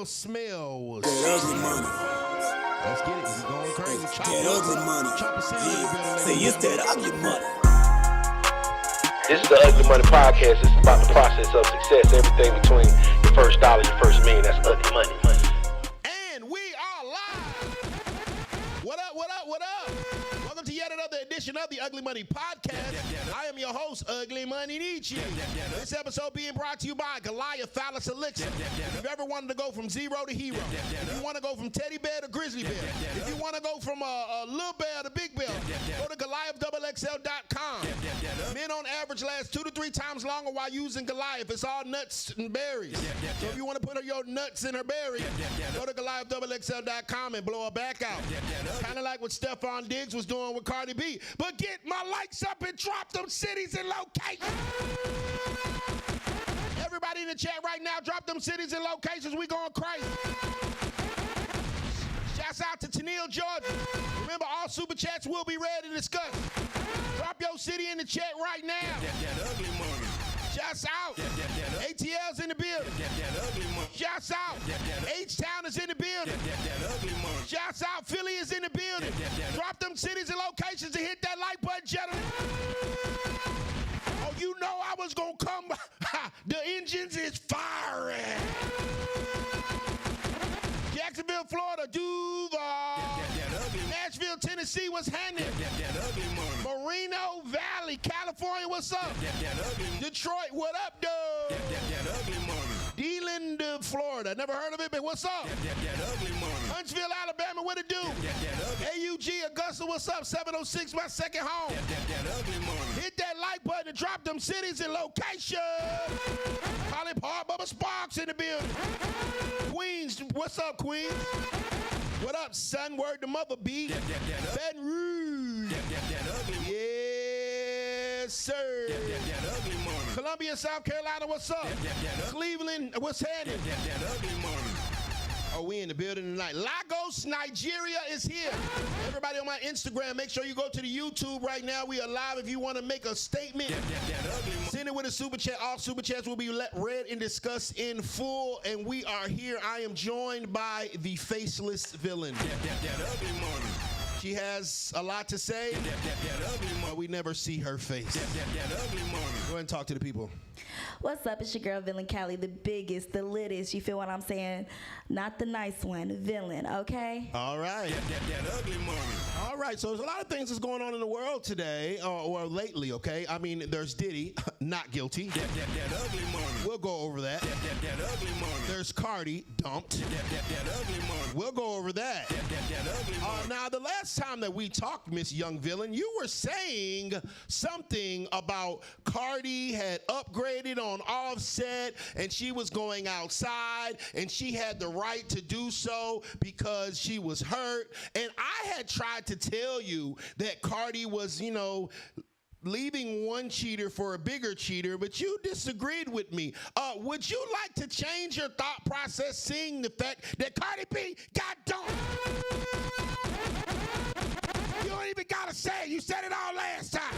smells. That ugly money. Let's get it. He's going crazy. That ugly money. Say it's that ugly money. This is the Ugly Money Podcast. It's about the process of success. Everything between your first dollar, your first million. That's Ugly Money. And we are live. What up, what up, what up? Welcome to yet another edition of the Ugly Money Podcast. I am your host, UglyMoneyNiche. This episode being brought to you by Goliath Phallus Elixir. If you've ever wanted to go from zero to hero, if you want to go from teddy bear to grizzly bear, if you want to go from a little bear to big bear, go to GoliathXXL.com. Men on average last 2 to 3 times longer while using Goliath. It's all nuts and berries. So if you want to put your nuts in her berry, go to GoliathXXL.com and blow her back out. Kind of like what Stefon Diggs was doing with Cardi B. But get my likes up and drop them cities and locations. Everybody in the chat right now, drop them cities and locations. We going crazy. Shouts out to Tennille, Georgia. Remember, all super chats will be read and discussed. Drop your city in the chat right now. Shouts out. ATL's in the building. Shouts out. H-Town is in the building. Shouts out. Philly is in the building. Drop them cities and locations and hit that like button, gentlemen. Oh, you know I was going to come. The engines is firing. Jacksonville, Florida, Duval. Nashville, Tennessee, what's happening? Moreno Valley, California, what's up? Detroit, what up, dude? Deland, Florida, never heard of it, but what's up? Huntsville, Alabama, what it do? AUG, Augusta, what's up? 706, my second home. Hit that like button and drop them cities and locations. Holly Park, Bubba Sparks in the building. Queens, what's up, Queens? What up, son? Word to mother, B. Baton Rouge. Yes, sir. Columbia, South Carolina, what's up? Cleveland, what's happening? Oh, we in the building tonight. Lagos, Nigeria is here. Everybody on my Instagram, make sure you go to the YouTube right now. We are live. If you want to make a statement, send it with a super chat. All super chats will be read and discussed in full. And we are here. I am joined by the faceless Villon. She has a lot to say, but we never see her face. Go ahead and talk to the people. What's up? It's your girl, Villon Cali, the biggest, the littest. You feel what I'm saying? Not the nice one, Villon, okay? All right. All right, so there's a lot of things that's going on in the world today, or lately, okay? I mean, there's Diddy, not guilty. We'll go over that. There's Cardi, dumped. We'll go over that. Now, the last time that we talked, Miss Young Villon, you were saying something about Cardi had upgraded on Offset and she was going outside and she had the right to do so because she was hurt. And I had tried to tell you that Cardi was, you know, leaving one cheater for a bigger cheater, but you disagreed with me. Would you like to change your thought process seeing the fact that Cardi B got dumped? You don't even gotta say it. You said it all last time.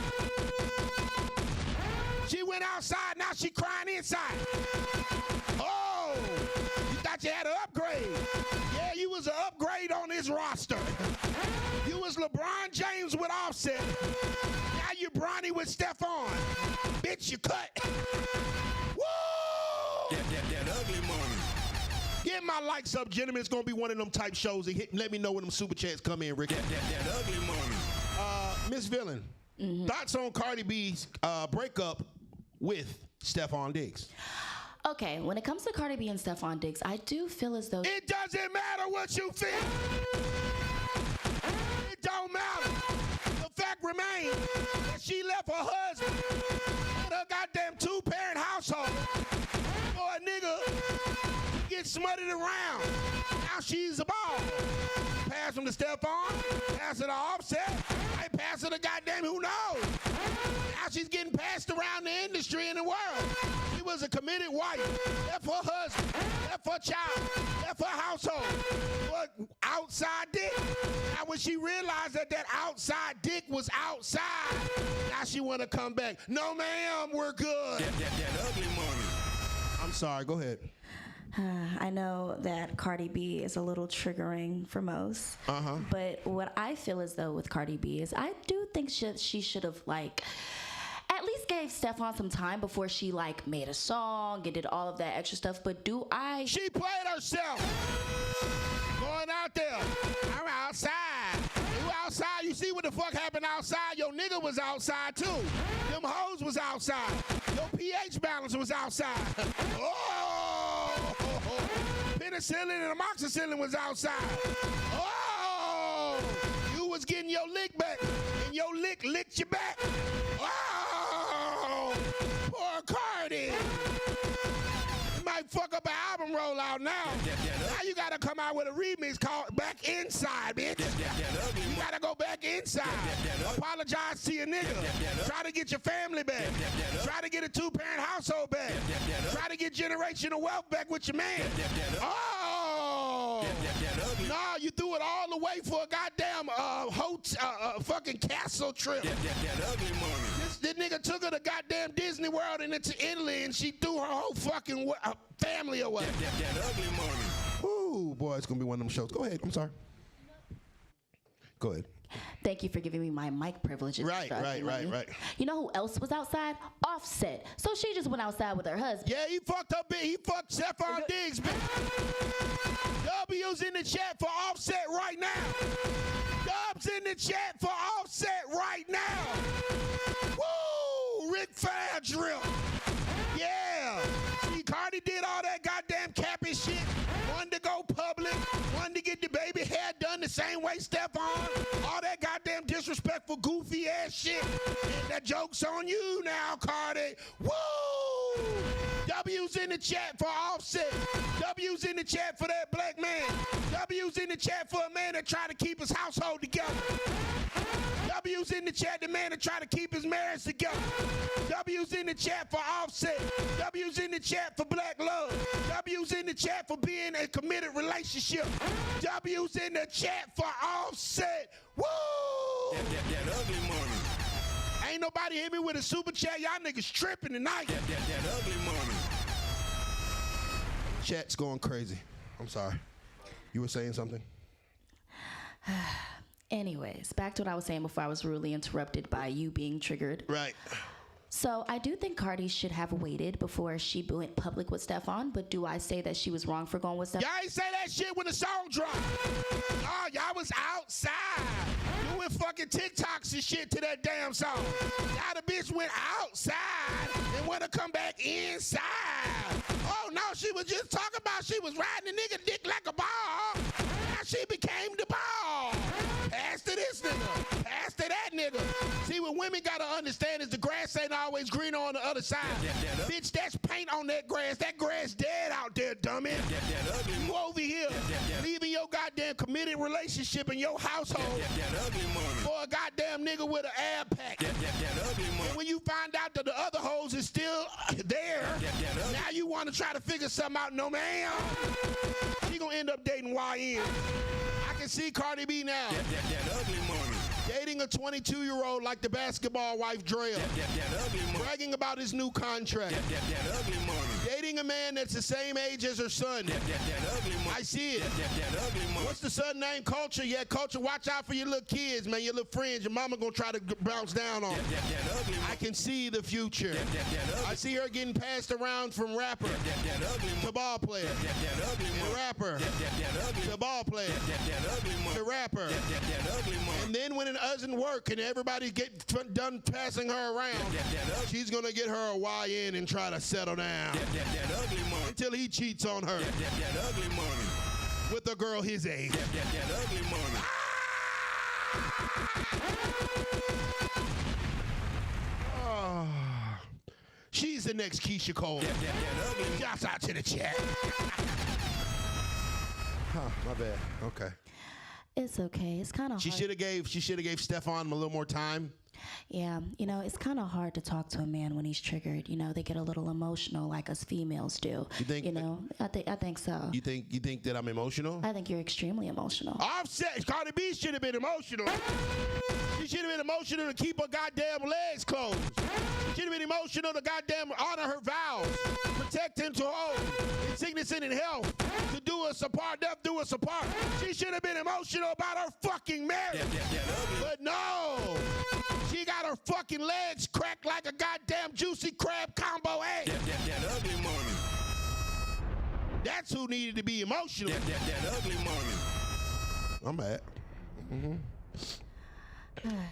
She went outside, now she crying inside. Oh, you thought you had an upgrade. Yeah, you was an upgrade on this roster. You was LeBron James with Offset. Now you Bronny with Stefon. Bitch, you cut. Woo! That ugly money. Get my likes up, gentlemen. It's going to be one of them type shows. Let me know when them super chats come in, Rick. That ugly money. Miss Villon, thoughts on Cardi B's breakup with Stefon Diggs? Okay, when it comes to Cardi B and Stefon Diggs, I do feel as though... It doesn't matter what you feel. It don't matter. The fact remains that she left her husband in her goddamn 2-parent household for a nigga to get smutted around. Now she's a ball. Pass him to Stefon, pass it to Offset, I pass it to goddamn who knows. Now she's getting passed around the industry and the world. She was a committed wife, left her husband, left her child, left her household. What, outside dick? Now when she realized that that outside dick was outside, now she want to come back. No, ma'am, we're good. That ugly money. I'm sorry, go ahead. I know that Cardi B is a little triggering for most. But what I feel as though with Cardi B is I do think she should have like at least gave Stefon some time before she like made a song and did all of that extra stuff. But she played herself going out there. I'm outside. You outside. You see what the fuck happened outside? Your nigga was outside too. Them hoes was outside. Your pH balance was outside. Oh, penicillin and amoxicillin was outside. Oh, you was getting your lick back, and your lick licked you back. Oh, poor Cardi. You might fuck up an album rollout now. Now you gotta come out with a remix called Back Inside, bitch. You gotta go back inside. Apologize to your nigga. Try to get your family back. Try to get a 2-parent household back. Try to get generational wealth back with your man. Oh! Nah, you threw it all away for a goddamn fucking castle trip. This nigga took her to goddamn Disney World and into Italy, and she threw her whole fucking family away. Ooh, boy, it's gonna be one of them shows. Go ahead. I'm sorry. Go ahead. Thank you for giving me my mic privileges. Right. You know who else was outside? Offset. So she just went outside with her husband. Yeah, he fucked up big. He fucked Stefon Diggs, bitch. W's in the chat for Offset right now. Dubs in the chat for Offset right now. Woo! Rick Fire drill. Yeah. See, Cardi did all that goddamn capping shit. Wanted to go public. Wanted to get the baby hair done the same way Stefon. All that goddamn disrespectful, goofy ass shit. And that joke's on you now, Cardi. Woo! W's in the chat for Offset. W's in the chat for that black man. W's in the chat for a man that tried to keep his household together. W's in the chat, the man that tried to keep his marriage together. W's in the chat for Offset. W's in the chat for black love. W's in the chat for being in a committed relationship. W's in the chat for Offset. Woo! That ugly money. Ain't nobody hit me with a super chat. Y'all niggas tripping tonight. That ugly money. Chat's going crazy. I'm sorry. You were saying something? Anyways, back to what I was saying before I was rudely interrupted by you being triggered. Right. So I do think Cardi should have waited before she went public with Stefon, but do I say that she was wrong for going with Stefon? Y'all ain't say that shit when the song dropped. Oh, y'all was outside doing fucking TikToks and shit to that damn song. Now the bitch went outside and want to come back inside. Oh, no, she was just talking about she was riding the nigga dick like a ball. Now she became the ball. Pass to this nigga. Pass to that nigga. See, what women gotta understand is the grass ain't always greener on the other side. Bitch, that's paint on that grass. That grass dead out there, dummy. You over here leaving your goddamn committed relationship in your household for a goddamn nigga with an ab pack. And when you find out that the other hoes is still there, now you want to try to figure something out. No, ma'am. She gonna end up dating YN. I can see Cardi B now. That ugly money. Dating a 22-year-old like the basketball wife Drea. Bragging about his new contract. That ugly money. Dating a man that's the same age as her son. That ugly money. I see it. That ugly money. What's the son name? Culture. Yeah, Culture. Watch out for your little kids, man. Your little friends. Your mama gonna try to bounce down on. That ugly money. I can see the future. I see her getting passed around from rapper to ball player. And rapper to ball player. To rapper. And then when it doesn't work and everybody get done passing her around, she's gonna get her a YN and try to settle down until he cheats on her with a girl his age. She's the next Keisha Cole. Shouts out to the chat. My bad. Okay. It's okay. It's kind of hard. She should have gave Stefon a little more time. Yeah, you know, it's kind of hard to talk to a man when he's triggered. You know, they get a little emotional like us females do. You think? You know, I think so. You think that I'm emotional? I think you're extremely emotional. Offset. Cardi B should have been emotional. She should have been emotional to keep her goddamn legs closed. She should have been emotional to goddamn honor her vows, protect him to hold, in sickness and in health, to do us apart, death do us apart. She should have been emotional about her fucking marriage. But no, she got her fucking legs cracked like a goddamn juicy crab combo egg. That ugly money. That's who needed to be emotional. That ugly money. I'm mad.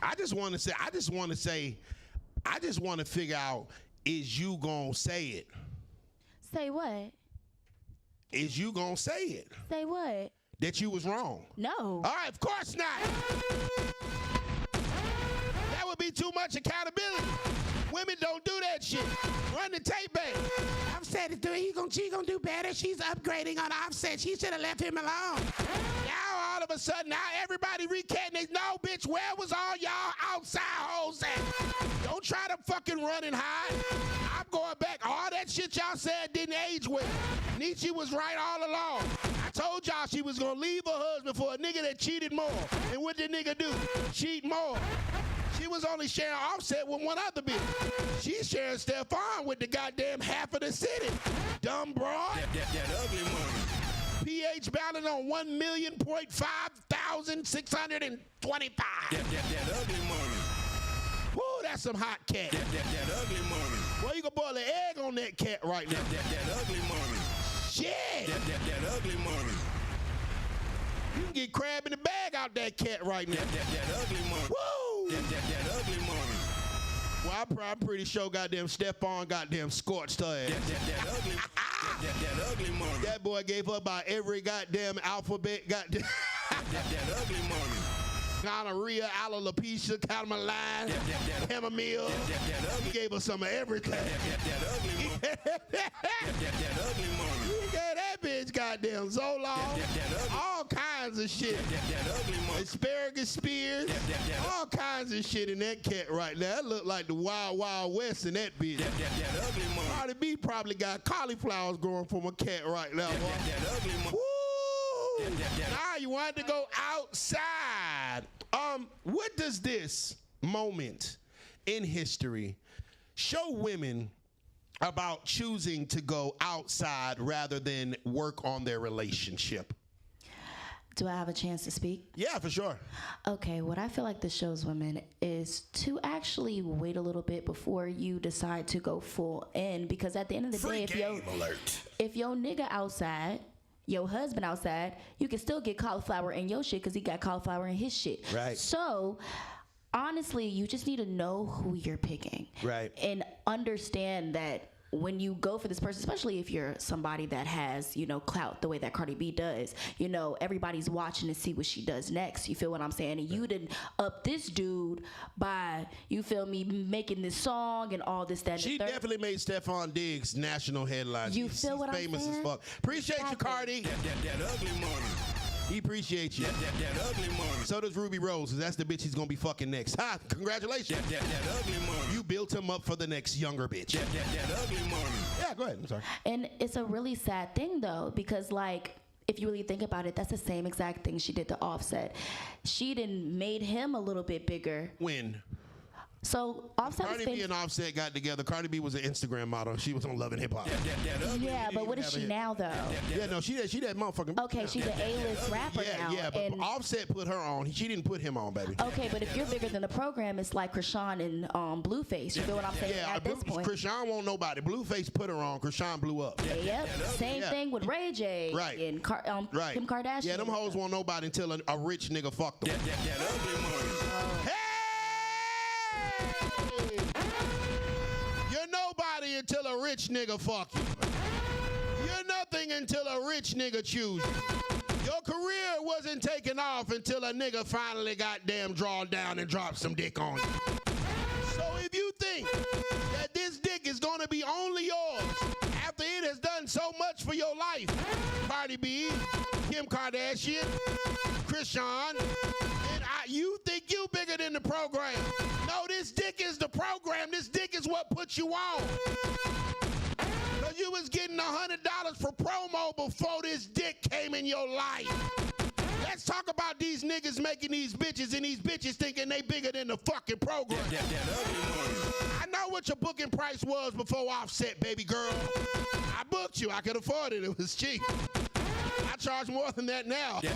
I just want to figure out, is you gonna say it? Say what? Is you gonna say it? Say what? That you was wrong? No. All right, of course not. That would be too much accountability. Women don't do that shit. Run the tape back. Offset is doing, she gonna do better. She's upgrading on Offset. She should have left him alone. Now all of a sudden, now everybody recanting. No, bitch, where was all y'all outside hoes at? Don't try to fucking run and hide. I'm going back. All that shit y'all said didn't age well. Nietzsche was right all along. I told y'all she was gonna leave her husband for a nigga that cheated more. And what did nigga do? Cheat more. She was only sharing Offset with one other bitch. She's sharing Stefon with the goddamn half of the city. Dumb broad. That ugly money. PH bounded on 1,000,625. That ugly money. Woo, that's some hot cat. That ugly money. Well, you can boil an egg on that cat right now. That ugly money. Shit. That ugly money. You can get crab in the bag out that cat right now. That ugly money. Woo. That ugly money. Well, I'm pretty sure goddamn Stefon goddamn scorched her ass. That ugly. That ugly money. That boy gave her about every goddamn alphabet. Goddamn. That ugly money. Gonorrhea, alopecia, calamine, chamomile. He gave her some of everything. That ugly money. That ugly money. He gave that bitch goddamn Zoloft, all kinds of shit. That ugly money. Asparagus spears, all kinds of shit in that cat right now. That look like the Wild Wild West in that bitch. That ugly money. Cardi B probably got cauliflowers growing from a cat right now. That ugly money. Woo! Now you wanted to go outside. What does this moment in history show women about choosing to go outside rather than work on their relationship? Do I have a chance to speak? Yeah, for sure. Okay, what I feel like this shows women is to actually wait a little bit before you decide to go full in, because at the end of the day, if your nigga outside, your husband outside, you can still get cauliflower in your shit because he got cauliflower in his shit. Right. So honestly, you just need to know who you're picking. Right. And understand that when you go for this person, especially if you're somebody that has, clout the way that Cardi B does, everybody's watching to see what she does next. You feel what I'm saying? And you didn't up this dude by, you feel me, making this song and all this, that, and She the third. definitely made Stefon Diggs national headlines. You feel what I'm saying? Famous as fuck. Appreciate you, Cardi. That ugly money. He appreciates you. That ugly money. So does Ruby Rose, 'cause that's the bitch he's gonna be fucking next. Ha! Congratulations. That ugly money. You built him up for the next younger bitch. That ugly money. Yeah, go ahead. I'm sorry. And it's a really sad thing, though, because, if you really think about it, that's the same exact thing she did to Offset. She done made him a little bit bigger. When? So Offset Cardi B and Offset got together. Cardi B was an Instagram model. She was on Love and Hip Hop. Yeah, but what is she now, though? Yeah, no, she that motherfucking. Okay, she's an A-list rapper now. Yeah, but Offset put her on. She didn't put him on, baby. Okay, but if you're bigger than the program, it's like Krishan and Blueface. You feel what I'm saying? Yeah, at this point. Krishan won't nobody. Blueface put her on. Krishan blew up. Yep. Same thing with Ray J. Right. And Right. Kim Kardashian. Yeah, them hoes won't nobody until a rich nigga fucked them. That ugly money. Hey! You're nobody until a rich nigga fuck you. You're nothing until a rich nigga choose you. Your career wasn't taking off until a nigga finally got damn drawn down and dropped some dick on you. So if you think that this dick is gonna be only yours after it has done so much for your life, Cardi B, Kim Kardashian, Krishan, and you think you bigger than the program. No, this dick is the program. This dick is what put you on. Because you was getting $100 for promo before this dick came in your life. Let's talk about these niggas making these bitches and these bitches thinking they bigger than the fucking program. That ugly money. I know what your booking price was before Offset, baby girl. I booked you. I could afford it. It was cheap. I charge more than that now. That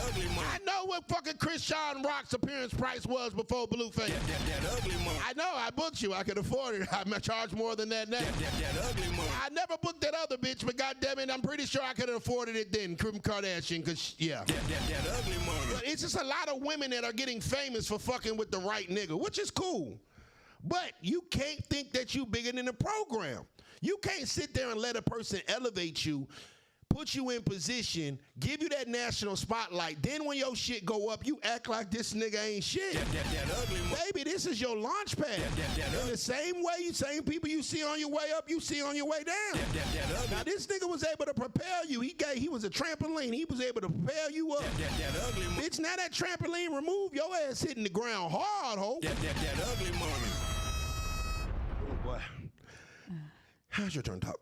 ugly money. I know what fucking Chris Sean Rock's appearance price was before Blueface. That ugly money. I know. I booked you. I could afford it. I charge more than that now. That ugly money. I never booked that other bitch, but goddamn it, I'm pretty sure I could have afforded it then. Kim Kardashian, cause yeah. That ugly money. But it's just a lot of women that are getting famous for fucking with the right nigga, which is cool. But you can't think that you bigger than the program. You can't sit there and let a person elevate you, put you in position, give you that national spotlight. Then when your shit go up, you act like this nigga ain't shit. That ugly Baby, this is your launch pad. In the same way, same people you see on your way up, you see on your way down. Now this nigga was able to propel you. He was a trampoline. He was able to propel you up. That ugly bitch, now that trampoline removed, your ass hitting the ground hard, ho. That ugly money. Oh boy. How's your turn, top?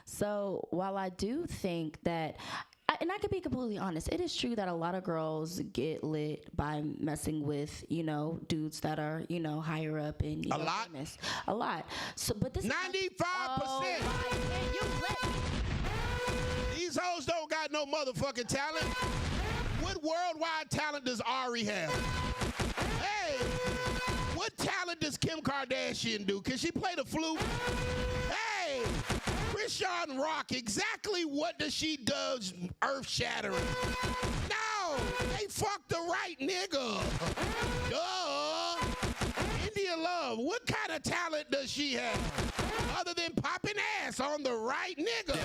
So while I do think that, and I could be completely honest, it is true that a lot of girls get lit by messing with, dudes that are, higher up and a lot. Famous. A lot. So, but this 95%. You let me. These hoes don't got no motherfucking talent. What worldwide talent does Ari have? Hey, what talent does Kim Kardashian do? Can she play the flute? Hey, Chrisean Rock, exactly what does she do earth-shattering? No, they fucked the right nigga. Duh. India Love, what kind of talent does she have? Other than popping ass on the right nigga.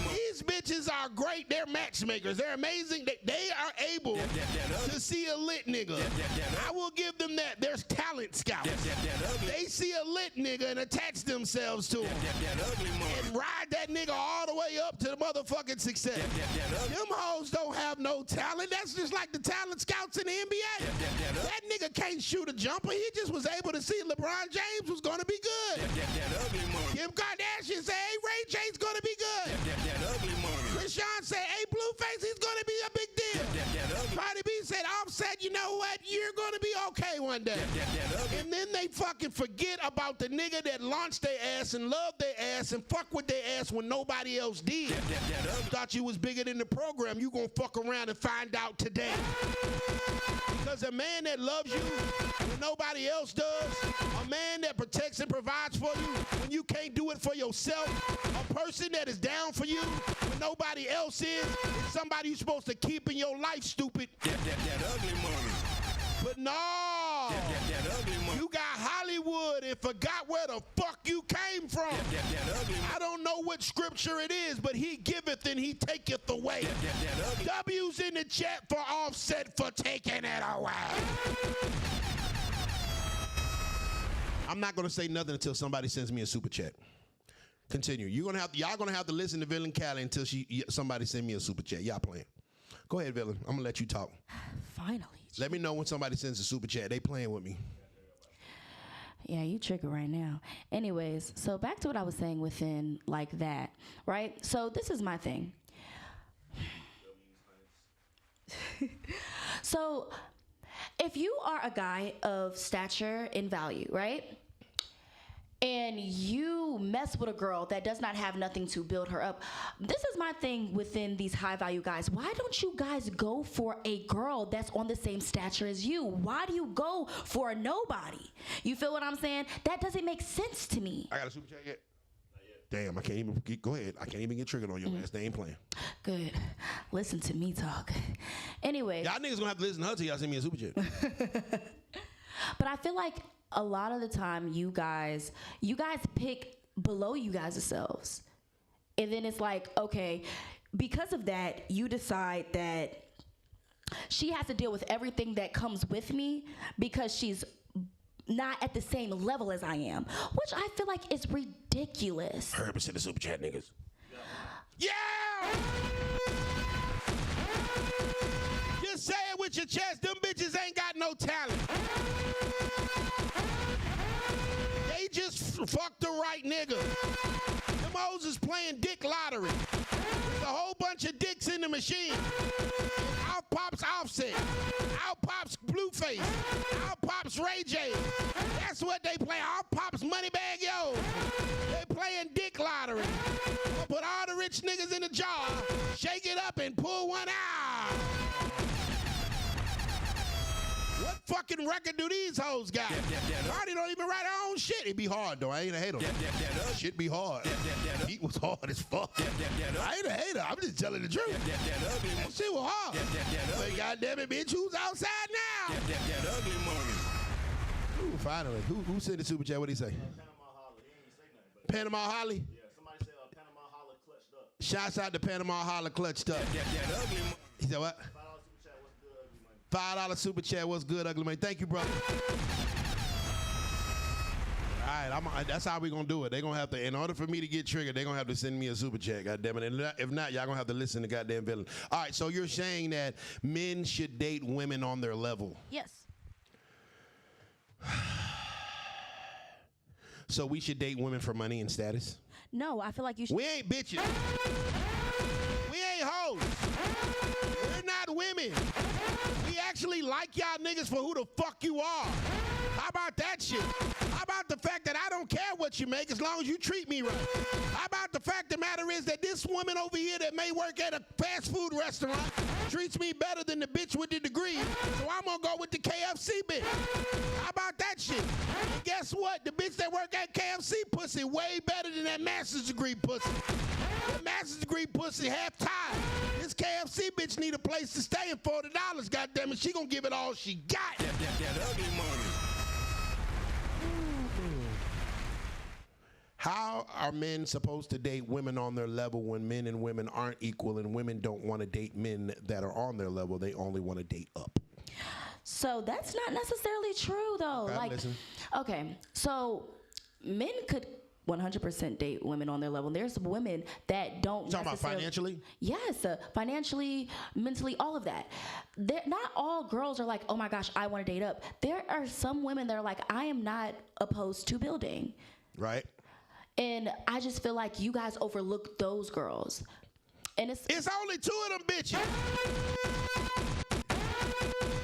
These bitches are great. They're matchmakers. They're amazing. They are able to see a lit nigga. I will give them that. There's talent scouts. They see a lit nigga and attach themselves to him. And ride that nigga all the way up to the motherfucking success. Them hoes don't have no talent. That's just like the talent scouts in the NBA. That nigga can't shoot a jumper. He just was able to see LeBron James was going to be good. Kim Kardashian said, hey, Ray J's going to be good. Chrisean said, hey, Blueface, he's going to be a big deal. Cardi B said, Offset, you know what? You're going to be okay one day. And then they fucking forget about the nigga that launched their ass and loved their ass and fuck with their ass when nobody else did. Thought you was bigger than the program. You going to fuck around and find out today. Because a man that loves you when nobody else does, a man that protects and provides for you when you can't do it for yourself, a person that is down for you when nobody else is somebody you're supposed to keep in your life, stupid. That ugly money. But no, you got Hollywood and forgot where the fuck you came from. I don't know what scripture it is, but he giveth and he taketh away. W's in the chat for Offset for taking it away. I'm not gonna say nothing until somebody sends me a super chat. Continue. Y'all gonna have to listen to Villon Cali until somebody send me a super chat. Y'all playing. Go ahead, Villon. I'm gonna let you talk. Finally. Let me know when somebody sends a super chat. They playing with me. Yeah, you trigger right now. Anyways, so back to what I was saying within like that, right? So this is my thing. So if you are a guy of stature and value, right? And you mess with a girl that does not have nothing to build her up. This is my thing within these high value guys. Why don't you guys go for a girl that's on the same stature as you? Why do you go for a nobody? You feel what I'm saying? That doesn't make sense to me. I got a super chat yet? Not yet. Damn, I can't even go ahead. I can't even get triggered on your ass. They ain't playing. Good. Listen to me talk. Anyway. Y'all niggas gonna have to listen to her till y'all send me a super chat. But I feel like a lot of the time you guys pick below you guys selves. And then it's like, okay, because of that, you decide that she has to deal with everything that comes with me because she's not at the same level as I am, which I feel like is ridiculous. 100% of super chat niggas. Yeah! Just say it with your chest. Them bitches ain't got no talent. They just fucked the right nigga. Them hoes is playing dick lottery. There's a whole bunch of dicks in the machine. pops Offset. Out pops Blueface. Out pops Ray J. That's what they play. Out pops Moneybag Yo. They playing dick lottery. We'll put all the rich niggas in a jar, shake it up and pull one out. What fucking record do these hoes got? Cardi don't even write her own shit. It be hard though. I ain't a hater. Shit be hard. Beat was hard as fuck. I ain't a hater. I'm just telling the truth. That shit was hard. But goddamn it, bitch, who's outside now? Ugly money. Ooh, finally. Who sent the super chat? What'd he say? Panama Holly? Yeah, somebody said Panama Holla clutched up. Shouts out to Panama Holla clutched up. He said what? $5 super chat, what's good, ugly money? Thank you, brother. All right, that's how we gonna do it. They gonna have to, in order for me to get triggered, they gonna have to send me a super chat, goddamn it. And if not, y'all gonna have to listen to goddamn Villon. All right, so you're saying that men should date women on their level? Yes. So we should date women for money and status? No, I feel like you should. We ain't bitches. We ain't hoes. We're not women. We actually like y'all niggas for who the fuck you are. How about that shit? How about the fact that I don't care what you make as long as you treat me right? How about the fact the matter is that this woman over here that may work at a fast food restaurant treats me better than the bitch with the degree, so I'm gonna go with the KFC bitch. How about that shit? And guess what? The bitch that work at KFC pussy way better than that master's degree pussy. The master's degree pussy half time. This KFC bitch need a place to stay and $40, goddammit. She gonna give it all she got. That ugly money. How are men supposed to date women on their level when men and women aren't equal and women don't want to date men that are on their level? They only want to date up. So that's not necessarily true, though. Okay, listen. Okay, so men could 100% date women on their level. There's women that don't. You talking about financially? Yes, financially, mentally, all of that. Not all girls are like, oh my gosh, I want to date up. There are some women that are like, I am not opposed to building. Right. And I just feel like you guys overlook those girls. And it's only two of them bitches.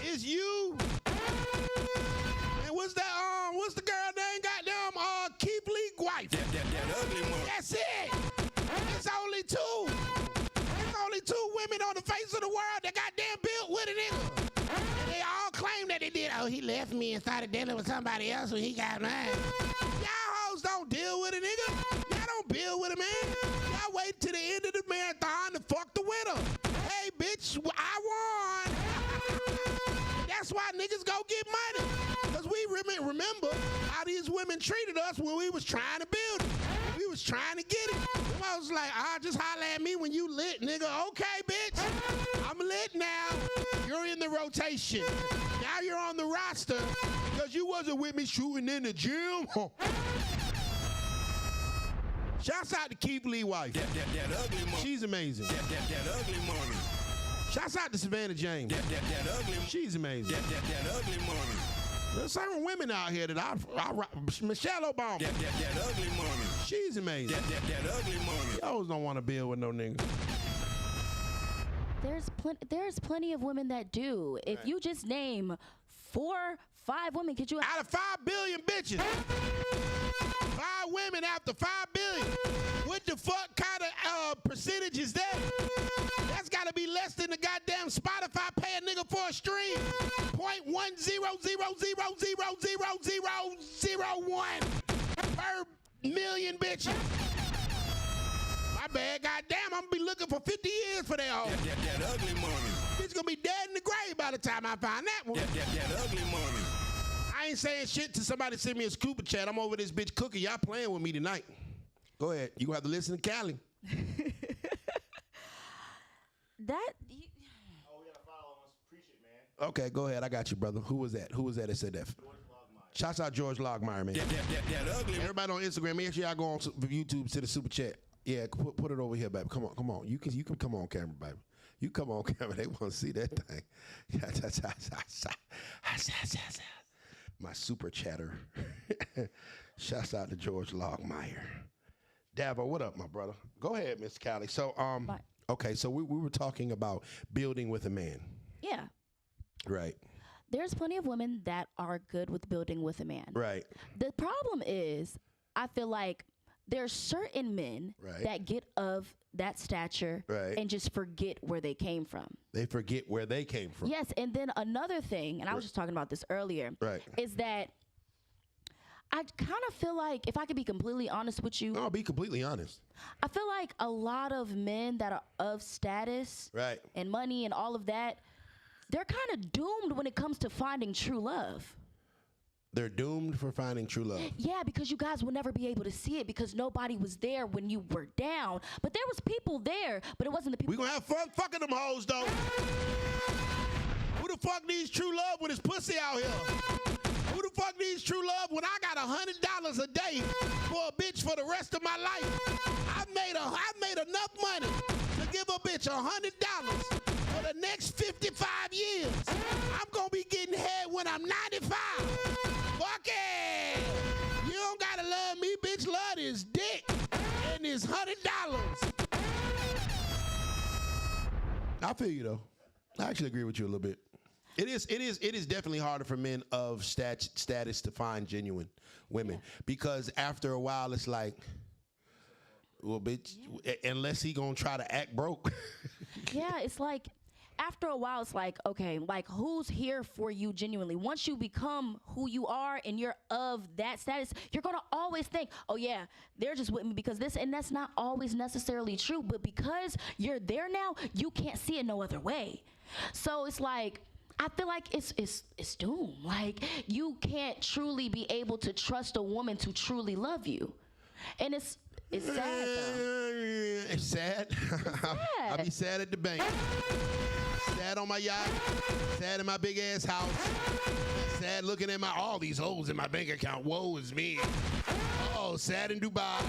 It's you. And what's the girl name? Goddamn, Keith Lee wife. That ugly one. That's it. It's only two. There's only two women on the face of the world that goddamn built with a nigga. And they all claim that they did. Oh, he left me and started dealing with somebody else when he got mine. Y'all hoes don't deal with a nigga. Y'all don't build with a man. Y'all wait till the end of the marathon to fuck the winner. Hey, bitch, I won. That's why niggas go get money. Because we remember how these women treated us when we was trying to build it. We was trying to get it. I was like, just holler at me when you lit, nigga. Okay, bitch. I'm lit now. You're in the rotation. Now you're on the roster because you wasn't with me shooting in the gym. Shouts out to Keith Lee wife. That ugly money. She's amazing. That ugly money. Shouts out to Savannah James. That ugly money. She's amazing. That ugly money. There's certain women out here that I Michelle Obama. That ugly money. She's amazing. That ugly money. You always don't want to build with no nigga. There's plenty of women that do. If you just name 4, 5 women, could you? Out of 5 billion bitches, 5 women after 5 billion. What the fuck kind of percentage is that? That's got to be less than the goddamn Spotify pay a nigga for a stream. 0.100000001 per million bitches. My bad, goddamn, I'm gonna be looking for 50 years for that hoe. That ugly money. Bitch gonna be dead in the grave by the time I find that one. That ugly money. I ain't saying shit to somebody send me a scuba chat. I'm over this bitch cooking. Y'all playing with me tonight. Go ahead. You gonna have to listen to Cali. Oh, we gotta follow us. Appreciate it, man. Okay, go ahead. I got you, brother. Who was that? Who was that said that? Shouts out George Logmeyer, man. That ugly. Everybody on Instagram, make sure y'all go on YouTube to the super chat. Yeah, put it over here, baby. Come on. You can come on camera, baby. You come on camera. They want to see that thing. My super chatter. Shouts out to George Logmeyer. Davo, what up, my brother? Go ahead, Miss Callie. So, okay, so we were talking about building with a man. Yeah. Right. There's plenty of women that are good with building with a man. Right. The problem is, I feel like there's certain men that get of that stature and just forget where they came from. They forget where they came from. Yes, and then another thing, and I was just talking about this earlier, is that I kind of feel like, if I could be completely honest with you. I'll be completely honest. I feel like a lot of men that are of status and money and all of that, they're kind of doomed when it comes to finding true love. They're doomed for finding true love. Yeah, because you guys will never be able to see it because nobody was there when you were down. But there was people there, but it wasn't the people. We gonna have fun fucking them hoes, though. Who the fuck needs true love when it's pussy out here? Who the fuck needs true love when I got $100 a day for a bitch for the rest of my life? I made enough money to give a bitch $100 for the next 55 years. I'm gonna be getting head when I'm 95. Fuck it! You don't gotta love me, bitch. Love this dick and this $100. I feel you though. I actually agree with you a little bit. It is definitely harder for men of status to find genuine women because after a while it's like, well, bitch, unless he gonna try to act broke. Yeah, it's like after a while it's like, okay, like who's here for you genuinely? Once you become who you are and you're of that status, you're gonna always think, oh yeah, they're just with me because this, and that's not always necessarily true. But because you're there now, you can't see it no other way. So it's like, I feel like it's doomed. Like you can't truly be able to trust a woman to truly love you, and it's sad though. It's sad. I'll be sad at the bank. Sad on my yacht. Sad in my big ass house. Sad looking at all these holes in my bank account. Woe is me. Oh, sad in Dubai.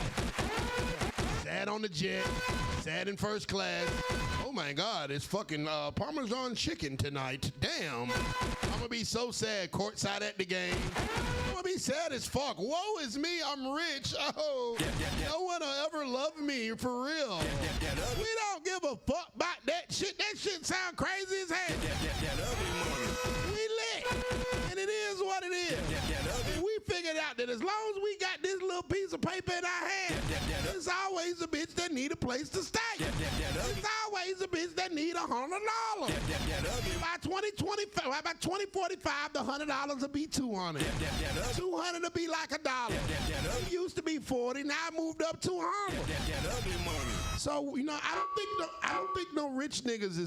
Sad on the jet. Sad in first class. Oh my God, it's fucking Parmesan chicken tonight. Damn. I'm gonna be so sad courtside at the game. I'm gonna be sad as fuck. Woe is me, I'm rich. Oh, no one will ever love me for real. We don't give a fuck about that shit. That shit sound crazy as hell. We lit, and it is what it is. And we figured out that as long as we got this little piece of paper in our hand, there's always a bitch that need a place to stay. There's always a bitch that need $100. By 2025, by 2045, the $100 will be $200. $200 will be like $1. It used to be $40, now it moved up to $100. So you know, I don't think no rich niggas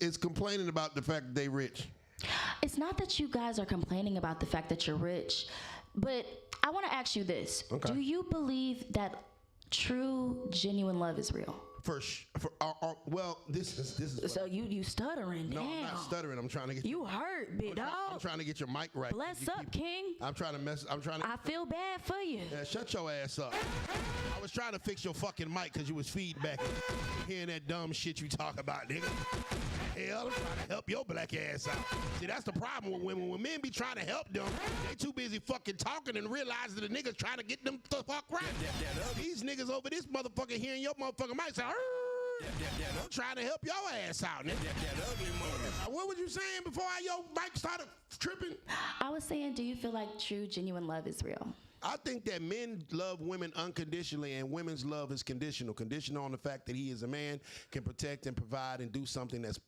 is complaining about the fact that they rich. It's not that you guys are complaining about the fact that you're rich, but I want to ask you this. Okay. Do you believe that true, genuine love is real? Well, this is. So you stuttering? No, damn. I'm not stuttering. I'm trying to get you hurt, big dog. I'm trying to get your mic right. Bless up, King. I'm trying to. I feel bad for you. Yeah, shut your ass up. I was trying to fix your fucking mic because you was feedback, hearing that dumb shit you talk about, nigga. Hell, I'm trying to help your black ass out. See, that's the problem with women. When men be trying to help them, they too busy fucking talking and realize that the niggas trying to get them the fuck right. These niggas over this motherfucker hearing your motherfucking mic say, I'm trying to help your ass out, nigga. What was you saying before your mic started tripping? I was saying, do you feel like true, genuine love is real? I think that men love women unconditionally and women's love is conditional. Conditional on the fact that he is a man, can protect and provide and do something that's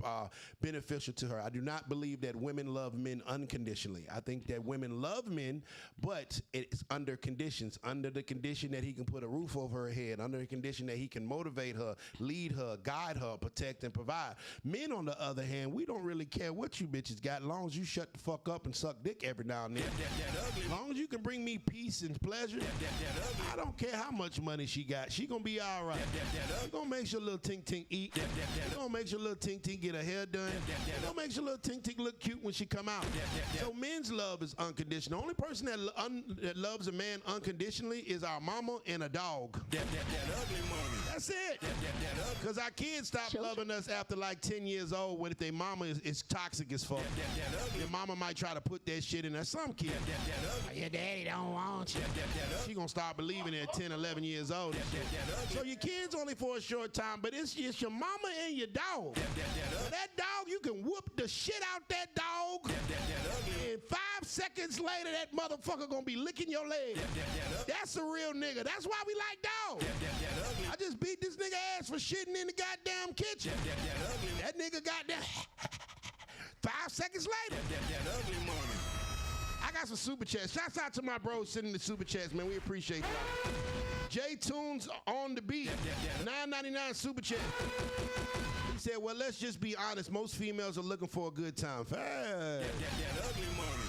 beneficial to her. I do not believe that women love men unconditionally. I think that women love men, but it's under conditions. Under the condition that he can put a roof over her head. Under the condition that he can motivate her, lead her, guide her, protect and provide. Men, on the other hand, we don't really care what you bitches got as long as you shut the fuck up and suck dick every now and then. As long as you can bring me peace and pleasure, I don't care how much money she got. She gonna be all right. She gonna make sure little Tink Tink eat. She gonna make sure little Tink Tink get her hair done. She gonna make sure little Tink Tink look cute when she come out. So men's love is unconditional. The only person that loves a man unconditionally is our mama and a dog. That's it. Because our kids stop loving us after like 10 years old when if their mama is toxic as fuck. Your mama might try to put that shit in there. Some kids. Your daddy don't want you. She gonna start believing it at 10, 11 years old. So your kids only for a short time, but it's just your mama and your dog. So that dog, you can whoop the shit out that dog. seconds later, that motherfucker gonna be licking your leg. That's a real nigga. That's why we like dogs. I just beat this nigga ass for shitting in the goddamn kitchen. That nigga got there 5 seconds later. I got some super chats. Shouts out to my bros sending the super chats, man. We appreciate that. J Tunes on the beat. $9.99 super chat. He said, well, let's just be honest. Most females are looking for a good time. That ugly money.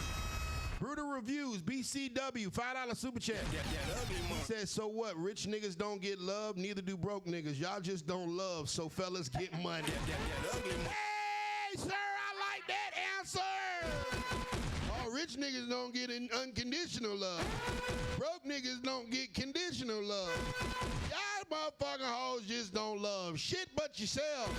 Brutal Reviews, BCW, $5 super chat. He said, so what? Rich niggas don't get love, neither do broke niggas. Y'all just don't love, so fellas get money. Hey, sir, I like that answer. Rich niggas don't get unconditional love. Broke niggas don't get conditional love. Y'all motherfucking hoes just don't love shit but yourself.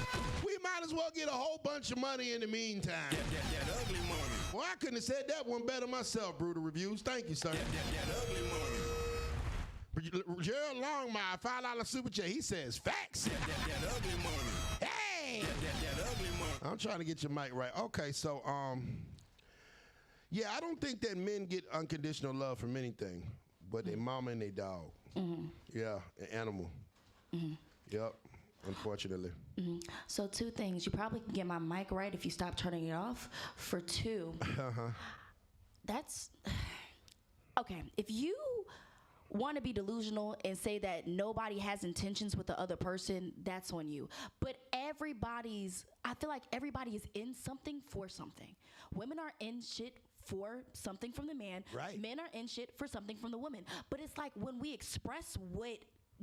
We might as well get a whole bunch of money in the meantime. That ugly money. Well, I couldn't have said that one better myself, Brutal Reviews. Thank you, sir. That ugly money. Gerald Longmire, $5 super chat. He says, facts. That ugly money. Hey! That ugly money. I'm trying to get your mic right. Okay, so, yeah, I don't think that men get unconditional love from anything but their mama and their dog. Yeah, an animal. Yep, unfortunately. So 2 things. You probably can get my mic right if you stop turning it off. For 2, that's... Okay, if you want to be delusional and say that nobody has intentions with the other person, that's on you. But I feel like everybody is in something for something. Women are in shit for something from the man. Right. Men are in shit for something from the woman. But it's like when we express what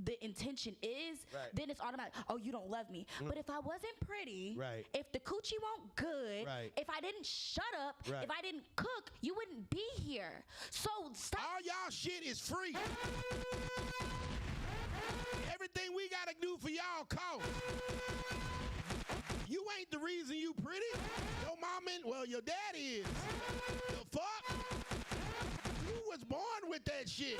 the intention is, then it's automatic. Oh, you don't love me. But if I wasn't pretty, if the coochie won't good, if I didn't shut up, if I didn't cook, you wouldn't be here. So stop. All y'all shit is free. Everything we gotta do for y'all costs. You ain't the reason you pretty. Your mama, well, your daddy is. The fuck? You was born with that shit.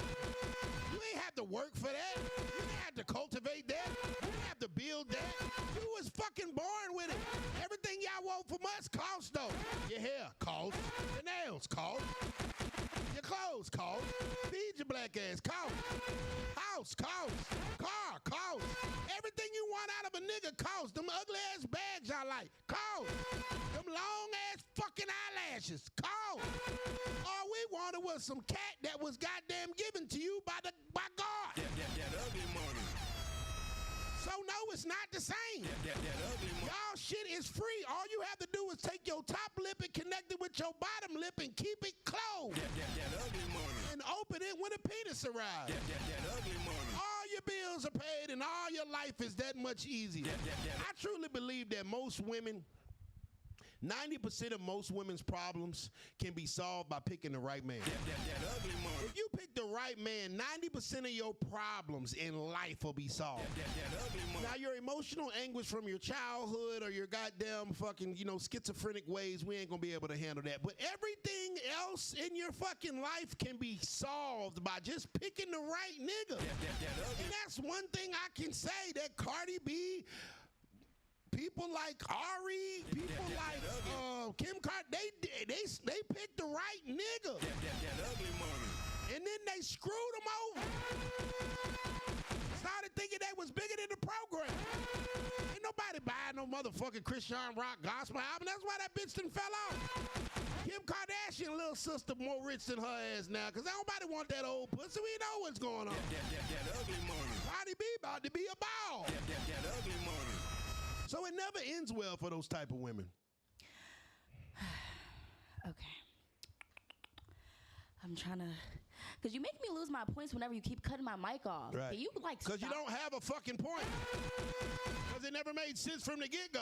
You ain't have to work for that. You didn't have to cultivate that. You didn't have to build that. You was fucking born with it. Everything y'all want from us costs, though. Your hair costs. Your nails cost. Your clothes cost. Feed your black ass cost. House costs. Car costs. Everything you want out of a nigga costs. Them ugly ass bags I like costs. Them long ass fucking eyelashes costs. All we wanted was some cat that was goddamn given to you by God. That ugly money. So no, it's not the same. Y'all shit is free. All you have to do is take your top lip and connect it with your bottom lip and keep it closed. That ugly money. And open it when a penis arrives. That ugly money. All your bills are paid and all your life is that much easier. I truly believe that most women, 90% of most women's problems can be solved by picking the right man. That ugly money. If you pick the right man, 90% of your problems in life will be solved. That ugly money. Now, your emotional anguish from your childhood or your goddamn fucking, schizophrenic ways, we ain't gonna be able to handle that. But everything else in your fucking life can be solved by just picking the right nigga. And that's one thing I can say, that Cardi B, people like Ari, people like Kim Kardashian, they picked the right nigga. That ugly money. And then they screwed them over. Started thinking they was bigger than the program. Ain't nobody buying no motherfucking Christian rock gospel album. That's why that bitch done fell off. Kim Kardashian, little sister, more rich than her ass now, because nobody want that old pussy. We know what's going on. That ugly money. Cardi B about to be a ball. That ugly money. So it never ends well for those type of women. Okay. I'm trying to, because you make me lose my points whenever you keep cutting my mic off. Right. You because you don't have a fucking point. Because it never made sense from the get-go.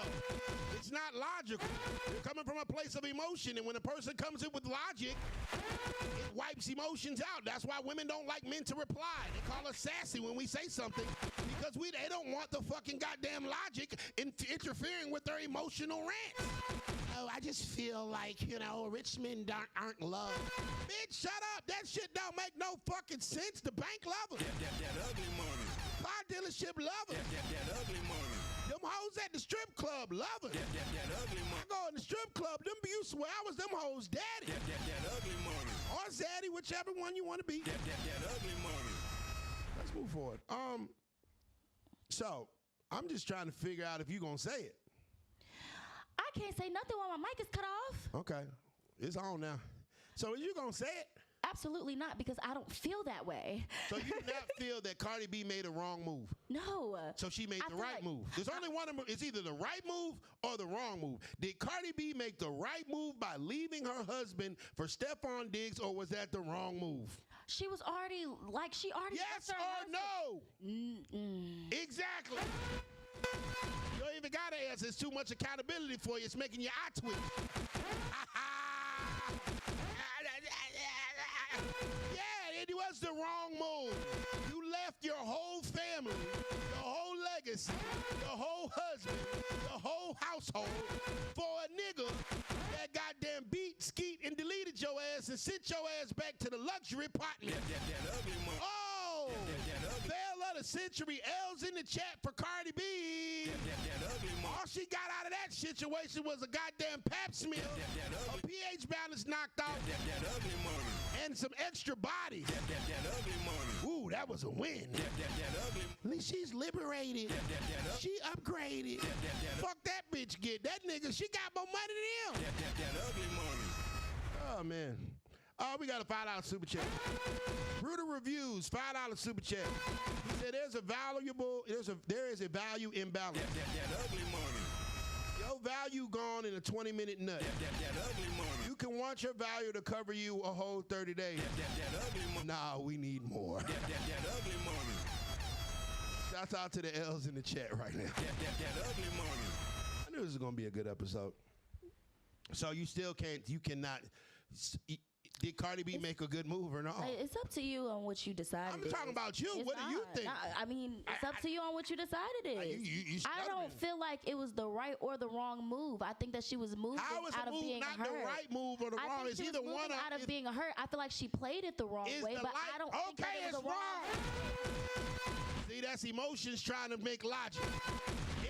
It's not logical. You're coming from a place of emotion, and when a person comes in with logic, it wipes emotions out. That's why women don't like men to reply. They call us sassy when we say something, because they don't want the fucking goddamn logic interfering with their emotional rants. Oh, I just feel like, rich men aren't loved. Bitch, shut up. That shit don't make no fucking sense. The bank love them. That ugly money. Car dealership love them. That ugly money. Them Them hoes at the strip club love her. That ugly money. I go in the strip club, them you swear I was them hoes daddy. That ugly money. Or zaddy, whichever one you want to be. That ugly money. Let's move forward. So I'm just trying to figure out if you're gonna say it. I can't say nothing while my mic is cut off. Okay, it's on now. So are you gonna say it? Absolutely not, because I don't feel that way. So you do not feel that Cardi B made a wrong move? No. So she made the right move. There's only one of them. It's either the right move or the wrong move. Did Cardi B make the right move by leaving her husband for Stefon Diggs, or was that the wrong move? She was already, Yes or no? Exactly. You don't even got to answer. It's too much accountability for you. It's making your eye twitch. Yeah, it was the wrong move. You left your whole family, your whole legacy, your whole husband, your whole household for a nigga that goddamn beat, skeet, and deleted your ass and sent your ass back to the luxury apartment. That ugly money. Oh, Veil of the Century, L's in the chat for Cardi B. That ugly money. All she got out of that situation was a goddamn pap smear, a pH balance knocked off, that ugly money, and some extra body. That ugly money. Ooh, that was a win. That ugly. At least she's liberated. She upgraded. Fuck that bitch get. That nigga, she got more money than him. That ugly money. Oh, man. Oh, we got a $5 super chat. Brutal Reviews, $5 super chat. He said there is a value imbalance. That ugly money. Your value gone in a 20-minute nut. That ugly money. You can want your value to cover you a whole 30 days. That ugly money. Nah, we need more. That ugly money. Shouts out to the L's in the chat right now. That ugly money. I knew this was gonna be a good episode. So you still cannot. Did Cardi B make a good move or no? It's up to you on what you decided. I'm talking about you. What do you think? I mean, it's up to you on what you decided is. I don't feel like it was the right or the wrong move. I think that she was moving out of being hurt. Not the right move or the wrong. It's either one out of being hurt. I feel like she played it the wrong way, but I don't think that it was the wrong. See, that's emotions trying to make logic.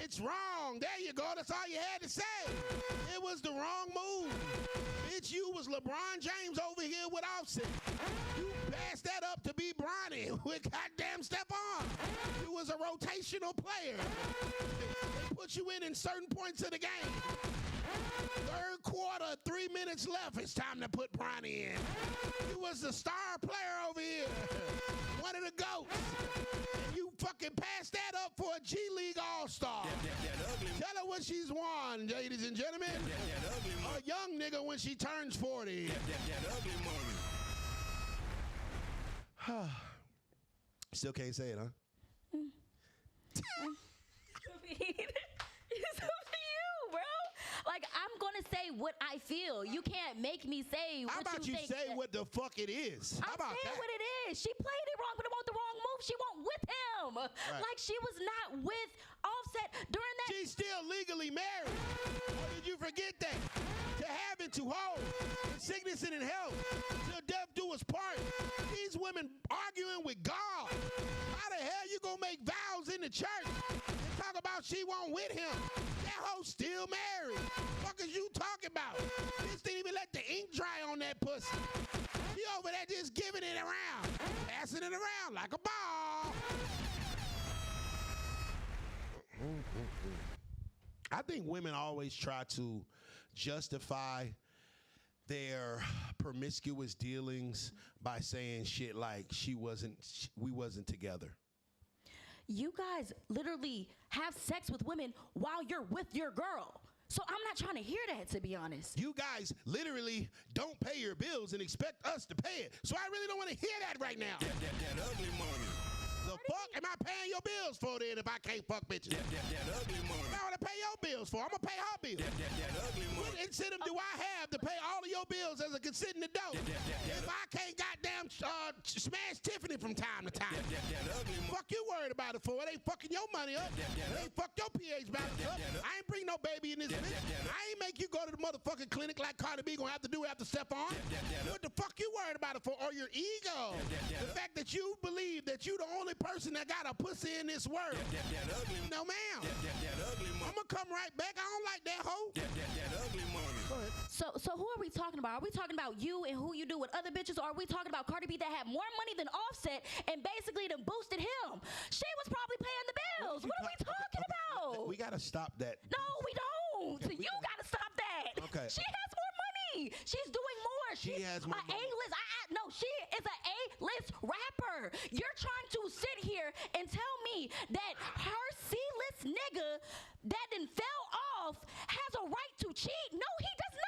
It's wrong. There you go. That's all you had to say. It was the wrong move. Bitch, you was LeBron James over here with Offset. You passed that up to be Bronny with goddamn Stefon. You was a rotational player. They put you in certain points of the game. Third quarter, 3 minutes left. It's time to put Bronny in. You was the star player over here. One of the GOATs. You fucking passed that up for a G League All-Star. Tell her what she's won, ladies and gentlemen. A young nigga when she turns 40. Still can't say it, huh? It's up to you, bro. Like, I'm gonna say what I feel. You can't make me say what you think. How about you say what the fuck it is? How about saying what it is. She played it wrong, but it wasn't the wrong move. She wasn't with him. Right. Like, she was not with Offset during that. She's still legally married. Or did you forget that? To have and to hold. In sickness and in health. Till death do us part. These women arguing with God. How the hell you gonna make vows in the church and talk about she won't with him? That hoe still married. What is you talking about? This didn't even let the ink dry on that pussy. She over there just giving it around. Passing it around like a ball. I think women always try to justify their promiscuous dealings by saying shit like we wasn't together. You guys literally have sex with women while you're with your girl. So I'm not trying to hear that, to be honest. You guys literally don't pay your bills and expect us to pay it. So I really don't want to hear that right now. That ugly money. The fuck am I paying your bills for then if I can't fuck bitches? That ugly money. I want to pay your bills for. I'm going to pay her bills. That ugly money. What incentive do I have to pay all of your bills as a consenting adult if I can't goddamn smash Tiffany from time to time? That ugly money. Fuck you worried about it for? It ain't fucking your money up. It ain't fuck your pH balance up. I ain't bring no baby in this bitch. I ain't make you go to the motherfucking clinic like Cardi B gonna have to do after Stefon. What the fuck you worried about it for? Or your ego? The fact that you believe that you the only person that got a pussy in this world. No, ma'am. I'm gonna come right back. I don't like that hoe. That ugly money. Go ahead. So who are we talking about? Are we talking about you and who you do with other bitches, or are we talking about Cardi B that had more money than Offset and basically done boosted him? She was probably paying the bills. What are we talking about? We gotta stop that. No, we don't. You gotta stop that. Okay. She has more money. She's doing more. She has more money. A-list. No, she is an A-list rapper. You're trying to sit here and tell me that her C-list nigga that done fell off has a right to cheat? No, he does not.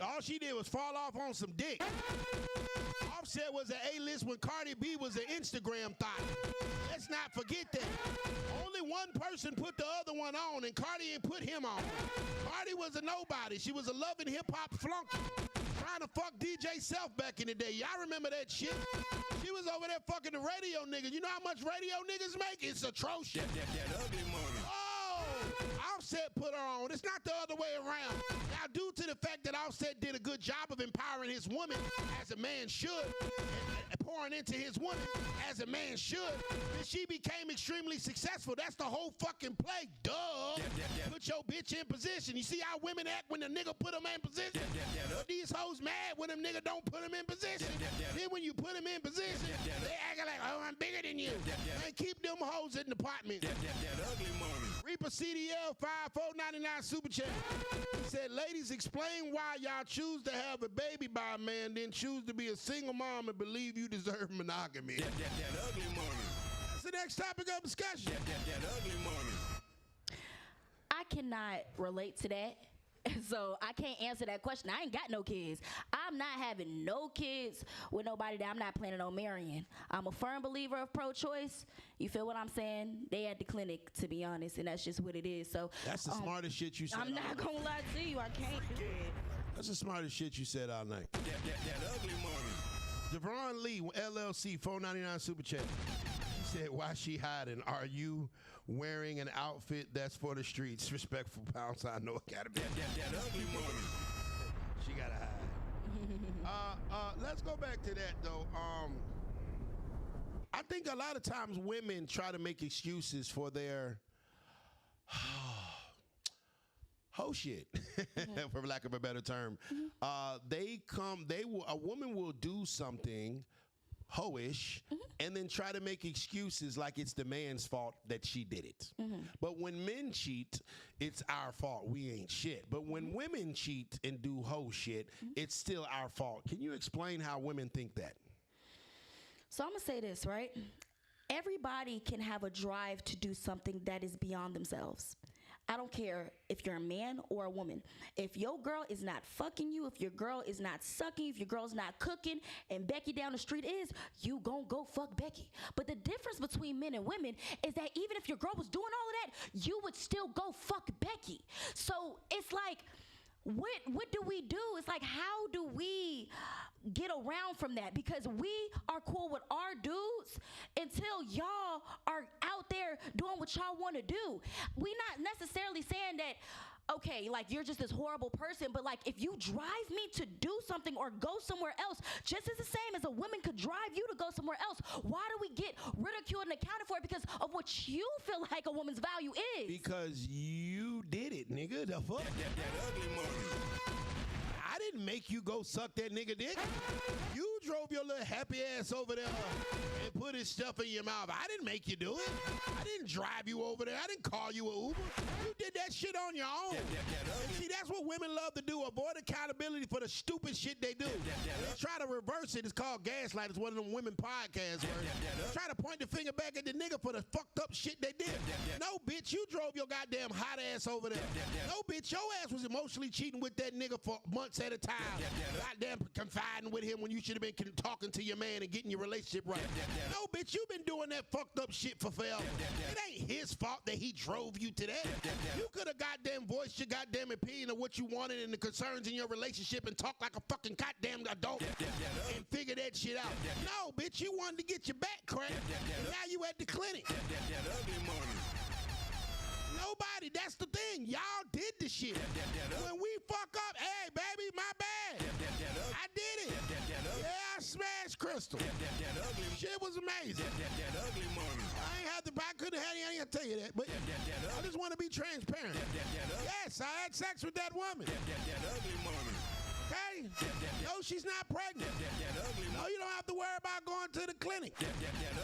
All she did was fall off on some dick. Offset was an A-list when Cardi B was an Instagram thot. Let's not forget that. Only one person put the other one on, and Cardi ain't put him on. Cardi was a nobody. She was a loving hip-hop flunky. Trying to fuck DJ Self back in the day. Y'all remember that shit? She was over there fucking the radio niggas. You know how much radio niggas make? It's atrocious. That ugly money. Oh! Offset put her on. It's not the other way around. Now, due to the fact that Offset did a good job of empowering his woman, as a man should, and pouring into his woman, as a man should, then she became extremely successful. That's the whole fucking play. Duh. Put your bitch in position. You see how women act when the nigga put them in position? These hoes mad when them nigga don't put them in position. Then when you put them in position, they acting like, oh, I'm bigger than you. And keep them hoes in the apartment. That ugly money. Reaper CDL 5499 Super Chat. He said, ladies, explain why y'all choose to have a baby by a man, then choose to be a single mom and believe you deserve monogamy. That ugly money. That's the next topic of discussion. That ugly money. I cannot relate to that. So I can't answer that question. I ain't got no kids. I'm not having no kids with nobody that I'm not planning on marrying. I'm a firm believer of pro-choice. You feel what I'm saying? They at the clinic, to be honest, and that's just what it is. So That's the smartest shit you said. I'm not gonna lie to you. I can't do it. That's the smartest shit you said all night. That ugly money. Javon Lee, LLC, 499 Super Chat. He said, why she hiding? Are you wearing an outfit that's for the streets? Respectful pound sign, no academy. That ugly money. She gotta hide. Let's go back to that though. I think a lot of times women try to make excuses for their hoe shit, for lack of a better term. A woman will do something hoish and then try to make excuses like it's the man's fault that she did it. But when men cheat, it's our fault. We ain't shit. But when women cheat and do hoe shit, it's still our fault. Can you explain how women think that? So I'm gonna say this, right? Everybody can have a drive to do something that is beyond themselves. I don't care if you're a man or a woman. If your girl is not fucking you, if your girl is not sucking, if your girl's not cooking, and Becky down the street is, you gon' go fuck Becky. But the difference between men and women is that even if your girl was doing all of that, you would still go fuck Becky. So it's like, what do we do? It's like, how do we get around from that? Because we are cool with our dudes until y'all are out there doing what y'all want to do. We're not necessarily saying that, okay, like you're just this horrible person, but like if you drive me to do something or go somewhere else, just as the same as a woman could drive you to go somewhere else, why do we get ridiculed and accounted for because of what you feel like a woman's value is? Because you did it, nigga. The fuck? That ugly money. I didn't make you go suck that nigga dick. You drove your little happy ass over there and put his stuff in your mouth. I didn't make you do it. I didn't drive you over there. I didn't call you an Uber. You did that shit on your own. And see, that's what women love to do. Avoid accountability for the stupid shit they do. They try to reverse it. It's called gaslight. It's one of them women podcasts where they try to point the finger back at the nigga for the fucked up shit they did. No, bitch, you drove your goddamn hot ass over there. No, bitch, your ass was emotionally cheating with that nigga for months at a time. Goddamn confiding with him when you should have been talking to your man and getting your relationship right. No, bitch, you been doing that fucked up shit for forever. It ain't his fault that he drove you to that. You could have goddamn voiced your goddamn opinion of what you wanted and the concerns in your relationship and talk like a fucking goddamn adult and figure that shit out. No, bitch, you wanted to get your back cracked. And now you at the clinic. That ugly money. Nobody, that's the thing. Y'all did the shit. When we fuck up, hey, baby, my bad. I did it. Crystal. That ugly. Shit was amazing. That ugly money. I couldn't have, I ain't gonna tell you that, but I just want to be transparent. Yes, I had sex with that woman. That ugly money. Okay? No, she's not pregnant. That ugly money. No, you don't have to worry about going to the clinic. That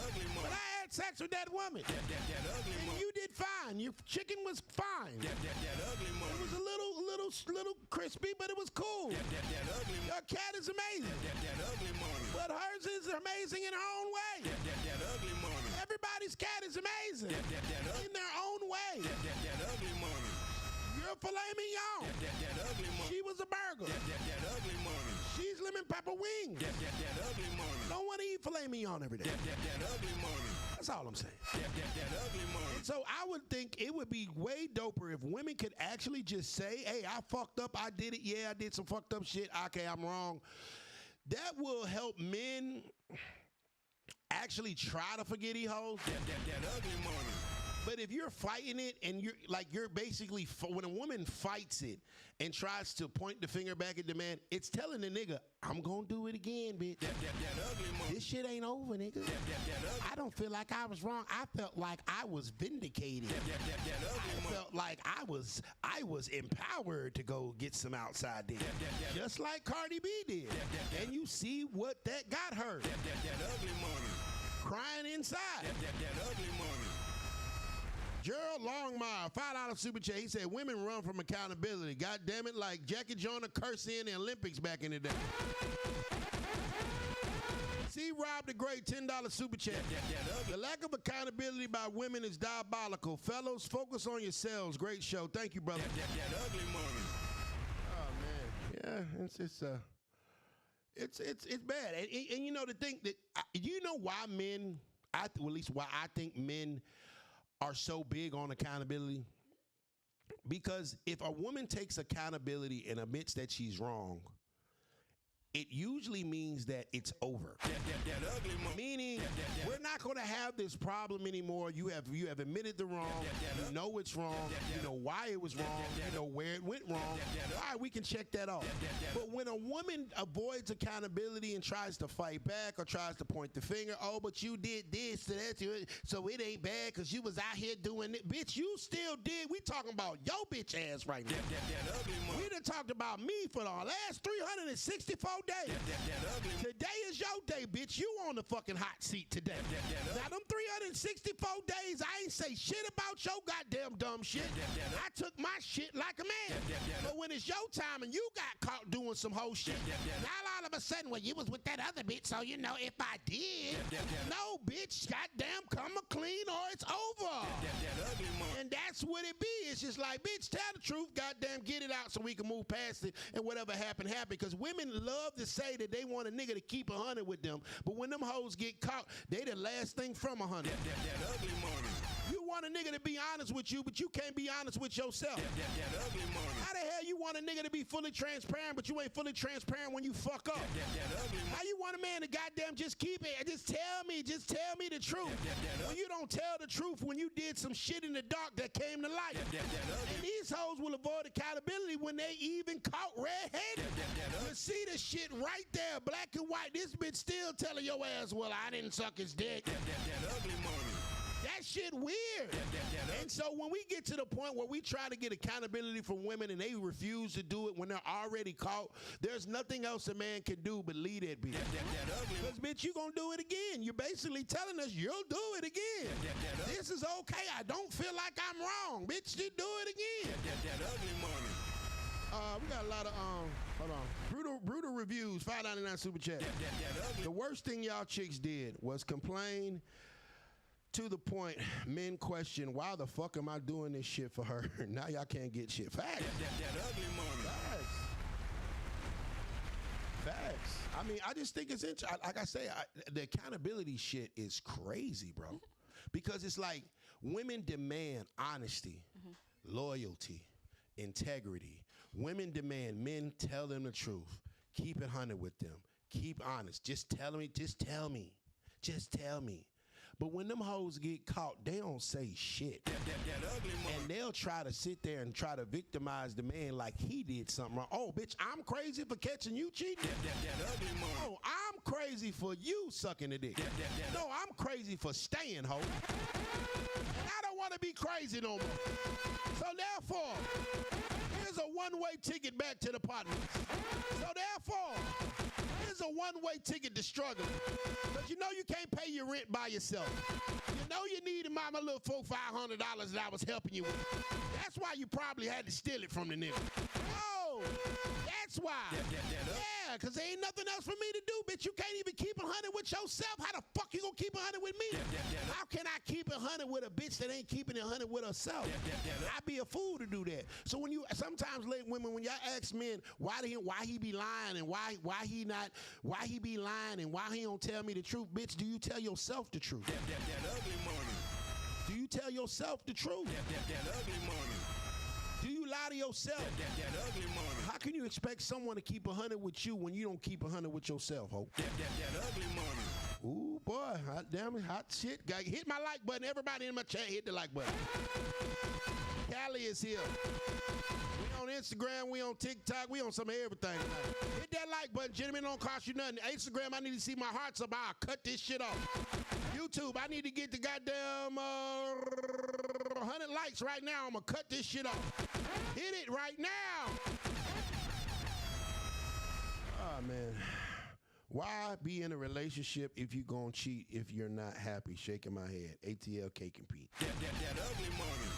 ugly money. But I had sex with that woman. That ugly And money. you did fine. Your chicken was fine. That ugly money. It was a little crispy, but it was cool. That ugly money. Your cat is amazing. That ugly money. But hers is amazing in her own way. That ugly money. Everybody's cat is amazing in their own way. That ugly money. You're a filet mignon. That ugly money. She was a burger. That ugly money. She's lemon pepper wings. That ugly money. Don't want to eat filet mignon every day. That ugly money. That's all I'm saying. That ugly money. And so I would think it would be way doper if women could actually just say, hey, I fucked up. I did it. Yeah, I did some fucked up shit. Okay, I'm wrong. That will help men actually try to forget these hoes. That ugly money. But if you're fighting it and you're basically, when a woman fights it and tries to point the finger back at the man, it's telling the nigga, I'm gonna do it again, bitch. That ugly money. This shit ain't over, nigga. I don't feel like I was wrong. I felt like I was vindicated. I felt like I was empowered to go get some outside dick. Just like Cardi B did. And you see what that got her. That ugly money. Crying inside. That ugly money. Gerald Longmire, $5 super chat. He said, women run from accountability. God damn it, like Jackie Joyner cursing in the Olympics back in the day. See Rob the Great, $10 super chat. The lack of accountability by women is diabolical. Fellows, focus on yourselves. Great show. Thank you, brother. That ugly money. Oh, man. Yeah, it's bad. And you know, the thing that, you know why men, at least why I think men are so big on accountability? Because if a woman takes accountability and admits that she's wrong, it usually means that it's over. That ugly money. Meaning, we're not going to have this problem anymore. You have admitted the wrong. You know it's wrong. You know why it was wrong. You know where it went wrong. All right, we can check that off. But when a woman avoids accountability and tries to fight back or tries to point the finger, oh, but you did this, so it ain't bad because you was out here doing it. Bitch, you still did. We talking about your bitch ass right now. That ugly money. We done talked about me for the last 364 days. Today is your day, bitch. You on the fucking hot seat today. Now, them 364 days, I ain't say shit about your goddamn dumb shit. I took my shit like a man. But when it's your time and you got caught doing some whole shit, now all of a sudden, well, you was with that other bitch, so you know if I did. No, bitch, goddamn, come clean or it's over. And that's what it be. It's just like, bitch, tell the truth, goddamn, get it out so we can move past it and whatever happened. Because women love to say that they want a nigga to keep 100 with them, but when them hoes get caught, they the last thing from 100. That ugly money. You want a nigga to be honest with you, but you can't be honest with yourself. That ugly money. How the hell you want a nigga to be fully transparent, but you ain't fully transparent when you fuck up? That ugly money. How you want a man to goddamn just keep it? Just tell me the truth. When you don't tell the truth when you did some shit in the dark that came to light. And these hoes will avoid accountability when they even caught red-handed. You see the shit right there, black and white. This bitch still telling your ass, well, I didn't suck his dick. That ugly money. That shit weird. And so when we get to the point where we try to get accountability from women and they refuse to do it when they're already caught, there's nothing else a man can do but lead that bitch. Because, bitch, you gonna do it again. You're basically telling us you'll do it again. This is okay. I don't feel like I'm wrong. Bitch, you do it again. That ugly money. We got a lot of, hold on. Brutal reviews, $5.99 super chat. The worst thing y'all chicks did was complain to the point men question, why the fuck am I doing this shit for her? Now y'all can't get shit. Facts. That ugly money. Facts. I mean, I just think it's interesting. Like I say, the accountability shit is crazy, bro. Because it's like women demand honesty, loyalty, integrity. Women demand men tell them the truth. Keep it 100 with them. Keep honest. Just tell me. But when them hoes get caught, they don't say shit. That ugly money. And they'll try to sit there and try to victimize the man like he did something wrong. Oh, bitch, I'm crazy for catching you cheating? That ugly money. Oh, I'm crazy for you sucking the dick. No, I'm crazy for staying, ho. And I don't want to be crazy no more. So therefore, here's a one-way ticket back to the partners. So therefore, here's a one-way ticket to struggling. But you know you can't pay your rent by yourself. You know you needed my little $400-500 that I was helping you with. That's why you probably had to steal it from the nigga. Oh, that's why. Yeah, because there ain't nothing else for me to do, bitch. You can't even keep 100 with yourself. How the fuck you gonna keep 100 with me? How can I keep 100 with a bitch that ain't keeping 100 with herself? I'd be a fool to do that. So when you sometimes late women, when y'all ask men why he be lying and why he be lying and why he don't tell me the truth, bitch, do you tell yourself the truth? That ugly money. Do you tell yourself the truth? That ugly money. Do you lie to yourself? That ugly money. How can you expect someone to keep 100 with you when you don't keep 100 with yourself, ho? That ugly money. Ooh, boy, hot damn it, hot shit. Hit my like button. Everybody in my chat, hit the like button. Callie is here. We on Instagram, we on TikTok, we on some of everything. Hit that like button, gentlemen. It don't cost you nothing. Instagram, I need to see my hearts up. I'll cut this shit off. YouTube, I need to get the goddamn 100 likes right now. I'm going to cut this shit off. Hit it right now. Oh, man. Why be in a relationship if you gonna cheat if you're not happy? Shaking my head. ATL Cake and Pete. That ugly money.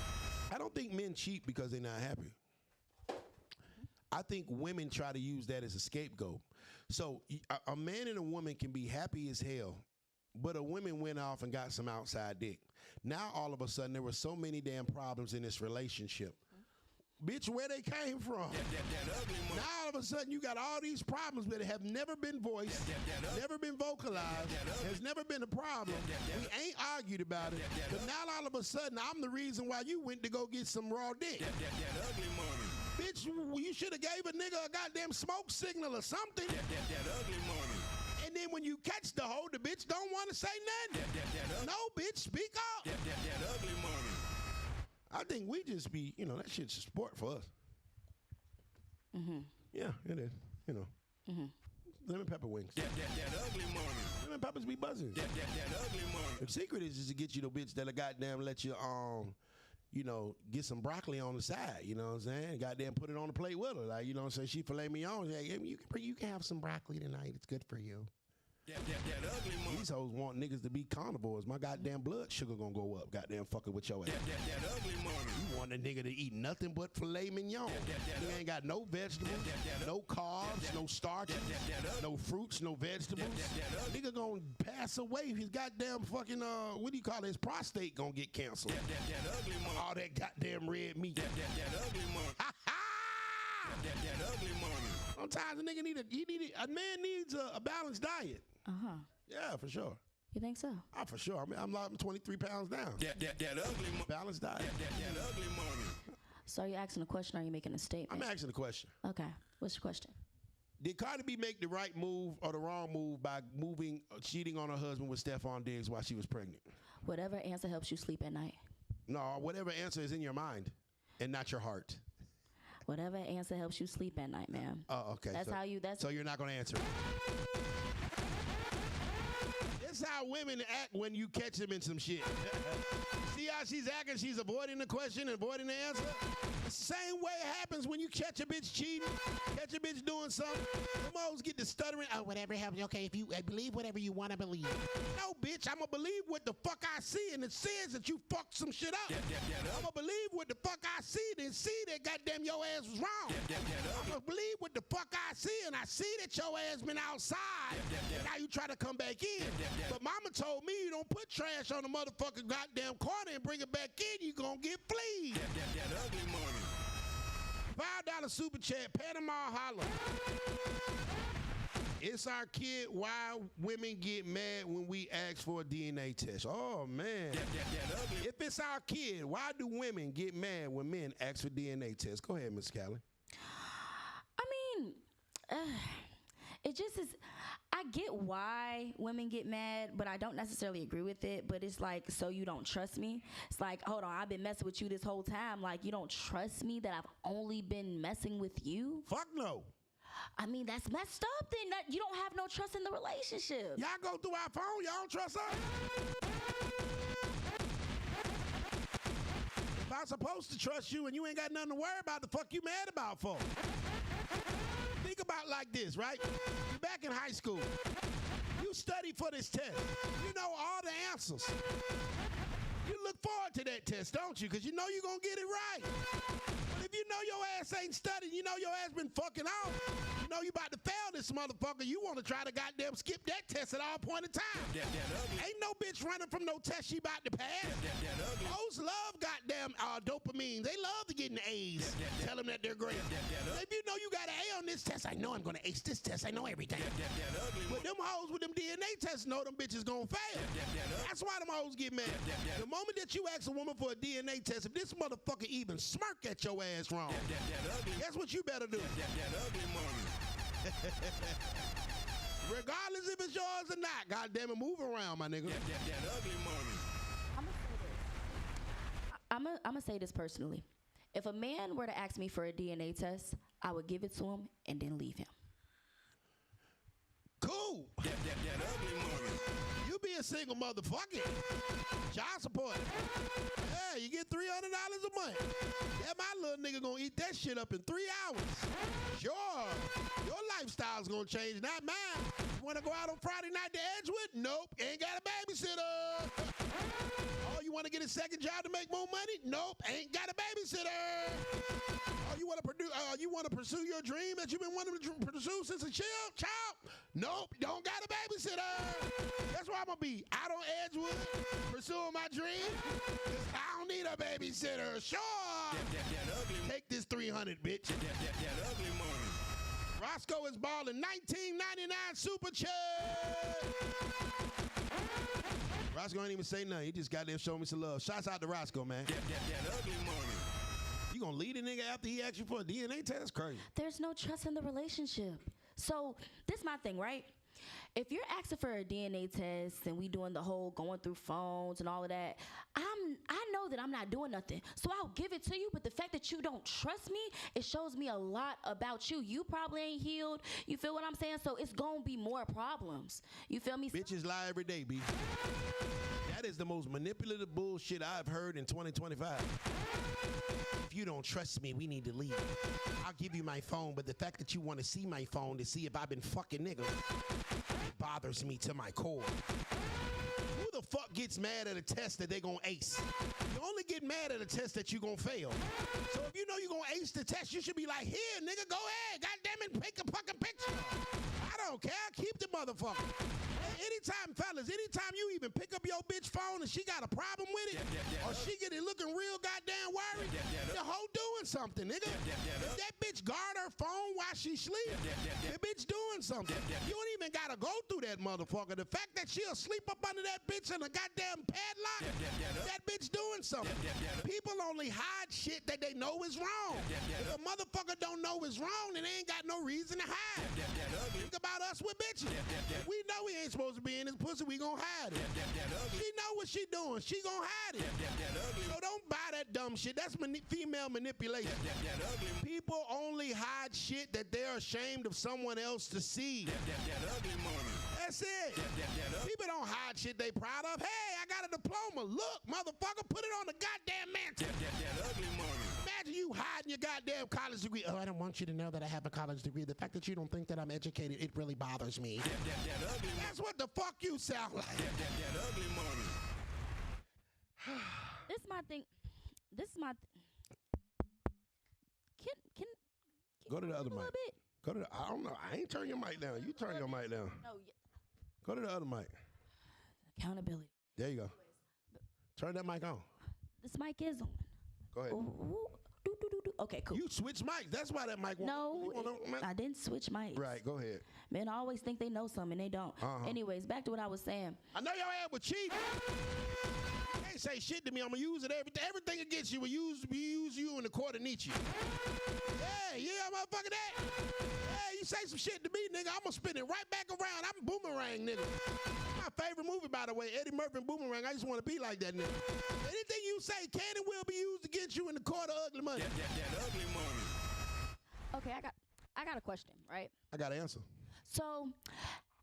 I don't think men cheat because they're not happy. I think women try to use that as a scapegoat. So a man and a woman can be happy as hell, but a woman went off and got some outside dick. Now all of a sudden there were so many damn problems in this relationship. Bitch, where they came from. That ugly money. Now all of a sudden you got all these problems that have never been voiced, never been vocalized, has never been a problem. We ain't argued about it. But now all of a sudden I'm the reason why you went to go get some raw dick. That ugly money. Bitch, you should have gave a nigga a goddamn smoke signal or something. That ugly money. And then when you catch the hoe, the bitch don't want to say nothing. No, bitch, speak up. That ugly money. I think we just be, that shit's a sport for us. Mm-hmm. Yeah, it is, Mm-hmm. Lemon pepper wings. That ugly money. Lemon peppers be buzzing. That ugly money. The secret is to get you the bitch that'll goddamn let you, get some broccoli on the side, you know what I'm saying? Goddamn put it on the plate with her. Like, you know what I'm saying? She filet mignon. Yeah, you can have some broccoli tonight. It's good for you. That ugly money. These hoes want niggas to be carnivores. My goddamn blood sugar gonna go up. Goddamn fucking with your ass. That ugly money. You want a nigga to eat nothing but filet mignon. Nigga ain't got no vegetables, no carbs, no starches, no fruits, no vegetables. Nigga gonna pass away. His goddamn fucking what do you call it? His prostate gonna get canceled. That ugly money. All that goddamn red meat. That ugly money. That ugly money. Sometimes a nigga a man needs a balanced diet. Yeah, for sure. You think so? Oh, for sure. I'm 23 pounds down. That ugly money. Balanced diet. That ugly money. So are you asking a question or are you making a statement? I'm asking a question. Okay. What's your question? Did Cardi B make the right move or the wrong move by cheating on her husband with Stefon Diggs while she was pregnant? Whatever answer helps you sleep at night. No, whatever answer is in your mind and not your heart. Whatever answer helps you sleep at night, ma'am. Oh, okay. So you're not going to answer it. That's how women act when you catch them in some shit. See how she's acting? She's avoiding the question, avoiding the answer. The same way it happens when you catch a bitch cheating, catch a bitch doing something. Them hoes get to stuttering. Oh, whatever happens. Okay, if you believe whatever you want to believe. No, bitch, I'm going to believe what the fuck I see, and it says that you fucked some shit up. I'm going to believe what the fuck I see, and see that goddamn your ass was wrong. I'm going to believe what the fuck I see, and I see that your ass been outside, and now you try to come back in. But mama told me you don't put trash on the motherfucking goddamn corner and bring it back in, you gonna get fleas. That ugly money. $5 super chat, Panama holla. It's our kid why women get mad when we ask for a DNA test. Oh, man. That ugly. If it's our kid, why do women get mad when men ask for DNA tests? Go ahead, Miss Callie. I mean, it just is. I I get why women get mad, but I don't necessarily agree with it. But it's like, so you don't trust me? It's like, hold on, I've been messing with you this whole time. Like, you don't trust me that I've only been messing with you? Fuck no. I mean, that's messed up then. That you don't have no trust in the relationship. Y'all go through our phone, y'all don't trust us? If I'm supposed to trust you and you ain't got nothing to worry about, the fuck you mad about for? Think about it like this, right? You're back in high school. You study for this test. You know all the answers. You look forward to that test, don't you? Because you know you're going to get it right. But if you know your ass ain't studying, you know your ass been fucking off, you know you about to fail this motherfucker, you want to try to goddamn skip that test at all point of time. Ain't no bitch running from no test she about to pass. Hoes love goddamn dopamine. They love to get in the A's. Tell them that they're great. If you know you got an A on this test, I know I'm going to ace this test. I know everything. But them hoes with them DNA tests know them bitches going to fail. That's why them hoes get mad. The moment that you ask a woman for a DNA test, if this motherfucker even smirk at your ass wrong, guess what you better do? Regardless if it's yours or not, goddamn it, move around, my nigga. I'm gonna say this personally. If a man were to ask me for a DNA test, I would give it to him and then leave him. Cool. You be a single motherfucker. Child support. Yeah, you get $300 a month. Yeah, my little nigga gonna eat that shit up in 3 hours. Sure. Your lifestyle's gonna change, not mine. You wanna go out on Friday night to Edgewood? Nope. Ain't got a babysitter. Oh, you wanna get a second job to make more money? Nope. Ain't got a babysitter. Oh, you wanna pursue your dream that you've been wanting to pursue since a child? Nope. Don't got a babysitter. That's where I'm gonna be. Out on Edgewood, pursuing my dream. I don't need a babysitter. Sure. Take this 300, bitch. Roscoe is balling. $19.99 super check. Roscoe ain't even say nothing. He just goddamn showed me some love. Shouts out to Roscoe, man. You gonna lead a nigga after he asks you for a DNA test? Crazy. There's no trust in the relationship. So this is my thing, right? If you're asking for a DNA test and we doing the whole going through phones and all of that, I know that I'm not doing nothing. So I'll give it to you, but the fact that you don't trust me, it shows me a lot about you. You probably ain't healed. You feel what I'm saying? So it's gonna be more problems. You feel me? Bitches lie every day, B. That is the most manipulative bullshit I've heard in 2025. If you don't trust me, we need to leave. I'll give you my phone, but the fact that you want to see my phone to see if I've been fucking niggas, it bothers me to my core. Who the fuck gets mad at a test that they gonna ace? You only get mad at a test that you gonna fail. So if you know you gonna ace the test, you should be like, here, nigga, go ahead. Goddamn it, take a fucking picture. I don't care. Keep the motherfucker. Anytime you even pick up your bitch phone and she got a problem with it, or she get it looking real goddamn worried, the hoe doing something, nigga. If that bitch guard her phone while she sleep, the bitch doing something. You don't even gotta go through that motherfucker. The fact that she'll sleep up under that bitch in a goddamn padlock, that bitch doing something. People only hide shit that they know is wrong. If a motherfucker don't know is wrong, then they ain't got no reason to hide. Think about us with bitches. We know we ain't supposed to be in this pussy, we gon' hide it. She know what she doing, she gon' hide it. So don't buy that dumb shit. That's female manipulation. People only hide shit that they're ashamed of someone else to see. That's it. People don't hide shit they proud of. Hey, I got a diploma. Look, motherfucker, put it on the goddamn mantle. Imagine you hiding your goddamn college degree. Oh, I don't want you to know that I have a college degree. The fact that you don't think that I'm educated, it really bothers me. That's what the fuck you sound like. This is my thing. Can Go to the other a little mic. bit? Go to the, I don't know. I ain't turn your mic down. You turn your mic down. No, Go to the other mic. accountability. There you go. Turn that mic on. This mic is on. Go ahead. Ooh, do. Okay, cool. You switch mics. That's why that mic won't. No, I didn't switch mics. Right, go ahead. Men always think they know something, and they don't. Anyways, back to what I was saying. I know your ass was cheating. You can't say shit to me. I'm going to use it. Everything against you will use you in the court of Nietzsche. Yeah, motherfucker, that. Yeah, you say some shit to me, nigga, I'm gonna spin it right back around. I'm Boomerang, nigga. My favorite movie, by the way, Eddie Murphy and Boomerang. I just want to be like that nigga. Anything you say can and will be used against you in the court of ugly money. That ugly money. Okay, I got a question, right? I got an answer. So,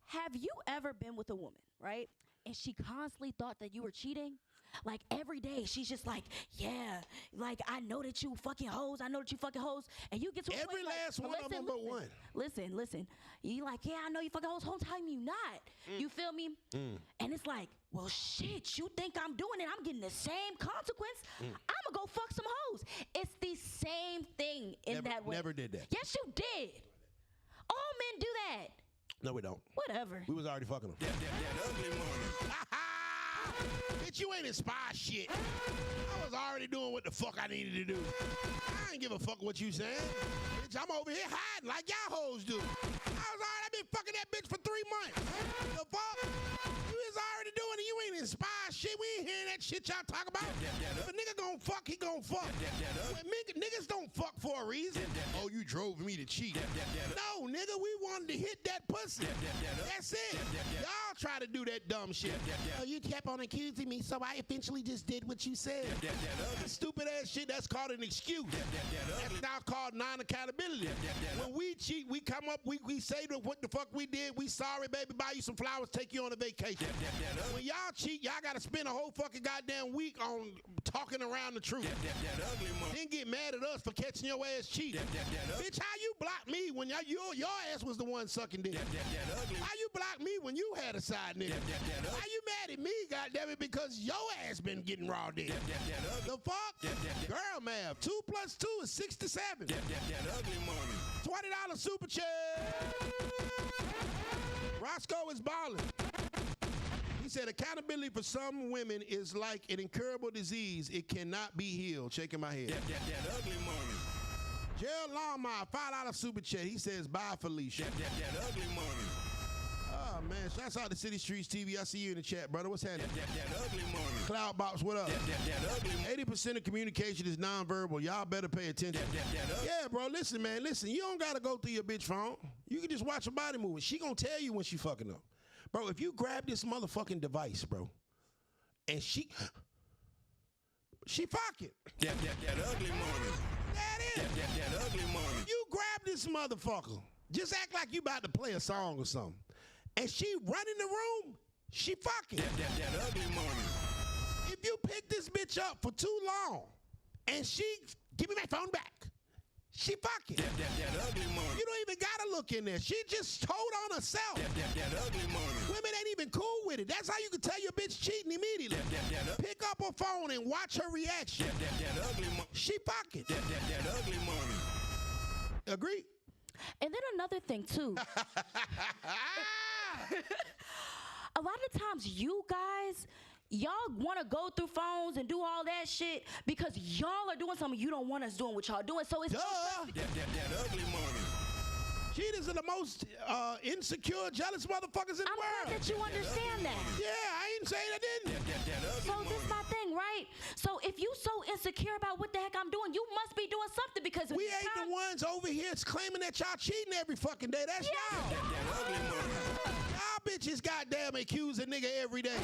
have you ever been with a woman, right? And she constantly thought that you were cheating? Like every day, she's just like, yeah, like I know that you fucking hoes. I know that you fucking hoes. And you get to a every point, last like, one of them but one. Listen. You like, yeah, I know you fucking hoes. Whole time you not. You feel me? And it's like, well, shit, you think I'm doing it? I'm getting the same consequence. I'm gonna go fuck some hoes. It's the same thing in that way. Never did that. Yes, you did. All men do that. No, we don't. Whatever. We was already fucking them. That ugly money. Bitch, you ain't inspired shit. I was already doing what the fuck I needed to do. I ain't give a fuck what you saying. Bitch, I'm over here hiding like y'all hoes do. I've been fucking that bitch for 3 months. The fuck? You was already doing it. You ain't inspired shit. We ain't hearing that shit y'all talk about. If a nigga gon' fuck, he gon' fuck. Niggas don't fuck for a reason. Oh, you drove me to cheat. No, nigga, we wanted to hit that pussy. That's it. Y'all try to do that dumb shit. Oh, you kept on accusing me, so I eventually just did what you said. That stupid ass shit, that's called an excuse. That's now called non-accountability. When we cheat, we come up, we say what the fuck we did. We sorry, baby, buy you some flowers, take you on a vacation. When y'all cheat, y'all gotta spend a whole fucking goddamn week on talking around the truth. Then get mad at us for catching your ass cheating. Bitch, how you block me when your ass was the one sucking dick? How you block me when you had a side nigga? How you mad at me, goddammit, because your ass been getting raw dick? The fuck? Girl math. 2 + 2 is 67. $20 super chat. Roscoe is balling. He said accountability for some women is like an incurable disease. It cannot be healed. Shaking my head. That ugly money. Gerald Longmire, $5 super chat. He says, bye, Felicia. That ugly money. Oh, man. Shouts out to City Streets TV. I see you in the chat, brother. What's happening? That ugly money. Cloudbox, what up? That ugly money. 80% of communication is nonverbal. Y'all better pay attention. Yeah, bro. Listen, man. Listen. You don't got to go through your bitch phone. You can just watch her body moving. She going to tell you when she fucking up. Bro, if you grab this motherfucking device, bro, and she fucking. That ugly money. That is. That ugly money. You grab this motherfucker. Just act like you about to play a song or something. And she run in the room, she fucking. That ugly money. If you pick this bitch up for too long, and she, give me my phone back. She fucking. That ugly money. You don't even gotta look in there. She just told on herself. That ugly money. Women ain't even cool with it. That's how you can tell your bitch cheating immediately. Pick up her phone and watch her reaction. That ugly money. She fucking. That ugly money. Agree? And then another thing too. A lot of times you guys, y'all want to go through phones and do all that shit because y'all are doing something you don't want us doing what y'all doing. So it's that ugly money. Cheaters are the most insecure, jealous motherfuckers in the world. I'm glad that you understand that. Yeah, I ain't saying I didn't. So this is my thing, right? So if you so insecure about what the heck I'm doing, you must be doing something because we ain't the ones over here claiming that y'all cheating every fucking day. That's y'all. That ugly money. Y'all bitches goddamn accuse a nigga every day.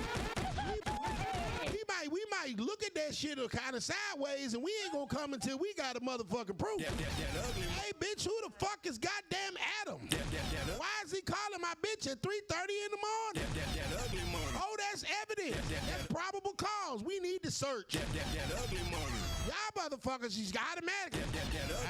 We might look at that shit kind of sideways, and we ain't gonna come until we got a motherfucking proof. Hey, bitch, who the fuck is goddamn Adam? Why is he calling my bitch at 3:30 in the morning? Oh, that's evidence. That's probable cause. We need to search. Y'all motherfuckers, she's automatic.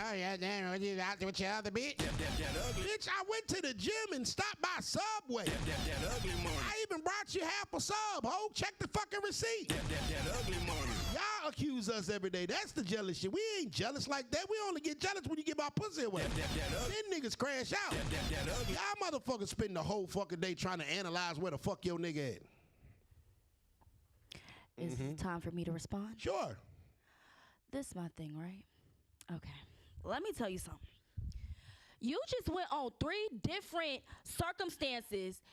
Oh, yeah, damn, what you out there with your other bitch? Bitch, I went to the gym and stopped by Subway. I even brought you half a sub, ho. Check the fucking receipt. That ugly money. Y'all accuse us every day. That's the jealous shit. We ain't jealous like that. We only get jealous when you give our pussy away. Then niggas crash out. Y'all motherfuckers spend the whole fucking day trying to analyze where the fuck your nigga at. Is it time for me to respond? Sure. This is my thing, right? Okay. Let me tell you something. You just went on 3 different circumstances.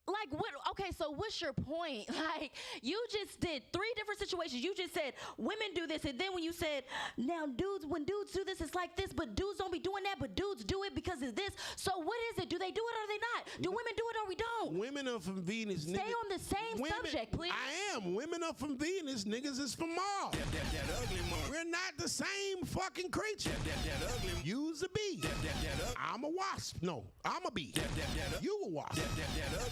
Like, what? Okay, so what's your point? Like, you just did 3 different situations. You just said women do this, and then when you said, now dudes, when dudes do this, it's like this, but dudes don't be doing that, but dudes do it because of this. So what is they do it or they not? Do women do it or we don't? Women are from Venus. Stay on the same subject, please. I am. Women are from Venus. Niggas is from Mars. That ugly money. We're not the same fucking creature. That ugly. You's a bee. I'm a wasp. No, I'm a bee. You a wasp.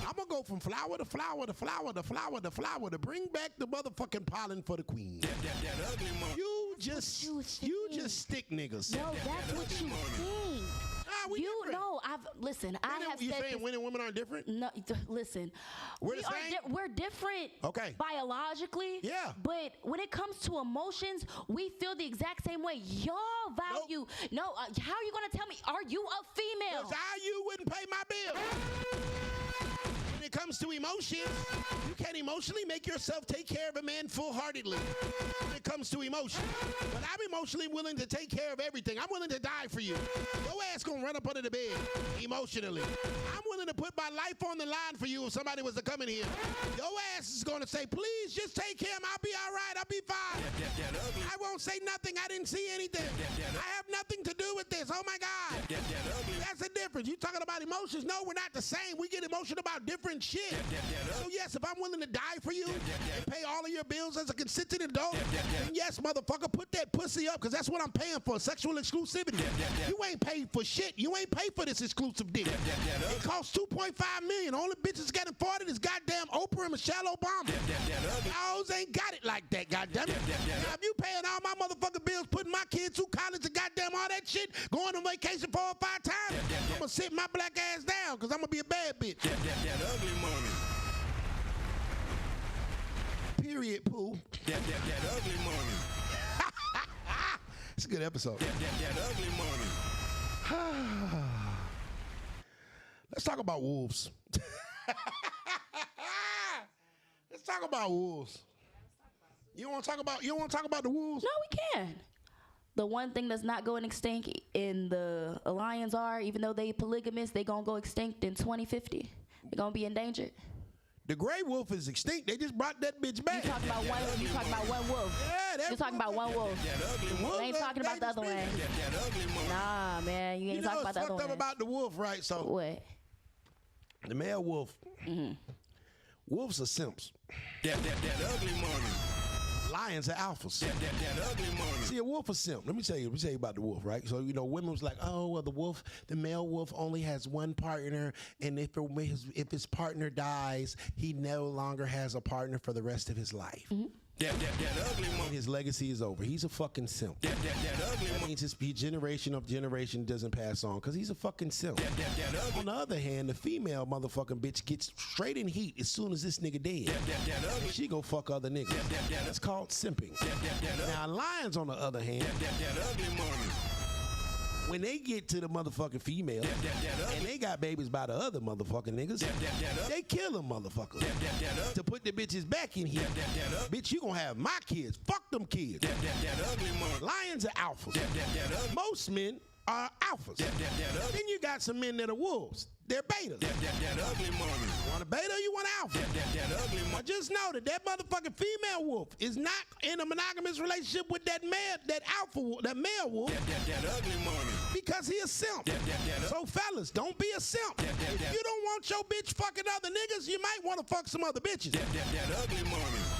I'm gonna go from flower to flower to flower to flower to flower to bring back the motherfucking pollen for the queen. That ugly money. You just stick niggas. No, that's what you think. You know, I have you said saying men and women aren't different? No, listen. We're different. Okay. Biologically. Yeah. But when it comes to emotions, we feel the exact same way. Y'all value. Nope. No, how are you gonna tell me? Are you a female? Because you wouldn't pay my bill. When it comes to emotions, you can't emotionally make yourself take care of a man full-heartedly. When it comes to emotion, but I'm emotionally willing to take care of everything. I'm willing to die for you. Your ass gonna run up under the bed emotionally. I'm willing to put my life on the line for you if somebody was to come in here. Your ass is gonna say, please just take him. I'll be all right. I'll be fine. I won't say nothing. I didn't see anything. I have nothing to do with this. Oh my God. That's the difference. You talking about emotions? No, we're not the same. We get emotional about different shit. So yes, if I'm willing to die for you and pay all of your bills as a consenting adult, then yes, motherfucker, put that pussy up, because that's what I'm paying for, sexual exclusivity. You ain't paid for shit. You ain't paid for this exclusive dick. It costs $2.5 million. Only bitches getting afforded is goddamn Oprah and Michelle Obama. Y'all ain't got it like that, goddamn it. Now, if you paying all my motherfucking bills, putting my kids through college and goddamn all that shit, going on vacation 4 or 5 times, I'm gonna sit my black ass down, because I'm gonna be a bad bitch. That ugly money. Period, poo. That ugly money. It's a good episode. That ugly money. Let's talk about wolves. Let's talk about wolves. You want to talk about the wolves? No, we can. The one thing that's not going extinct in the lions are, even though they polygamous, they gonna go extinct in 2050. They're gonna be endangered. The gray wolf is extinct. They just brought that bitch back. You talking about one wolf. Yeah, you're talking about one wolf. You ain't talking about the other one. Nah, man, you ain't talking about the other one. You know what's fucked up about the wolf, right? So what? The male wolf. Wolves are simps. That ugly money. Lions are alphas. That ugly money. See, a wolf is simp. Let me tell you about the wolf, right? So, women was like, oh, well, the male wolf only has one partner, and if his partner dies, he no longer has a partner for the rest of his life. That ugly money. His legacy is over. He's a fucking simp. That ugly money. That means his generation of generation doesn't pass on, because he's a fucking simp. On the other hand, the female motherfucking bitch gets straight in heat as soon as this nigga dead. She go fuck other niggas. That's called simping. Now, lions, on the other hand, ugly money. When they get to the motherfucking female and they got babies by the other motherfucking niggas, they kill them motherfuckers to put the bitches back in here. Bitch, you gonna have my kids. Fuck them kids. Lions are alphas. Most men are alphas. Then you got some men that are wolves. They're betas. You want a beta or you want alpha? I just know that motherfucking female wolf is not in a monogamous relationship with that male wolf. Because he a simp. So fellas, don't be a simp. If you don't want your bitch fucking other niggas, you might want to fuck some other bitches.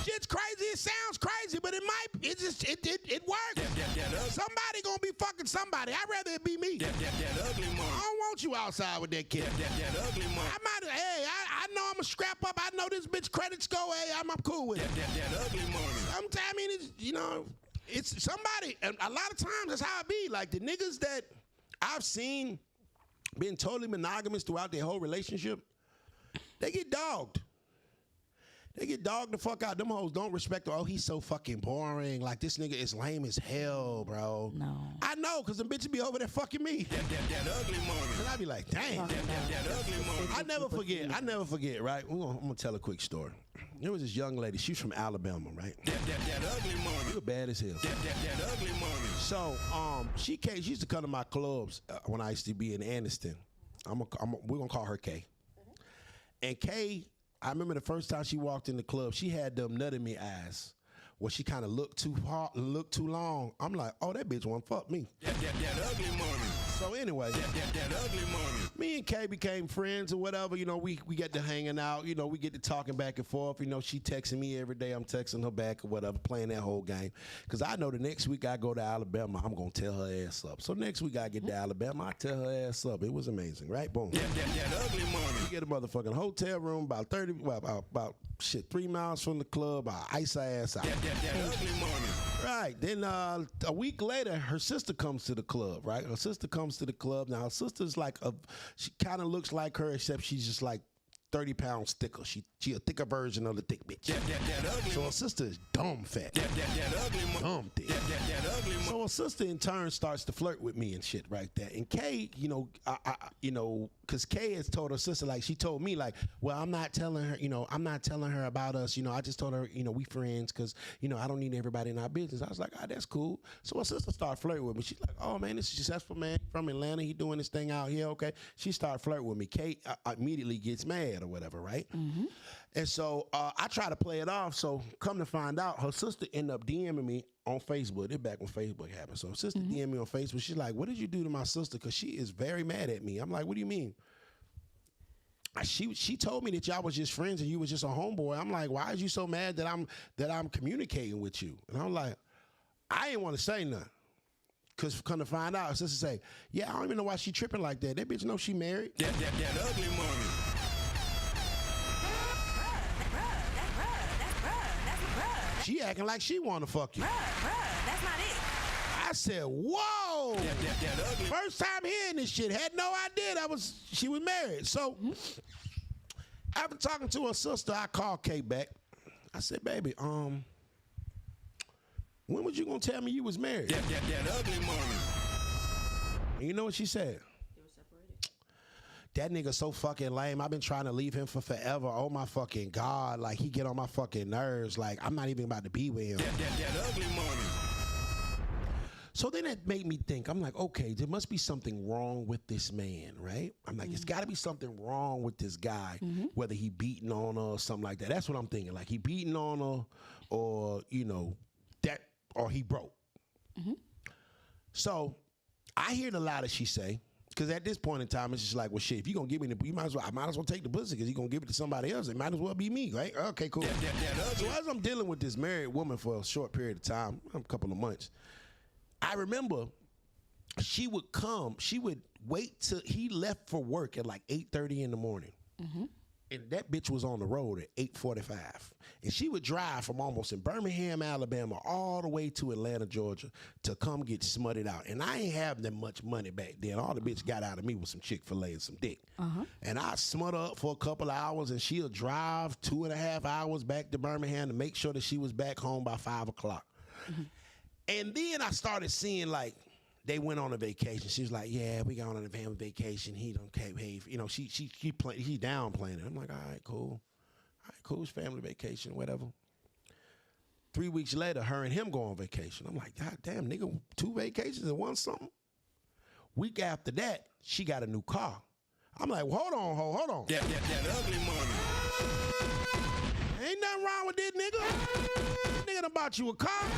Shit's crazy. It sounds crazy, but it works. Somebody gonna be fucking somebody. I'd rather it be me. I don't want you outside with that kid. I know I'm a scrap up. I know this bitch credit score. Hey, I'm cool with it. Sometimes, I mean, it's somebody, and a lot of times that's how it be. Like the niggas that I've seen being totally monogamous throughout their whole relationship, they get dogged. They get dogged the fuck out. Them hoes don't respect her. Oh, he's so fucking boring. Like, this nigga is lame as hell, bro. No. I know, because them bitches be over there fucking me. That ugly money. And I be like, damn. That ugly money. I never forget, right? I'm going to tell a quick story. There was this young lady. She's from Alabama, right? That ugly money. She was bad as hell. That ugly money. So, she used to come to my clubs when I used to be in Anniston. We're going to call her Kay. And Kay, I remember the first time she walked in the club, she had them nut in me eyes where she kind of looked too hard, looked too long. I'm like, oh, that bitch want to fuck me. That ugly money. So anyway, that ugly money. Me and Kay became friends or whatever. You know, we get to hanging out. You know, we get to talking back and forth. You know, she texting me every day. I'm texting her back or whatever, playing that whole game. Because I know the next week I go to Alabama, I'm going to tell her ass up. So next week I get to Alabama, I tell her ass up. It was amazing, right? Boom. That ugly money. We get a motherfucking hotel room about 3 miles from the club. I ice her ass out. That ugly money. Right. Then a week later, her sister comes to the club, right? Her sister comes to the club. Now, her sister's like, she kind of looks like her, except she's just like 30 pounds thicker. She a thicker version of the thick bitch. So her sister is dumb fat. Dumb thick. So her sister in turn starts to flirt with me and shit right there. And Kay, you know, because Kay has told her sister, like, she told me, like, well, I'm not telling her about us. You know, I just told her, you know, we friends because, you know, I don't need everybody in our business. I was like, that's cool. So her sister started flirting with me. She's like, oh, man, this is a successful man from Atlanta. He doing this thing out here, okay? She started flirting with me. Kay immediately gets mad or whatever, right? Mm-hmm. And so I try to play it off. So come to find out, her sister ended up DMing me on Facebook. This back when Facebook happened. So her sister DM'd me on Facebook. She's like, what did you do to my sister? Because she is very mad at me. I'm like, what do you mean? She told me that y'all was just friends and you was just a homeboy. I'm like, why is you so mad that I'm communicating with you? And I'm like, I didn't want to say nothing. Because come to find out, her sister say, yeah, I don't even know why she tripping like that. That bitch know she married. That ugly money. She acting like she want to fuck you. That's not it. I said, whoa. That ugly. First time hearing this shit. Had no idea she was married. So after talking to her sister, I called Kay back. I said, baby, when was you going to tell me you was married? That ugly money. And you know what she said? That nigga so fucking lame. I've been trying to leave him for forever. Oh my fucking God. Like, he get on my fucking nerves. Like, I'm not even about to be with him. That ugly money. So then it made me think. I'm like, okay, there must be something wrong with this man, right? I'm like, there's got to be something wrong with this guy, whether he beating on her or something like that. That's what I'm thinking. Like, he beating on her or, you know, or he broke. So I hear the loudest she say. Because at this point in time, it's just like, well, shit, if you're going to give me I might as well take the pussy because you're going to give it to somebody else. It might as well be me, right? Okay, cool. So as I'm dealing with this married woman for a short period of time, a couple of months, I remember she would wait till he left for work at like 8:30 in the morning. And that bitch was on the road at 8:45. And she would drive from almost in Birmingham, Alabama, all the way to Atlanta, Georgia, to come get smutted out. And I ain't have that much money back then. All the bitch got out of me was some Chick-fil-A and some dick. And I smut her up for a couple of hours, and she'll drive 2.5 hours back to Birmingham to make sure that she was back home by 5 o'clock. And then I started seeing, like, they went on a vacation. She was like, yeah, we got on a family vacation. He don't behave. You know, he downplaying it. I'm like, all right, cool. It's family vacation, whatever. 3 weeks later, her and him go on vacation. I'm like, God damn, nigga, 2 vacations in one something? Week after that, she got a new car. I'm like, well, hold on. That ugly money. Ain't nothing wrong with this nigga. Nigga done bought you a car,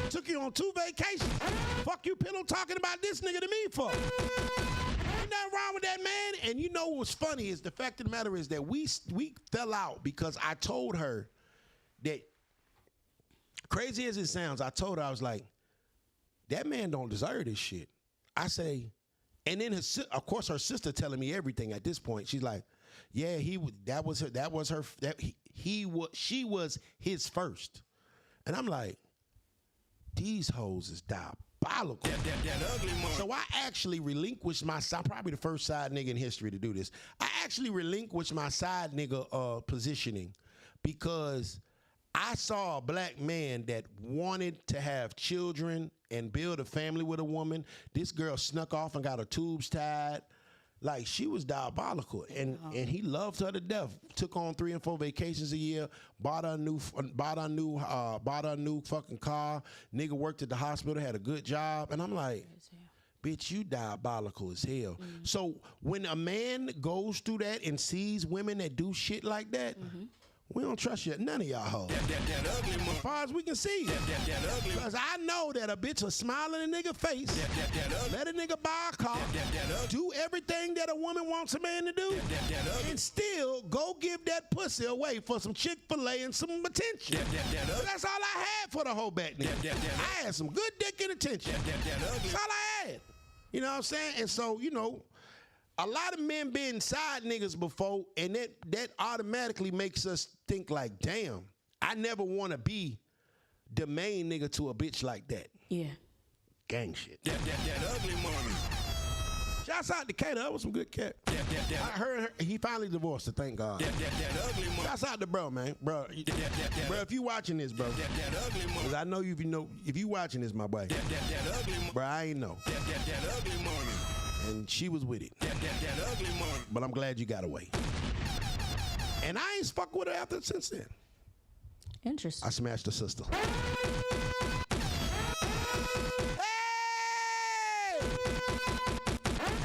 took you on 2 vacations. Fuck you pillow talking about this nigga to me for. Ain't nothing wrong with that, man. And you know what's funny is the fact of the matter is that we fell out because I told her that, crazy as it sounds, I told her, I was like, that man don't deserve this shit. I say, and then of course her sister telling me everything at this point. She's like, yeah, she was his first. And I'm like, these hoes is diabolical. That ugly money. So I actually relinquished I'm probably the first side nigga in history to do this. I actually relinquished my side nigga positioning because I saw a black man that wanted to have children and build a family with a woman. This girl snuck off and got her tubes tied. Like, she was diabolical, and he loved her to death. Took on 3 and 4 vacations a year. Bought her a new fucking car. Nigga worked at the hospital, had a good job, and I'm like, bitch, you diabolical as hell. So when a man goes through that and sees women that do shit like that, We don't trust you, none of y'all hoes. As far as we can see. Because I know that a bitch will smile in a nigga face, let a nigga buy a car, do everything that a woman wants a man to do, and still go give that pussy away for some Chick-fil-A and some attention. That's all I had for the whole back then. I had some good dick and attention. That's all I had. You know what I'm saying? And so, you know, a lot of men been side niggas before, and that automatically makes us think like, damn, I never want to be the main nigga to a bitch like that. Yeah. Gang shit. That ugly money. Shouts out to Kato. That was some good cat. I heard he finally divorced, so thank God. Shouts out to bro, man. Bro, if you watching this, bro. Because I know if you watching this, my boy. Bro, I ain't know. And she was with it. But I'm glad you got away. And I ain't fuck with her after since then. Interesting. I smashed her sister.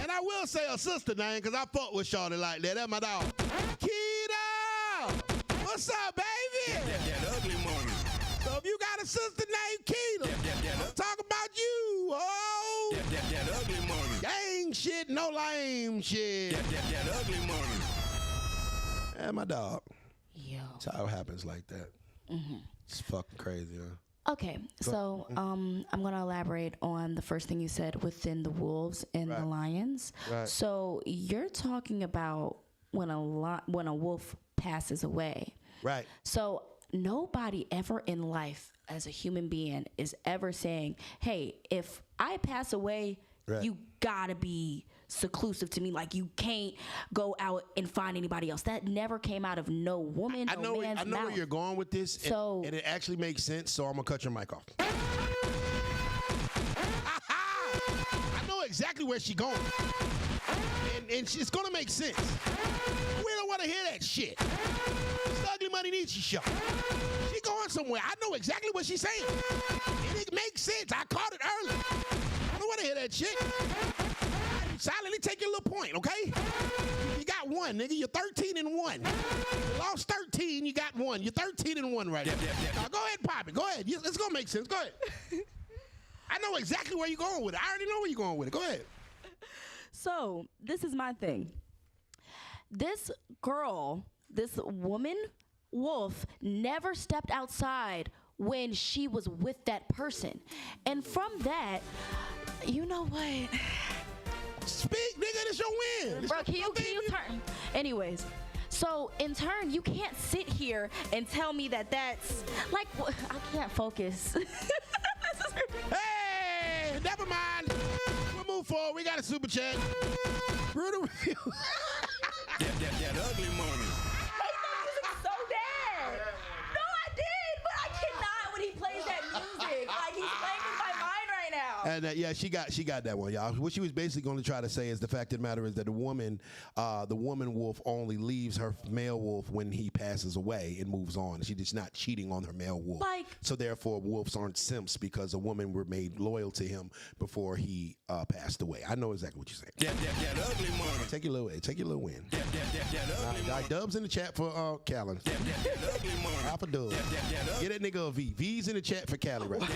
And I will say her sister name because I fuck with Shawty like that. That's my dog. Keita! What's up, baby? That ugly money. So if you got a sister named Keita, I'm talking about you. Oh! That ugly money. Gang shit, no lame shit. That ugly money. And my dog. Yo. That's how it happens like that. Mm-hmm. It's fucking crazy, huh? Okay, so I'm going to elaborate on the first thing you said within the wolves and the lions. Right. So you're talking about when a wolf passes away. Right. So nobody ever in life as a human being is ever saying, hey, if I pass away, you gotta be seclusive to me. Like, you can't go out and find anybody else. That never came out of no woman, man's mouth. I know where you're going with this, so, and it actually makes sense, so I'm gonna cut your mic off. I know exactly where she's going. And it's gonna make sense. We don't wanna hear that shit. It's the UglyMoneyNiche show. She going somewhere. I know exactly what she's saying. And it makes sense. I caught it early. I don't wanna hear that shit. Silently take your little point, okay? You got one, nigga. You're 13-1. You lost 13, you got one. You're 13-1 right now. Now go ahead and pop it. Go ahead. It's gonna make sense. Go ahead. I know exactly where you're going with it. I already know where you're going with it. Go ahead. So, this is my thing. This girl, this woman, wolf, never stepped outside when she was with that person. And from that, you know what? Speak, nigga, this your win. Bro, can you turn? Anyways, so in turn, you can't sit here and tell me that that's, like, I can't focus. Hey, never mind. We'll move forward. We got a super chat. Brutal review. that ugly money. I thought music so bad. No, I did, but I cannot when he plays that music. Like, he's playing with my mind right now. And yeah, she got that one, y'all. What she was basically going to try to say is the fact of the matter is that the woman wolf only leaves her male wolf when he passes away and moves on. She's just not cheating on her male wolf. Like, so therefore, wolves aren't simps because a woman were made loyal to him before he passed away. I know exactly what you're saying. That ugly money. Take your little win. That dubs in the chat for Callan. Half a dub. Get that nigga a V. V's in the chat for Callie right now.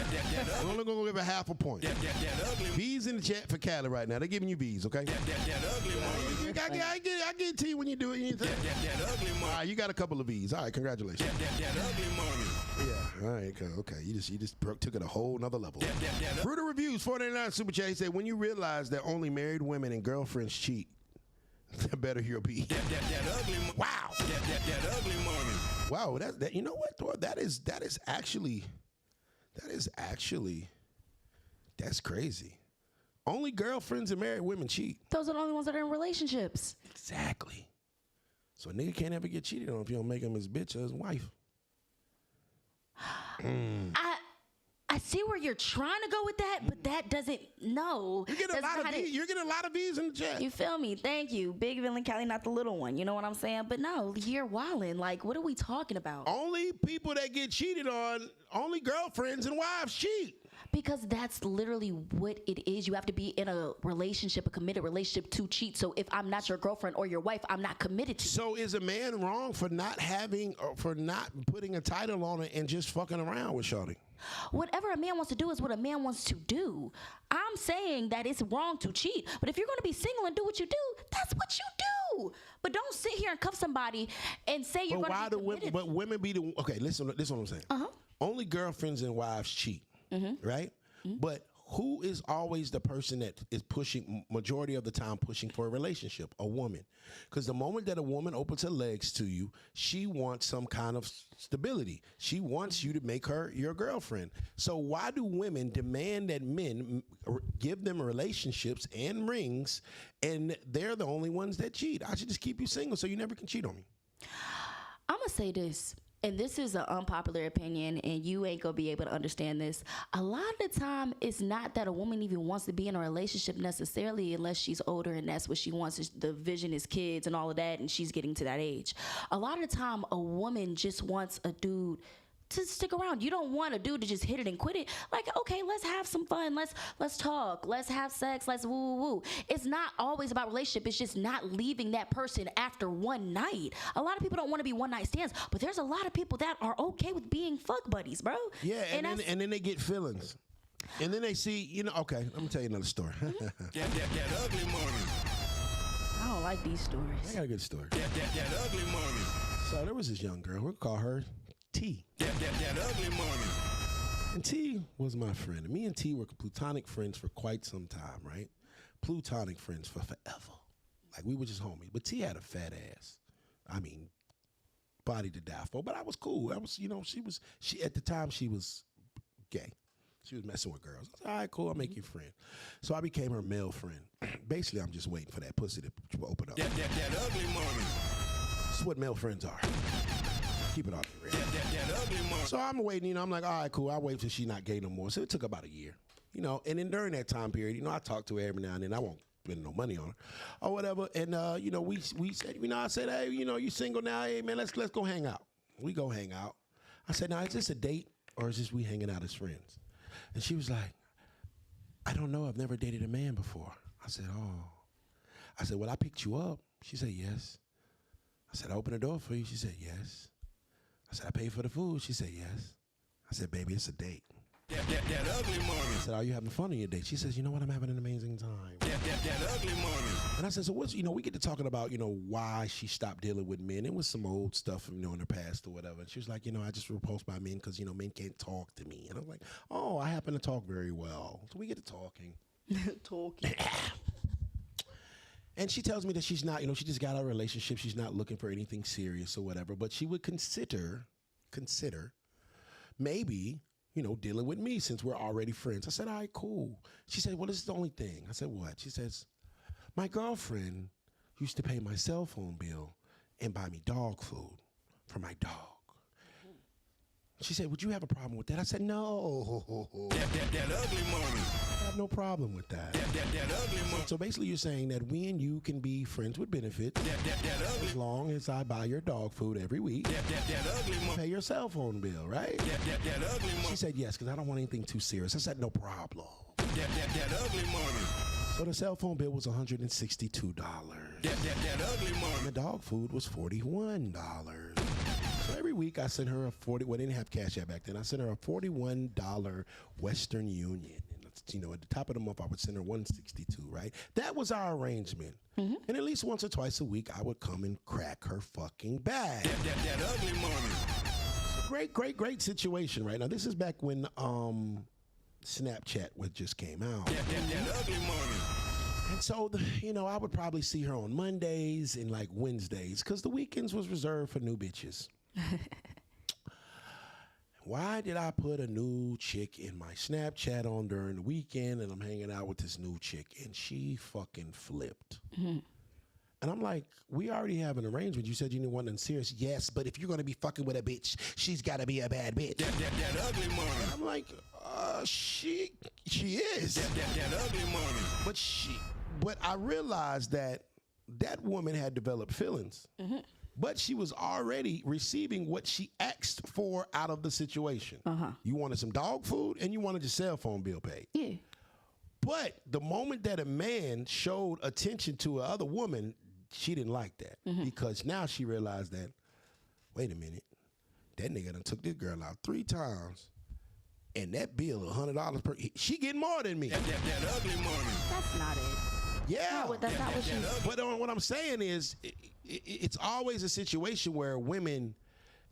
We're only going to give a half a point. V's in the chat for Callie right now. They're giving you V's, okay? I get it to you when you do it. All right, you got a couple of V's. All right, congratulations. Yeah, all right, okay. You just took it a whole nother level. Brutal Reviews, 499 Super Chat. He said, when you realize that only married women and girlfriends cheat, the better you'll be. Wow. That ugly money. Wow, that you know what? That is actually that's crazy. Only girlfriends and married women cheat. Those are the only ones that are in relationships. Exactly. So a nigga can't ever get cheated on if you don't make him his bitch or his wife. I see where you're trying to go with that, but that doesn't, no. You're getting a lot of V's in the chat. You feel me? Thank you. Big Villon Cali, not the little one. You know what I'm saying? But no, you're wildin'. Like, what are we talking about? Only people that get cheated on, only girlfriends and wives cheat. Because that's literally what it is. You have to be in a relationship, a committed relationship, to cheat. So if I'm not your girlfriend or your wife, I'm not committed to you. So is a man wrong for not having, or for not putting a title on it and just fucking around with shorty? Whatever a man wants to do is what a man wants to do. I'm saying that it's wrong to cheat. But if you're going to be single and do what you do, that's what you do. But don't sit here and cuff somebody and say you're going to be committed. But women be the, okay, listen, this is what I'm saying. Only girlfriends and wives cheat, right? But who is always the person that is pushing, majority of the time, pushing for a relationship? A woman. Because the moment that a woman opens her legs to you, she wants some kind of stability. She wants you to make her your girlfriend. So why do women demand that men give them relationships and rings, and they're the only ones that cheat? I should just keep you single so you never can cheat on me. I'm going to say this. And this is an unpopular opinion, and you ain't gonna be able to understand this. A lot of the time, it's not that a woman even wants to be in a relationship necessarily, unless she's older and that's what she wants. The vision is kids and all of that, and she's getting to that age. A lot of the time, a woman just wants a dude to stick around. You don't want a dude to just hit it and quit it. Like, okay, let's have some fun. Let's talk. Let's have sex. Let's woo woo woo. It's not always about relationship. It's just not leaving that person after one night. A lot of people don't want to be one night stands, but there's a lot of people that are okay with being fuck buddies, bro. Yeah, and then they get feelings. And then they see, you know, okay, let me tell you another story. That ugly money. I don't like these stories. I got a good story. That ugly money. So there was this young girl, we'll call her T. That ugly money. And T was my friend. And me and T were platonic friends for quite some time, right? Platonic friends for forever. Like, we were just homies. But T had a fat ass. I mean, body to die for. But I was cool. I was, you know, she at the time, she was gay. She was messing with girls. I said, all right, cool, I'll make you a friend. So I became her male friend. Basically, I'm just waiting for that pussy to open up. That ugly money. This is what male friends are. Keep it off the real. That ugly money. So I'm waiting, you know, I'm like, all right, cool, I'll wait till she not gay no more. So it took about a year, you know, and then during that time period, you know, I talked to her every now and then. I won't spend no money on her or whatever. And, you know, we said, you know, I said, hey, you know, you single now? Hey, man, let's go hang out. We go hang out. I said, now, is this a date or is this we hanging out as friends? And she was like, I don't know. I've never dated a man before. I said, oh. I said, well, I picked you up. She said, yes. I said, I opened the door for you. She said, yes. I said, I paid for the food. She said, yes. I said, baby, it's a date. That ugly money. I said, are you having fun on your date? She says, you know what? I'm having an amazing time. That ugly money. And I said, so what's, you know, we get to talking about, you know, why she stopped dealing with men. It was some old stuff, you know, in her past or whatever. And she was like, you know, I just repulsed by men because, you know, men can't talk to me. And I was like, oh, I happen to talk very well. So we get to talking. Talking. And she tells me that she's not, you know, she just got out of a relationship. She's not looking for anything serious or whatever. But she would consider maybe, you know, dealing with me since we're already friends. I said, all right, cool. She said, well, this is the only thing. I said, what? She says, my girlfriend used to pay my cell phone bill and buy me dog food for my dog. She said, would you have a problem with that? I said, no. That ugly money. I have no problem with that. That ugly money. So basically you're saying that we and you can be friends with benefits That ugly. as long as I buy your dog food every week, That ugly money. pay your cell phone bill, right? That ugly money. She said, yes, because I don't want anything too serious. I said, no problem. That ugly money. So the cell phone bill was $162. That ugly money. And the dog food was $41. So every week I sent her well, they didn't have Cash App back then. I sent her a $41 Western Union. And, you know, at the top of the month, I would send her $162, right? That was our arrangement. And at least once or twice a week, I would come and crack her fucking bag. That ugly money. Great situation right now. This is back when Snapchat just came out. That ugly money. And so, you know, I would probably see her on Mondays and like Wednesdays because the weekends was reserved for new bitches. Why did I put a new chick in my Snapchat on during the weekend and I'm hanging out with this new chick and she fucking flipped? And I'm like, we already have an arrangement. You said you didn't want nothing serious. Yes, but if you're going to be fucking with a bitch, she's got to be a bad bitch. That ugly money. And I'm like, she is. That ugly money. But I realized that woman had developed feelings. but she was already receiving what she asked for out of the situation. You wanted some dog food and you wanted your cell phone bill paid. Yeah. But the moment that a man showed attention to another woman, she didn't like that because now she realized that, wait a minute, that nigga done took this girl out 3 times and that bill $100 per, she getting more than me. That ugly money. That's not it. Yeah. That's not what she. But what I'm saying is, it's always a situation where women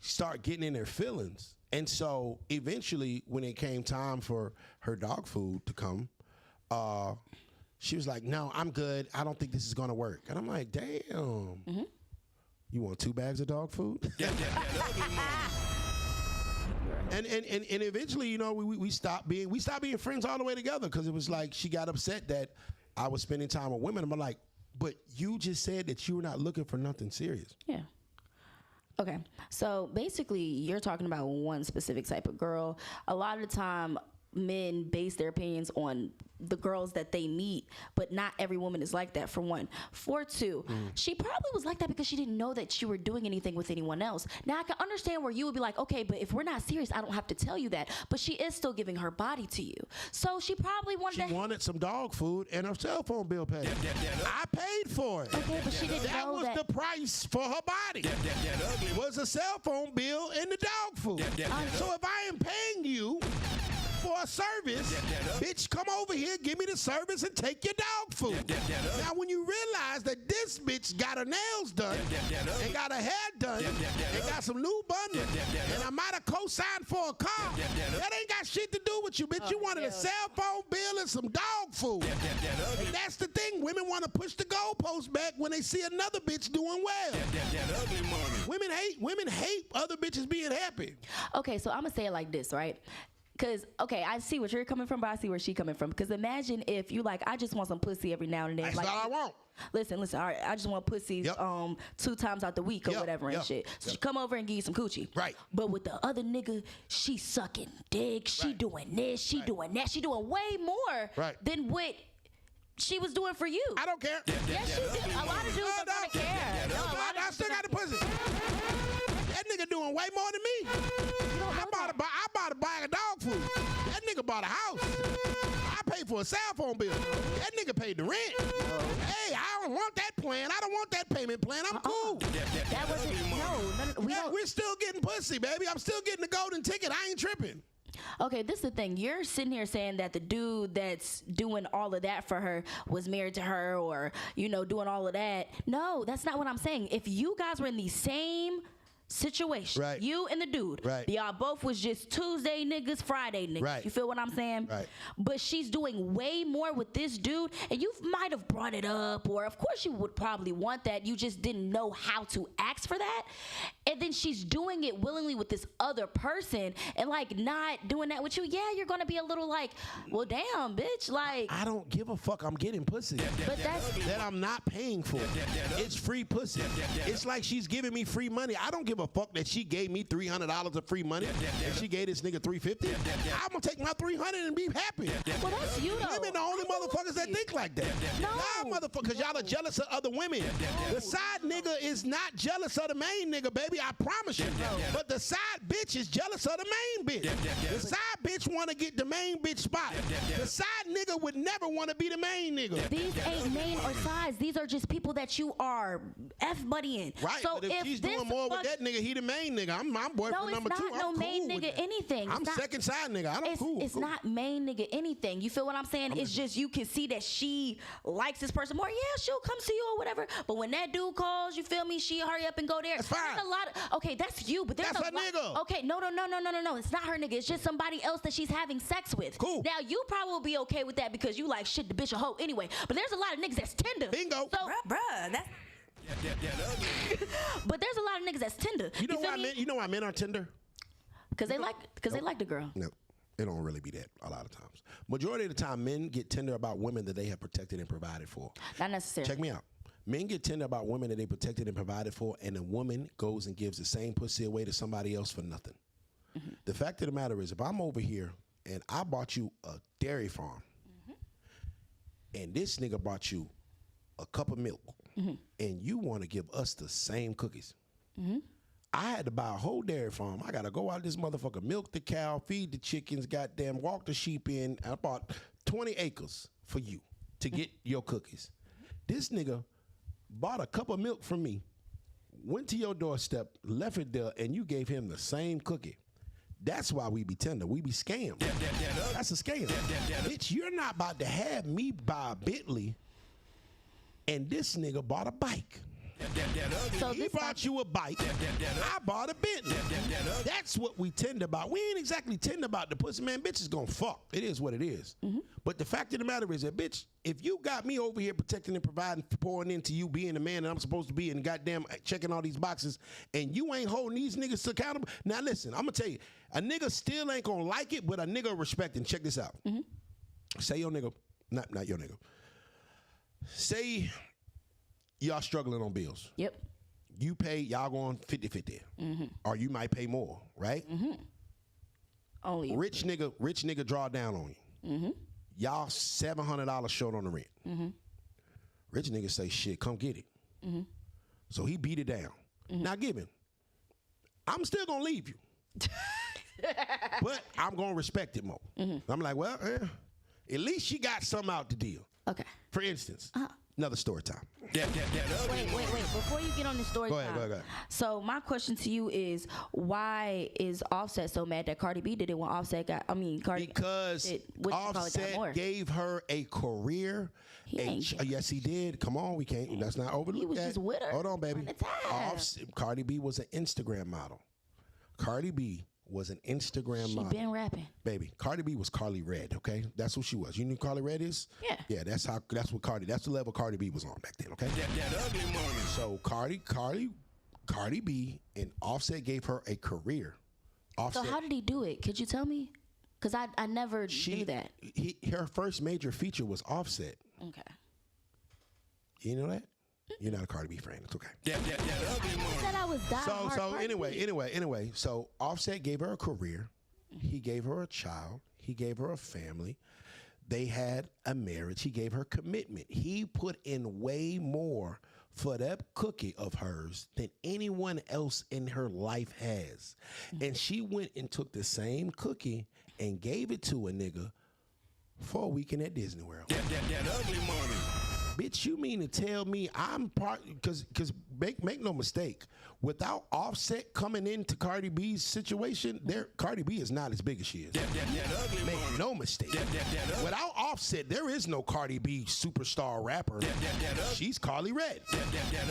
start getting in their feelings. And so eventually, when it came time for her dog food to come, she was like, no, I'm good. I don't think this is going to work. And I'm like, damn. You want 2 bags of dog food? And eventually, you know, we stopped being friends all the way together because it was like she got upset that I was spending time with women. I'm like, but you just said that you were not looking for nothing serious. Yeah. Okay. So basically, you're talking about one specific type of girl. A lot of the time, men base their opinions on the girls that they meet, but not every woman is like that, for one. For two, she probably was like that because she didn't know that you were doing anything with anyone else. Now, I can understand where you would be like, okay, but if we're not serious, I don't have to tell you that. But she is still giving her body to you. So she probably wanted some dog food and her cell phone bill paid. I paid for it. Okay, but she didn't know that. That was the price for her body. Was a cell phone bill and the dog food. So if I am paying you for a service, bitch, come over here, give me the service, and take your dog food. Now, when you realize that this bitch got her nails done, and got her hair done, and got some new bundles, and I might have co-signed for a car, that ain't got shit to do with you, bitch. You wanted a cell phone bill and some dog food. And that's the thing. Women want to push the goalpost back when they see another bitch doing well. Women hate other bitches being happy. Okay, so I'm going to say it like this, right? Because, okay, I see what you're coming from, but I see where she's coming from. Because imagine if you like, I just want some pussy every now and then. That's like, all I want. Listen, all right, I just want pussy 2 times out the week or whatever and shit. So she come over and give you some coochie. Right. But with the other nigga, she sucking dick, she doing this, she doing that. She doing way more than what she was doing for you. I don't care. Yes, she did. A lot of dudes don't care. I still got the pussy. That nigga doing way more than me. I bought a bag of dog food. That nigga bought a house. I paid for a cell phone bill. That nigga paid the rent. Hey, I don't want that plan. I don't want that payment plan. I'm cool. That wasn't, we're still getting pussy, baby. I'm still getting the golden ticket. I ain't tripping. Okay, this is the thing. You're sitting here saying that the dude that's doing all of that for her was married to her or, you know, doing all of that. No, that's not what I'm saying. If you guys were in the same situation, you and the dude, y'all both was just Tuesday niggas, Friday niggas. You feel what I'm saying? But she's doing way more with this dude, and you might have brought it up, or of course you would probably want that. You just didn't know how to ask for that, and then she's doing it willingly with this other person, and like not doing that with you. Yeah, you're gonna be a little like, well, damn, bitch. Like, I don't give a fuck. I'm getting pussy. But that's that I'm not paying for. It's free pussy. It's like she's giving me free money. I don't give a fuck that she gave me $300 of free money and she gave this nigga $350. I'm gonna take my $300 and be happy. Well, that's you though. Women the only motherfuckers that think like that. No, motherfuckers, y'all are jealous of other women. The side nigga is not jealous of the main nigga, baby. I promise you. But the side bitch is jealous of the main bitch. The side bitch want to get the main bitch spot. The side nigga would never want to be the main nigga. These ain't main or sides. These are just people that you are F-buddying. Right, so but if she's doing more with that nigga, he the main nigga. I'm boyfriend number 2. No, it's not no main nigga anything. I'm second side nigga. It's not main nigga anything. You feel what I'm saying? It's just you can see that she likes this person more. Yeah, she'll come see you or whatever. But when that dude calls, you feel me? She hurry up and go there. That's fine. There's a lot of, okay, that's you, but there's that's a her lot. Nigga. Okay, no. It's not her nigga. It's just somebody else that she's having sex with. Cool. Now you probably will be okay with that because you like shit the bitch a hoe anyway. But there's a lot of niggas that's tender. Bingo. So, bruh, that's. But there's a lot of niggas that's tender. You know why men are tender? Because they like the girl. No, it don't really be that a lot of times. Majority of the time, men get tender about women that they have protected and provided for. Not necessarily. Check me out. Men get tender about women that they protected and provided for, and a woman goes and gives the same pussy away to somebody else for nothing. Mm-hmm. The fact of the matter is, if I'm over here and I bought you a dairy farm, and this nigga bought you a cup of milk, and you want to give us the same cookies, I had to buy a whole dairy farm. I got to go out this motherfucker, milk the cow, feed the chickens, goddamn, walk the sheep in. I bought 20 acres for you to get your cookies. This nigga bought a cup of milk from me, went to your doorstep, left it there, and you gave him the same cookie. That's why we be tender. We be scammed. That's a scam. Bitch, you're not about to have me buy a Bentley and this nigga bought a bike. So he bought you a bike. I bought a Bentley. That's what we tend about. We ain't exactly tend about the pussy, man. Bitch is gonna fuck. It is what it is. But the fact of the matter is that, bitch, if you got me over here protecting and providing, pouring into you, being the man that I'm supposed to be, and goddamn checking all these boxes, and you ain't holding these niggas accountable. Now listen, I'm gonna tell you, a nigga still ain't gonna like it, but a nigga respect. And check this out. Say your nigga, not your nigga. Say y'all struggling on bills. Yep. You pay, y'all going 50-50. Or you might pay more, right? Only rich nigga draw down on you. Y'all $700 short on the rent. Rich nigga say, shit, come get it. So he beat it down. Now give him. I'm still gonna leave you. But I'm gonna respect it more. I'm like, well, at least she got something out the deal. Okay. For instance, another story time. Wait. Before you get on the story time. Go ahead. So my question to you is, why is Offset so mad that Cardi B did it when Offset got, because Offset gave her a career. Yes, he did. Come on, we can't. That's not overlooked. He was just with her. Hold on, baby. Cardi B was an Instagram model. Cardi B was an Instagram model. She been rapping. Baby, Cardi B was Carly Red, okay? That's who she was. You knew Carly Red is? Yeah. Yeah, that's the level Cardi B was on back then, okay? That ugly money. So Cardi B and Offset gave her a career. Offset, so how did he do it? Could you tell me? Because I never knew that. Her first major feature was Offset. Okay. You know that? You're not a Cardi B fan. It's okay. I said I was dying. So anyway. So Offset gave her a career. He gave her a child. He gave her a family. They had a marriage. He gave her commitment. He put in way more for that cookie of hers than anyone else in her life has. And she went and took the same cookie and gave it to a nigga for a weekend at Disney World. That ugly money. Bitch, you mean to tell me I'm part, because make no mistake, without Offset coming into Cardi B's situation, Cardi B is not as big as she is. Make no mistake. Without Offset, there is no Cardi B superstar rapper. She's Carly Red.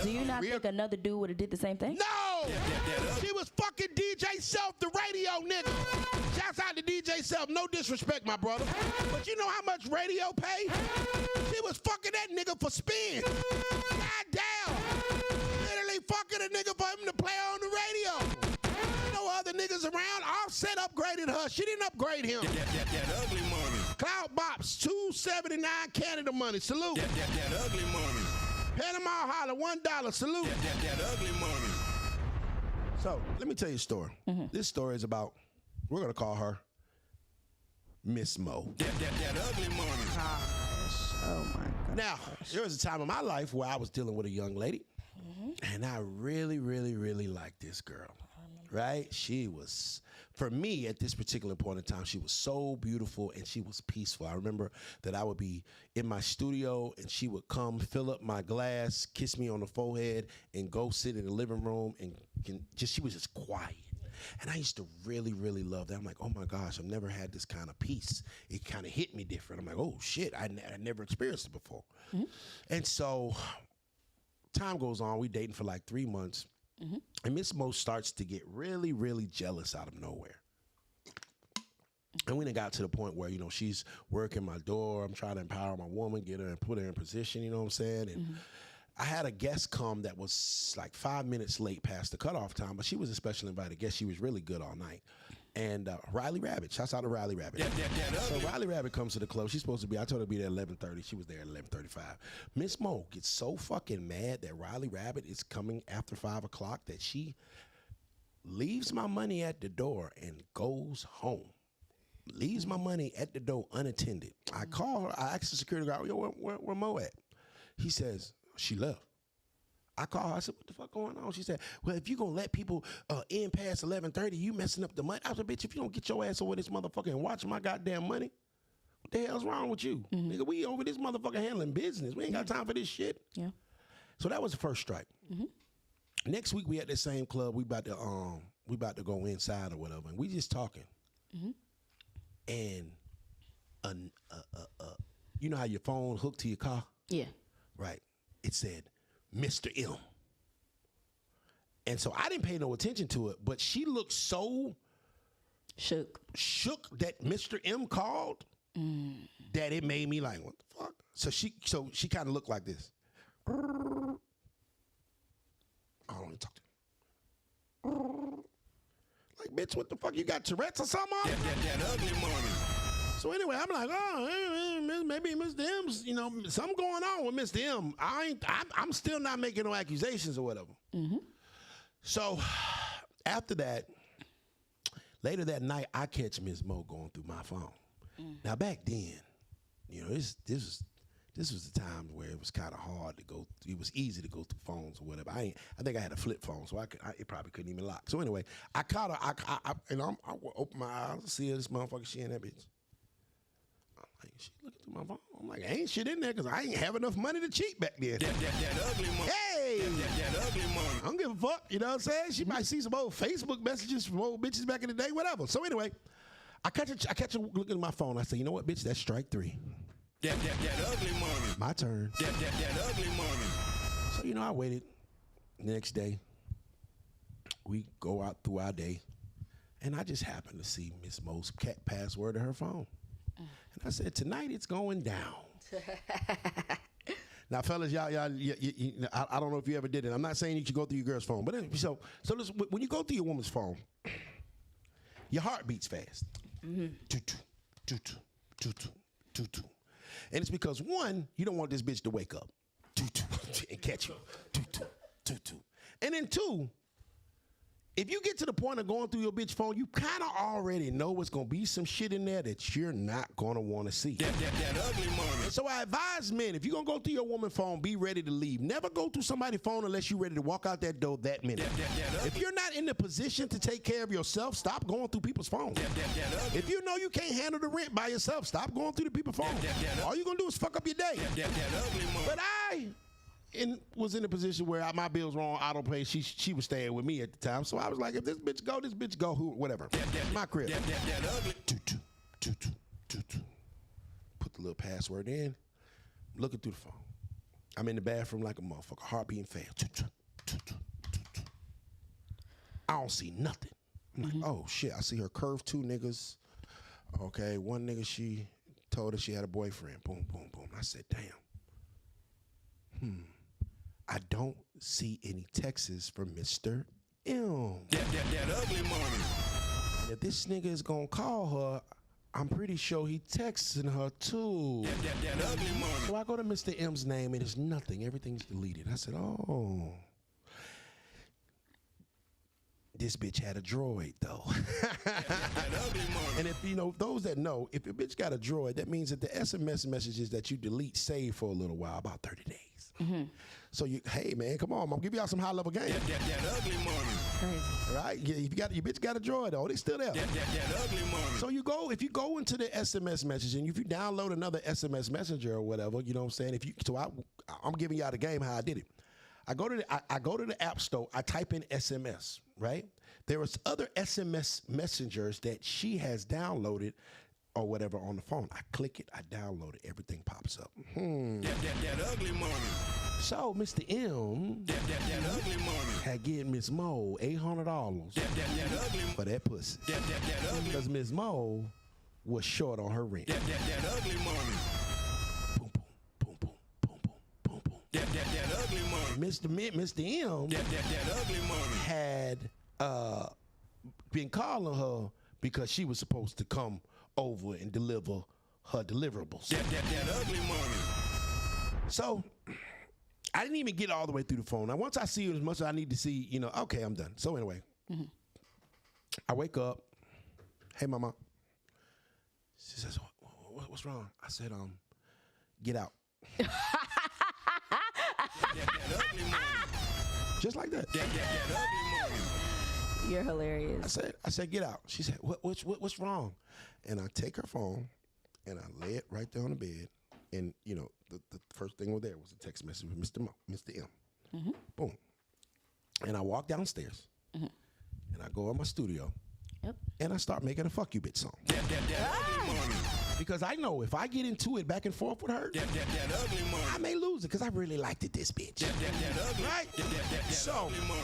Do you not think another dude would have did the same thing? No! She was fucking DJ Self, the radio nigga. Shouts out to DJ Self. No disrespect, my brother. But you know how much radio pay? She was fucking that nigga for spin. God damn. Literally fucking a nigga for him to play on the radio. No other niggas around. Offset upgraded her. She didn't upgrade him. That ugly money. Cloud Bops, $2.79 Canada money. Salute. That ugly money. Panama Holler, $1. Salute. That ugly money. So, let me tell you a story. This story is about, we're going to call her Miss Mo. That ugly money. Oh my God. Now, there was a time in my life where I was dealing with a young lady, and I really, really, really liked this girl, right? She was, for me at this particular point in time, she was so beautiful and she was peaceful. I remember that I would be in my studio and she would come fill up my glass, kiss me on the forehead, and go sit in the living room, and she was just quiet. And I used to really, really love that. I'm like, oh my gosh, I've never had this kind of peace. It kind of hit me different. I'm like, oh shit, I never experienced it before. And so time goes on. We dating for like 3 months. And Miss Mo starts to get really, really jealous out of nowhere. And we done got to the point where, she's working my door. I'm trying to empower my woman, get her and put her in position, you know what I'm saying? And I had a guest come that was like 5 minutes late past the cutoff time, but she was a special invited guest. She was really good all night. And Riley Rabbit, shouts out to Riley Rabbit. So Riley Rabbit comes to the club. She's supposed to be, I told her to be there at 11:30. She was there at 11:35. Miss Mo gets so fucking mad that Riley Rabbit is coming after 5 o'clock that she leaves my money at the door and goes home. Leaves my money at the door unattended. I call her. I asked the security guard, yo, where Mo at? He says, she left. I called her. I said, what the fuck going on? She said, well, if you going to let people in past 11:30, you messing up the money. I said, bitch, if you don't get your ass over this motherfucker and watch my goddamn money, what the hell's wrong with you? Nigga, we over this motherfucker handling business. We ain't got time for this shit. Yeah. So that was the first strike. Next week, we at the same club. We about to go inside or whatever. And we just talking. And you know how your phone hooked to your car? Yeah. Right. It said, Mr. M. And so I didn't pay no attention to it, but she looked so shook that Mr. M called that it made me like, what the fuck? So she kind of looked like this. I don't want to talk to her. Like, bitch, what the fuck? You got Tourette's or something? That ugly money. So anyway, I'm like, oh, maybe Mr. M's, you know, something going on with Mr. M. I'm still not making no accusations or whatever. So after that, later that night, I catch Ms. Mo going through my phone. Now back then, you know, this was the time where it was kind of hard to go. It was easy to go through phones or whatever. I think I had a flip phone, so it probably couldn't even lock. So anyway, I caught her. I open my eyes, see her, this motherfucker, she in that bitch. Like, she looking through my phone. I'm like, ain't shit in there because I ain't have enough money to cheat back then. That ugly money. Hey! That ugly money. I don't give a fuck. You know what I'm saying? She might see some old Facebook messages from old bitches back in the day, whatever. So anyway, I catch her looking at my phone. I say, you know what, bitch? That's strike 3. That ugly money. My turn. That ugly money. So, you know, I waited. The next day, we go out through our day, and I just happened to see Miss Mo's cat password to her phone. And I said, tonight it's going down. Now, fellas, y'all, I don't know if you ever did it. I'm not saying you should go through your girl's phone. But anyway, so listen, when you go through your woman's phone, your heart beats fast. Toot, toot, toot, toot, toot, toot. And it's because, one, you don't want this bitch to wake up and catch you. And then, two, if you get to the point of going through your bitch phone, you kind of already know what's going to be some shit in there that you're not going to want to see. That ugly money. So I advise men, if you're going to go through your woman's phone, be ready to leave. Never go through somebody's phone unless you're ready to walk out that door that minute. If you're not in the position to take care of yourself, stop going through people's phones. If you know you can't handle the rent by yourself, stop going through the people's phone. All you're going to do is fuck up your day. That ugly money. But I was in a position where my bills were on auto pay. She was staying with me at the time. So I was like, if this bitch go, whatever. My crib. That ugly. Put the little password in. Looking through the phone. I'm in the bathroom like a motherfucker. Heart beating fast. I don't see nothing. I'm like, oh shit. I see her curve 2 niggas. Okay, one nigga, she told her she had a boyfriend. Boom, boom, boom. I said, damn. I don't see any texts from Mr. M. That ugly money. And if this nigga is gonna call her, I'm pretty sure he texting her too. That ugly money. So I go to Mr. M's name and it's nothing. Everything's deleted. I said, oh. This bitch had a droid though. That ugly money. And if you know, those that know, if your bitch got a droid, that means that the SMS messages that you delete save for a little while, about 30 days. So hey man, come on, I'm gonna give y'all some high level game. That ugly money. Crazy. Right? Yeah, if your bitch got a droid though, they still there. That ugly money. So if you go into the SMS message and if you download another SMS messenger or whatever, you know what I'm saying? I'm giving y'all the game how I did it. I go to the app store, I type in SMS, right? There is other SMS messengers that she has downloaded or whatever on the phone. I click it, I download it, everything pops up. That ugly money. So Mr. M That ugly money. had given Miss Mo $800 That ugly for that pussy. That ugly. Because Miss Mo was short on her rent. That ugly money. Boom, boom, boom, boom, boom, boom, boom, boom. That ugly money. Mr. M That ugly money. had been calling her because she was supposed to come over and deliver her deliverables. That ugly money. So I didn't even get all the way through the phone. Now, once I see her as much as I need to see, you know, okay, I'm done. So anyway, I wake up. Hey, mama. She says, what's wrong? I said, get out. That ugly money. Just like that. That ugly money. You're hilarious. I said, get out. She said, what's wrong? And I take her phone and I lay it right there on the bed. And, you know, the first thing over there was a text message with Mr. M. Mm-hmm. Boom. And I walk downstairs. Mm-hmm. And I go in my studio. Yep. And I start making a fuck you bitch song. That ugly money. Because I know if I get into it back and forth with her, that ugly money. I may lose it because I really liked it, this bitch. That ugly. Right? So, ugly money.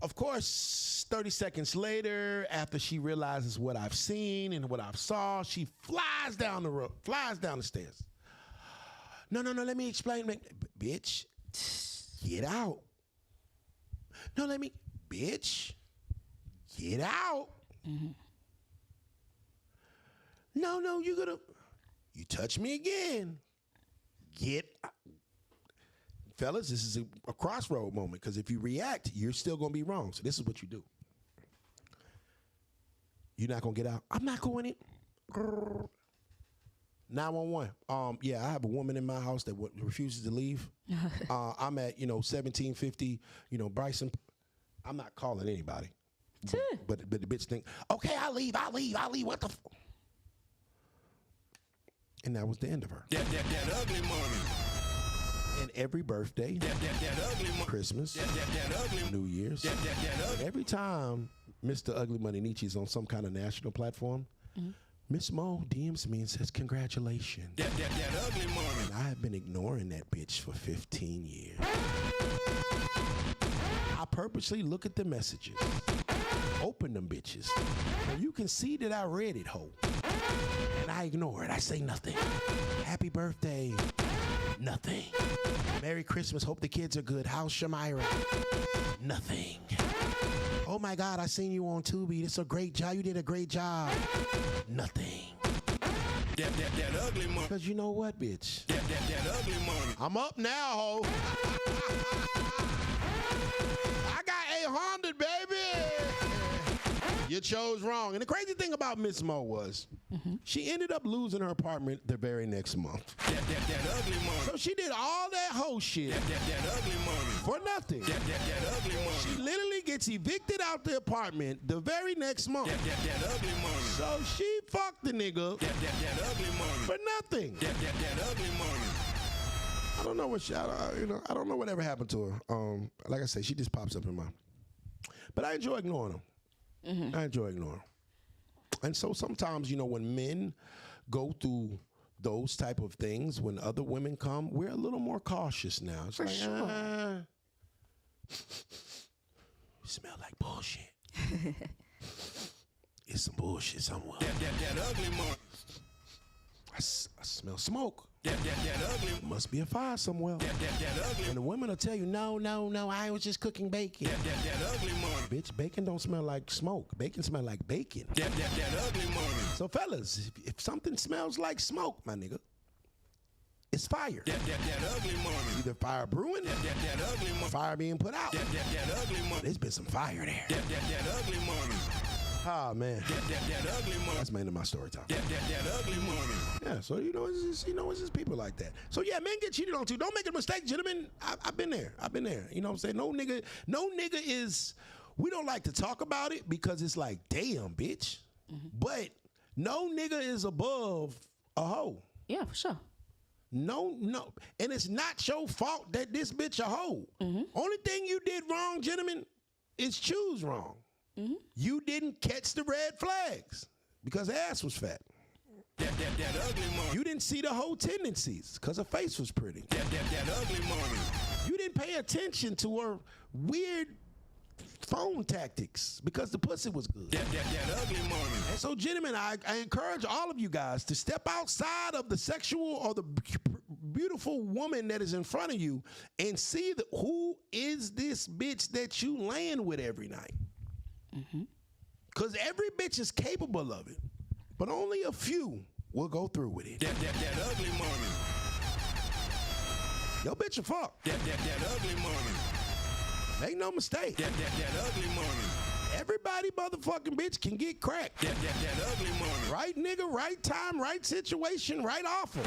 Of course, 30 seconds later, after she realizes what I've seen and what I've saw, she flies down the stairs. No, let me explain. Bitch, get out. No, bitch, get out. Mm-hmm. No, you touch me again. Get out. Fellas, this is a crossroad moment because if you react, you're still going to be wrong. So this is what you do. You're not going to get out. I'm not going in. 911. Yeah, I have a woman in my house that refuses to leave. I'm at, 1750, Bryson. I'm not calling anybody. But the bitch think, okay, I'll leave. What the And that was the end of her. That ugly money. And every birthday, Christmas, New Year's, every time Mr. UglyMoneyNiche is on some kind of national platform, Miss Mo DMs me and says, congratulations. That ugly money. And I have been ignoring that bitch for 15 years. I purposely look at the messages, open them bitches, and you can see that I read it, ho. And I ignore it. I say nothing. Happy birthday. Nothing. Merry Christmas. Hope the kids are good. How's Shamira? Nothing. Oh my God, I seen you on Tubi. It's a great job. You did a great job. Nothing. That ugly money. Because you know what, bitch? That ugly money. I'm up now, ho. I got 800, baby. You chose wrong. And the crazy thing about Miss Mo was she ended up losing her apartment the very next month. That ugly money. So she did all that whole shit that ugly money for nothing. That ugly money. She literally gets evicted out the apartment the very next month. That ugly money. So she fucked the nigga that ugly money for nothing. That ugly money. I don't know what I don't know whatever happened to her. Like I said, she just pops up in my. But I enjoy ignoring them. I enjoy ignoring. And so sometimes, when men go through those type of things, when other women come, we're a little more cautious now. It's For sure. Smell like bullshit. It's some bullshit somewhere. That ugly money. I smell smoke. That ugly. Must be a fire somewhere. That ugly. And the women will tell you, no, I was just cooking bacon. That ugly money. Bitch, bacon don't smell like smoke. Bacon smell like bacon. That ugly money. So fellas, if something smells like smoke, my nigga, it's fire. That ugly money. Either fire brewing, that ugly money. Fire being put out. That ugly money. There's been some fire there. That ugly money. Ah, man. That ugly money. That's mainly my story time. That ugly money. Yeah, so it's just people like that. So yeah, men get cheated on too. Don't make a mistake, gentlemen. I've been there. You know what I'm saying? No nigga is, we don't like to talk about it because it's like, damn, bitch. But no nigga is above a hoe. Yeah, for sure. No. And it's not your fault that this bitch a hoe. Only thing you did wrong, gentlemen, is choose wrong. You didn't catch the red flags because her ass was fat. That ugly money. You didn't see the whole tendencies because her face was pretty. That ugly money. You didn't pay attention to her weird phone tactics because the pussy was good. That ugly money. And so, gentlemen, I encourage all of you guys to step outside of the sexual or the beautiful woman that is in front of you and see who is this bitch that you laying with every night. Because every bitch is capable of it, but only a few will go through with it. That ugly money. Yo, bitch, a fuck. That ugly money. Make no mistake. That ugly money. Everybody motherfucking bitch can get cracked. That ugly money. Right nigga, right time, right situation, right offer.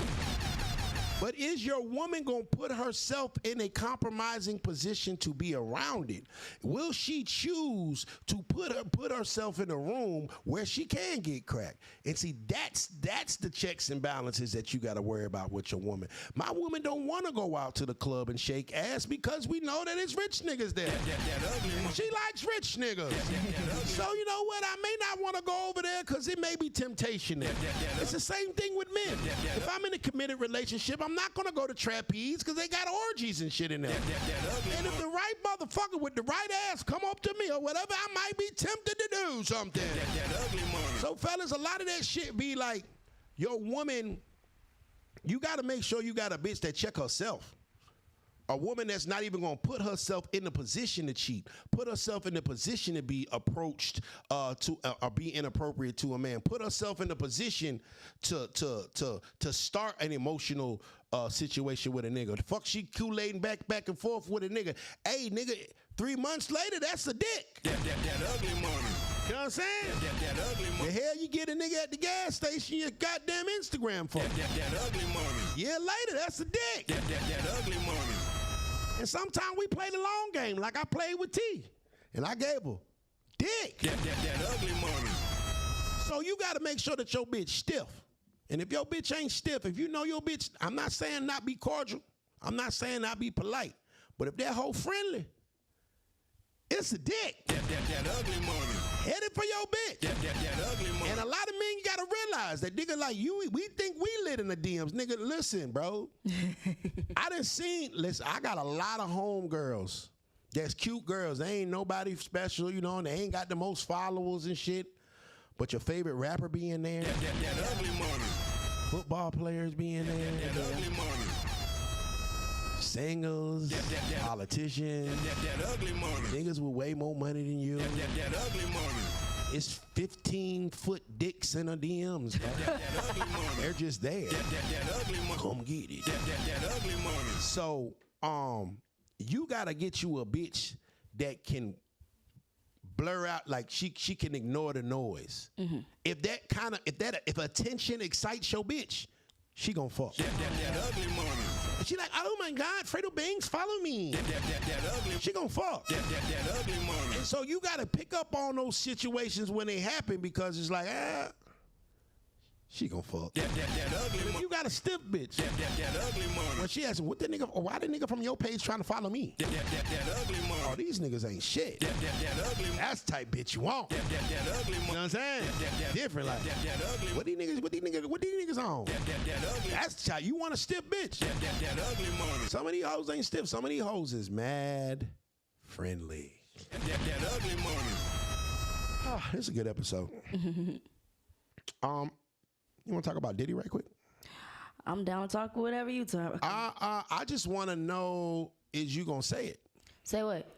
But is your woman going to put herself in a compromising position to be around it? Will she choose to put herself in a room where she can get cracked? And see, that's the checks and balances that you got to worry about with your woman. My woman don't want to go out to the club and shake ass because we know that it's rich niggas there. She likes rich niggas. So you know what? I may not want to go over there because it may be temptation there. It's the same thing with men. If I'm in a committed relationship, I'm not going to go to trapeze because they got orgies and shit in there. And if the right motherfucker with the right ass come up to me or whatever, I might be tempted to do something. So fellas, a lot of that shit be like, your woman, you got to make sure you got a bitch that check herself. A woman that's not even going to put herself in the position to cheat, put herself in the position to be approached or be inappropriate to a man, put herself in the position to start an emotional situation with a nigga. The fuck she Kool-Aiding back and forth with a nigga. Hey, nigga, 3 months later, that's a dick. That ugly money. You know what I'm saying? That ugly money. The hell you get a nigga at the gas station your goddamn Instagram for? That ugly money. Year later, that's a dick. That ugly money. And sometimes we play the long game, like I played with T, and I gave her dick. That ugly money. So you got to make sure that your bitch stiff. And if your bitch ain't stiff, if you know your bitch, I'm not saying not be cordial. I'm not saying not be polite. But if that hoe friendly, it's a dick. That ugly money. Headed for your bitch. That ugly money. And a lot of men, you gotta realize that nigga like you, we think we lit in the DMs. Nigga, listen, bro. I got a lot of homegirls. That's cute girls. They ain't nobody special, you know, and they ain't got the most followers and shit. But your favorite rapper be in there. That ugly money. Football players be in there. That ugly money. Singers, politicians, that ugly money. Niggas with way more money than you. That ugly money. It's 15-foot dicks in the DMs. That ugly money. They're just there. That ugly money. Come get it. That ugly money. So, you gotta get you a bitch that can blur out, like she can ignore the noise. Mm-hmm. If attention excites your bitch, she gonna fuck. That ugly money. And she like, oh my God, Fredo Banks, follow me. That ugly. She gonna fuck. That ugly money. And so you gotta pick up on those situations when they happen because it's like, she gonna fuck. That ugly money. You got a stiff bitch. That ugly money. When she asks, what the nigga, or why the nigga from your page trying to follow me? That ugly money. Oh, these niggas ain't shit. That ugly money. That's the type bitch you want. That ugly money. You know what I'm saying? Different like that ugly. What these niggas on? That ugly. That's the type you want a stiff bitch. That ugly money. Some of these hoes ain't stiff. Some of these hoes is mad friendly. That ugly money. Oh, this is a good episode. You want to talk about Diddy right quick? I'm down to talk whatever you talk. I just want to know, is you going to say it? Say what?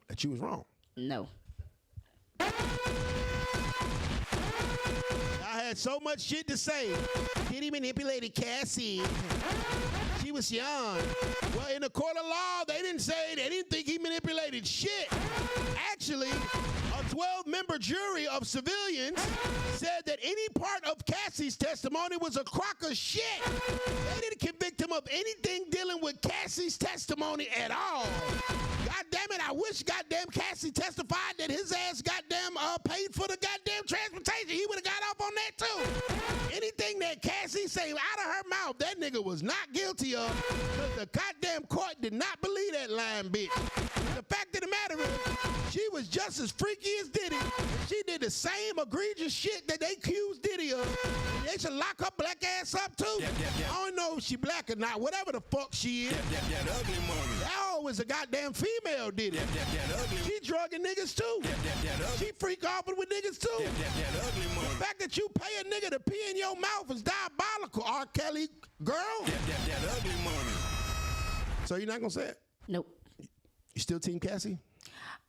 That you was wrong. No. I had so much shit to say. Diddy manipulated Cassie. She was young. Well, in the court of law, they didn't think he manipulated shit. Actually, a 12-member jury of civilians said that any part of Cassie's testimony was a crock of shit. They didn't convict him of anything dealing with Cassie's testimony at all. God damn it, I wish goddamn Cassie testified that his ass goddamn paid for the goddamn transportation. He would have got off on that too. Anything that Cassie say out of her mouth, that nigga was not guilty of, because the goddamn court did not believe that lying bitch. The fact of the matter is, she was just as freaky as Diddy. She did the same egregious shit that they accused Diddy of. They should lock her black ass up too. I don't know if she black or not, whatever the fuck she is. That ugly money. That hoe was a goddamn female Diddy. She drugging niggas too. She freak off with niggas too. The fact that you pay a nigga to pee in your mouth is diabolical, R. Kelly girl. That ugly money. So you're not gonna say it? Nope. You still team Cassie?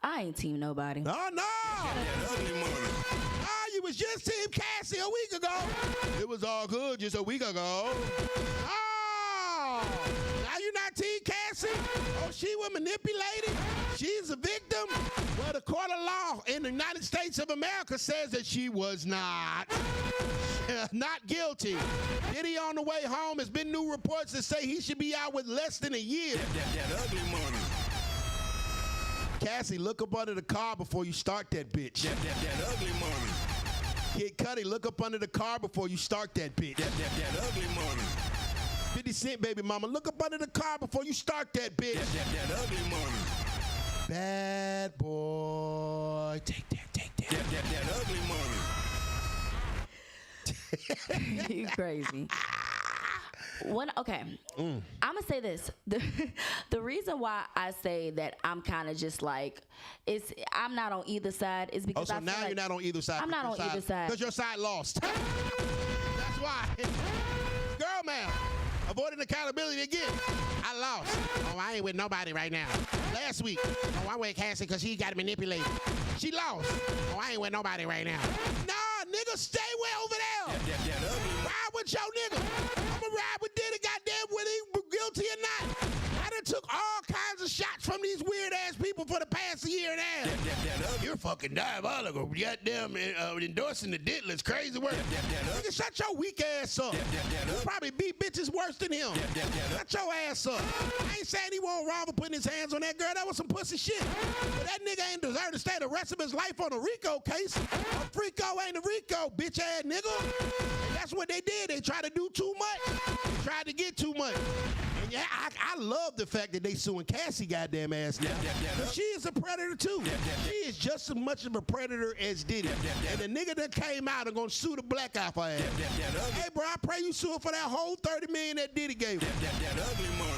I ain't team nobody. Oh, no. That ugly money. Oh, you was just team Cassie a week ago. It was all good just a week ago. Oh, now you're 2019, Cassie? Oh, she was manipulated? She's a victim? Well, the court of law in the United States of America says that she was not guilty. Diddy on the way home. There's been new reports that say he should be out with less than a year. That ugly money. Cassie, look up under the car before you start that bitch. That ugly money. Kid Cudi, look up under the car before you start that bitch. That ugly money. 50 Cent, baby mama, look up under the car before you start that bitch. That ugly money. Bad boy. Take that. That ugly money. You crazy. Okay. I'm gonna say this. The reason why I say that I'm kind of just like I'm not on either side is because so now you're not on either side. I'm not on either side because your side lost. That's why. Girl, man, avoiding accountability again. I lost. Oh, I ain't with nobody right now. Last week, oh, I'm with Cassie because she got manipulated. She lost. Oh, I ain't with nobody right now. Nah, nigga, stay way over there. Ride with your nigga. I'ma ride with Diddy, goddamn, whether he guilty or not. I done took all kinds of shots from these weird ass people for the past year and a half. You're fucking diabolical. Goddamn, endorsing the diddlers, crazy work. Nigga, shut your weak ass up. You probably beat bitches worse than him. Shut your ass up. I ain't saying he wasn't wrong for putting his hands on that girl. That was some pussy shit. But that nigga ain't deserve to stay the rest of his life on a RICO case. A FRICO ain't a RICO, bitch ass nigga. And that's what they did. They tried to do too much. They tried to get too much. And yeah, I love the fact that they suing Cassie goddamn ass now. But she is a predator too. She is just as much of a predator as Diddy. And the nigga that came out and gonna sue the black out for her ass. Hey bro, I pray you sue her for that whole $30 million that Diddy gave her. That ugly money.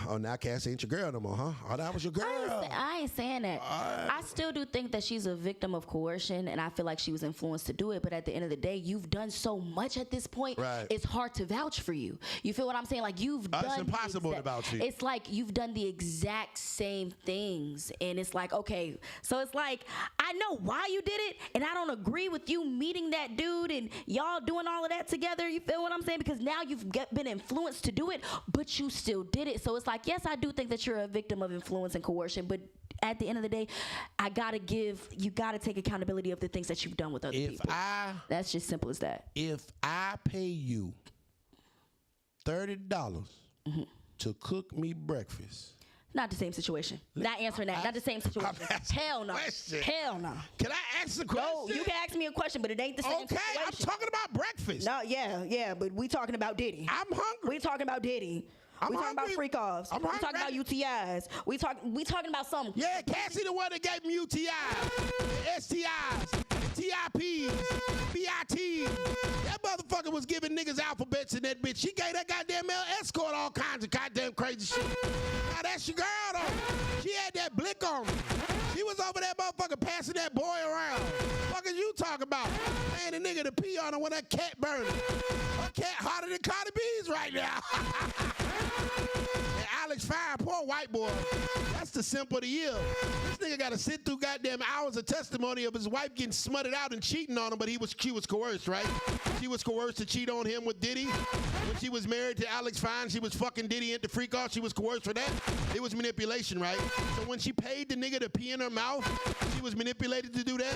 Oh, now Cassie ain't your girl no more, huh? Oh, that was your girl. I ain't saying that. I still do think that she's a victim of coercion, and I feel like she was influenced to do it. But at the end of the day, you've done so much at this point. Right. It's hard to vouch for you. You feel what I'm saying? Like you've done. It's impossible to vouch for you. It's like you've done the exact same things, and it's like okay, so it's like I know why you did it, and I don't agree with you meeting that dude and y'all doing all of that together. You feel what I'm saying? Because now you've been influenced to do it, but you still did it. So it's like, yes, I do think that you're a victim of influence and coercion, but at the end of the day, you gotta take accountability of the things that you've done with other people. That's just simple as that. If I pay you $30 to cook me breakfast. Not the same situation. Not answering that. Not the same situation. Hell no. Hell no. Can I ask a question? No, you can ask me a question, but it ain't the same situation. Okay, I'm talking about breakfast. No, yeah, but we talking about Diddy. I'm hungry. We talking about Diddy. We talking about freak offs. We talking about UTIs. We talking about something. Yeah, Cassie the one that gave me UTIs, STIs, TIPs, BITs. That motherfucker was giving niggas alphabets in that bitch. She gave that goddamn male escort all kinds of goddamn crazy shit. Now that's your girl though. She had that blick on me. She was over that motherfucker passing that boy around. What is you talking about? Man, the nigga to pee on her when that cat burning. Her cat hotter than Cardi B's right now. And Alex Fire, poor white boy. That's the simp of the year. This nigga got to sit through goddamn hours of testimony of his wife getting smutted out and cheating on him, but she was coerced, right? She was coerced to cheat on him with Diddy. When she was married to Alex Fine, she was fucking Diddy into freak off. She was coerced for that. It was manipulation, right? So when she paid the nigga to pee in her mouth, she was manipulated to do that.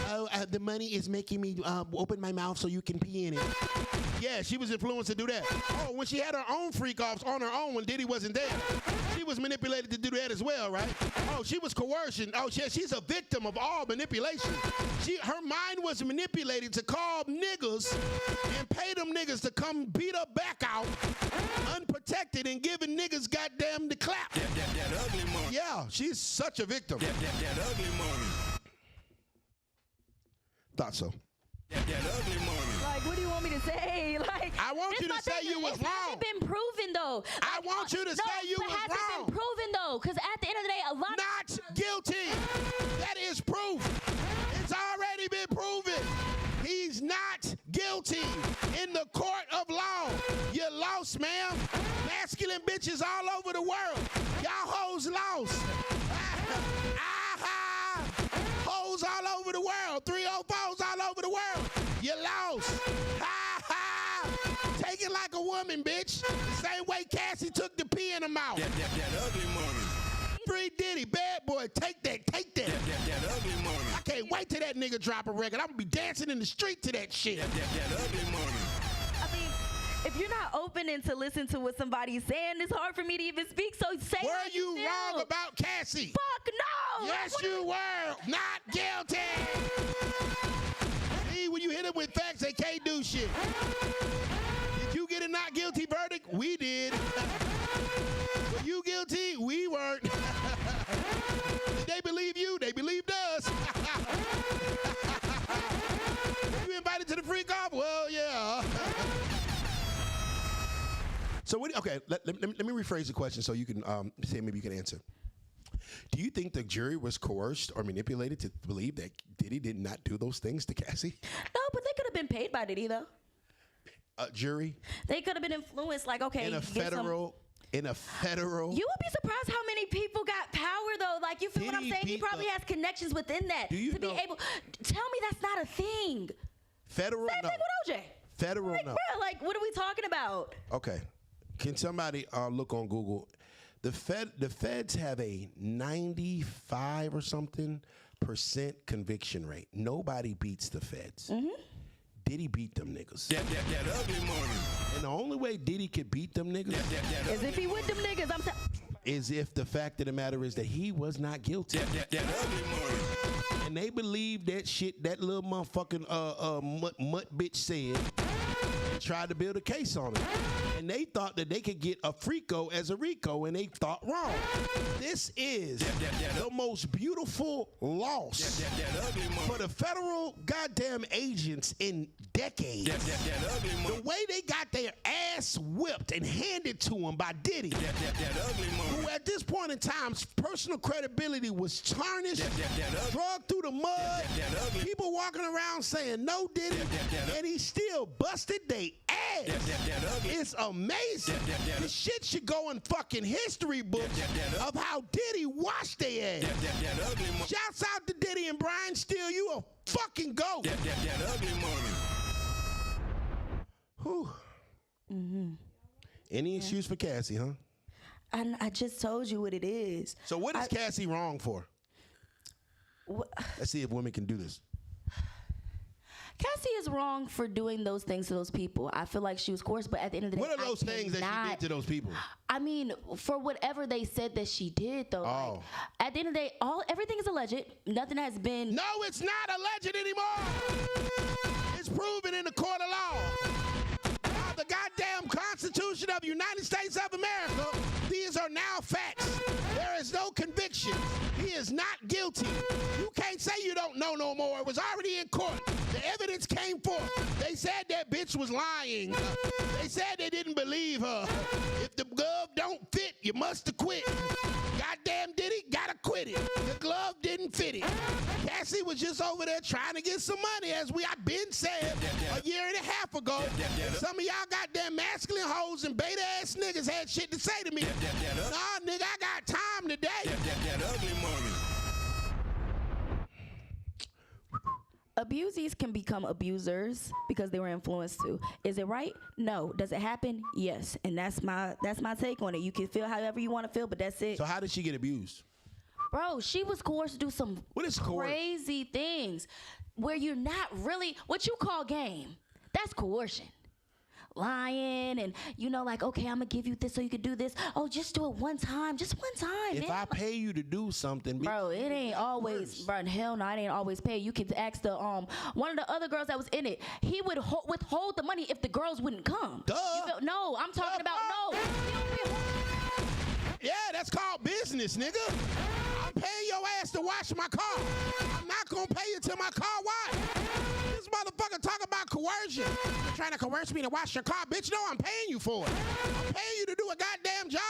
Oh, the money is making me open my mouth so you can pee in it. Yeah, she was influenced to do that. Oh, when she had her own freak offs on her own when Diddy wasn't there, she was manipulated to do that as well, right? Oh, she was coercion. Oh, she's a victim of all manipulation. Her mind was manipulated to call niggas and pay them niggas to come beat her back out unprotected and giving niggas goddamn the clap. That ugly money. Yeah, she's such a victim. That ugly money. Thought so. That ugly money. Like, what do you want me to say? Like, I want you to say you was wrong. It hasn't been proven though. I want you to say you was wrong. It hasn't been proven though, because at the end of the day, a lot. Not guilty. That is proof. It's already been proven. He's not guilty in the court of law. You lost, ma'am. Masculine bitches all over the world. Y'all hoes lost. Hoes all over the world. 304s all over the world. You lost. Ha ha. Take it like a woman. woman, bitch. The same way Cassie took the pee in her mouth. That ugly money. Free Diddy, bad boy, take that. That ugly money. I can't wait till that nigga drop a record. I'm gonna be dancing in the street to that shit. That ugly money. I mean, if you're not opening to listen to what somebody's saying, it's hard for me to even speak. So say Were what you feel. wrong about Cassie? Fuck no. Yes, you were. Not guilty. See, when you hit them with facts, they can't do shit. Did you get a not guilty verdict? We did. Were you guilty? We weren't. Did they believe you? They believed us. You invited to the freak off? Well, yeah. So what? Okay, let me rephrase the question so you can say maybe you can answer. Do you think the jury was coerced or manipulated to believe that Diddy did not do those things to Cassie? No, but they could have been paid by Diddy though. Jury They could have been influenced. Like, okay, in a federal. You would be surprised how many people got power though. Like, you feel what I'm Diddy saying? He beat probably has connections within that Do you to be know- able. Tell me that's not a thing. Federal. Same No. thing with OJ. Federal. Like, No. bro, like, what are we talking about? Okay. Can somebody look on Google? The feds have a 95 or something % conviction rate. Nobody beats the feds. Diddy beat them niggas. That ugly money. And the only way Diddy could beat them niggas As if he with them niggas. is if the fact of the matter is that he was not guilty. That ugly money. And they believe that shit that little motherfucking mutt bitch said and tried to build a case on it. And they thought that they could get a Frico as a Rico, and they thought wrong. This is the most beautiful loss That ugly money. for the federal goddamn agents in decades. That ugly money. The way they got their ass whipped and handed to them by Diddy, That ugly money. who at this point in time, personal credibility was tarnished, That dragged through the mud, that ugly. people walking around saying no Diddy, that and he still busted they ass. That ugly. It's amazing. This shit should go in fucking history books of how Diddy washed their ass. That ugly money. Shouts out to Diddy and Brian Steele, you a fucking goat. That ugly money. Whew. Any excuse for Cassie, huh? I just told you what it is. So what is Cassie wrong for? Let's see if women can do this. Cassie is wrong for doing those things to those people. I feel like she was coerced, but at the end of the day, What are those things that she did to those people? I mean, for whatever they said that she did, though. Oh. Like, at the end of the day, everything is alleged. Nothing has been. No, it's not alleged anymore. It's proven in the court of law. The goddamn Constitution of the United States of America, these are now facts. There is no conviction. He is not guilty. You can't say you don't know no more. It was already in court. The evidence came forth. They said that bitch was lying. They said they didn't believe her. If the glove don't fit, you must have quit. Goddamn Diddy, gotta quit it. The glove didn't fit it. Cassie was just over there trying to get some money, as I've been saying a year and a half ago. Some of y'all goddamn masculine hoes and beta ass niggas had shit to say to me. Nah, nigga, I got time today. That ugly money. Abusees can become abusers because they were influenced to. Is it right? No. Does it happen? Yes. And that's my take on it. You can feel however you want to feel, but that's it. So how did she get abused? Bro, she was coerced to do some What is coerced? crazy things where you're not really what you call game. That's coercion. Lying and like, okay, I'm gonna give you this so you can do this. Oh, just do it one time. Just one time, If man. I pay you to do something, Bro, it ain't always, bro. Hell no, it ain't always paid. You can ask the one of the other girls that was in it. He would withhold the money if the girls wouldn't come. Duh. No, I'm talking about no. yeah, that's called business, nigga. I'm paying your ass to wash my car. I'm not gonna pay you till my car washed. This motherfucker talk about coercion. You're trying to coerce me to wash your car, bitch. No, I'm paying you for it. I'm paying you to do a goddamn job.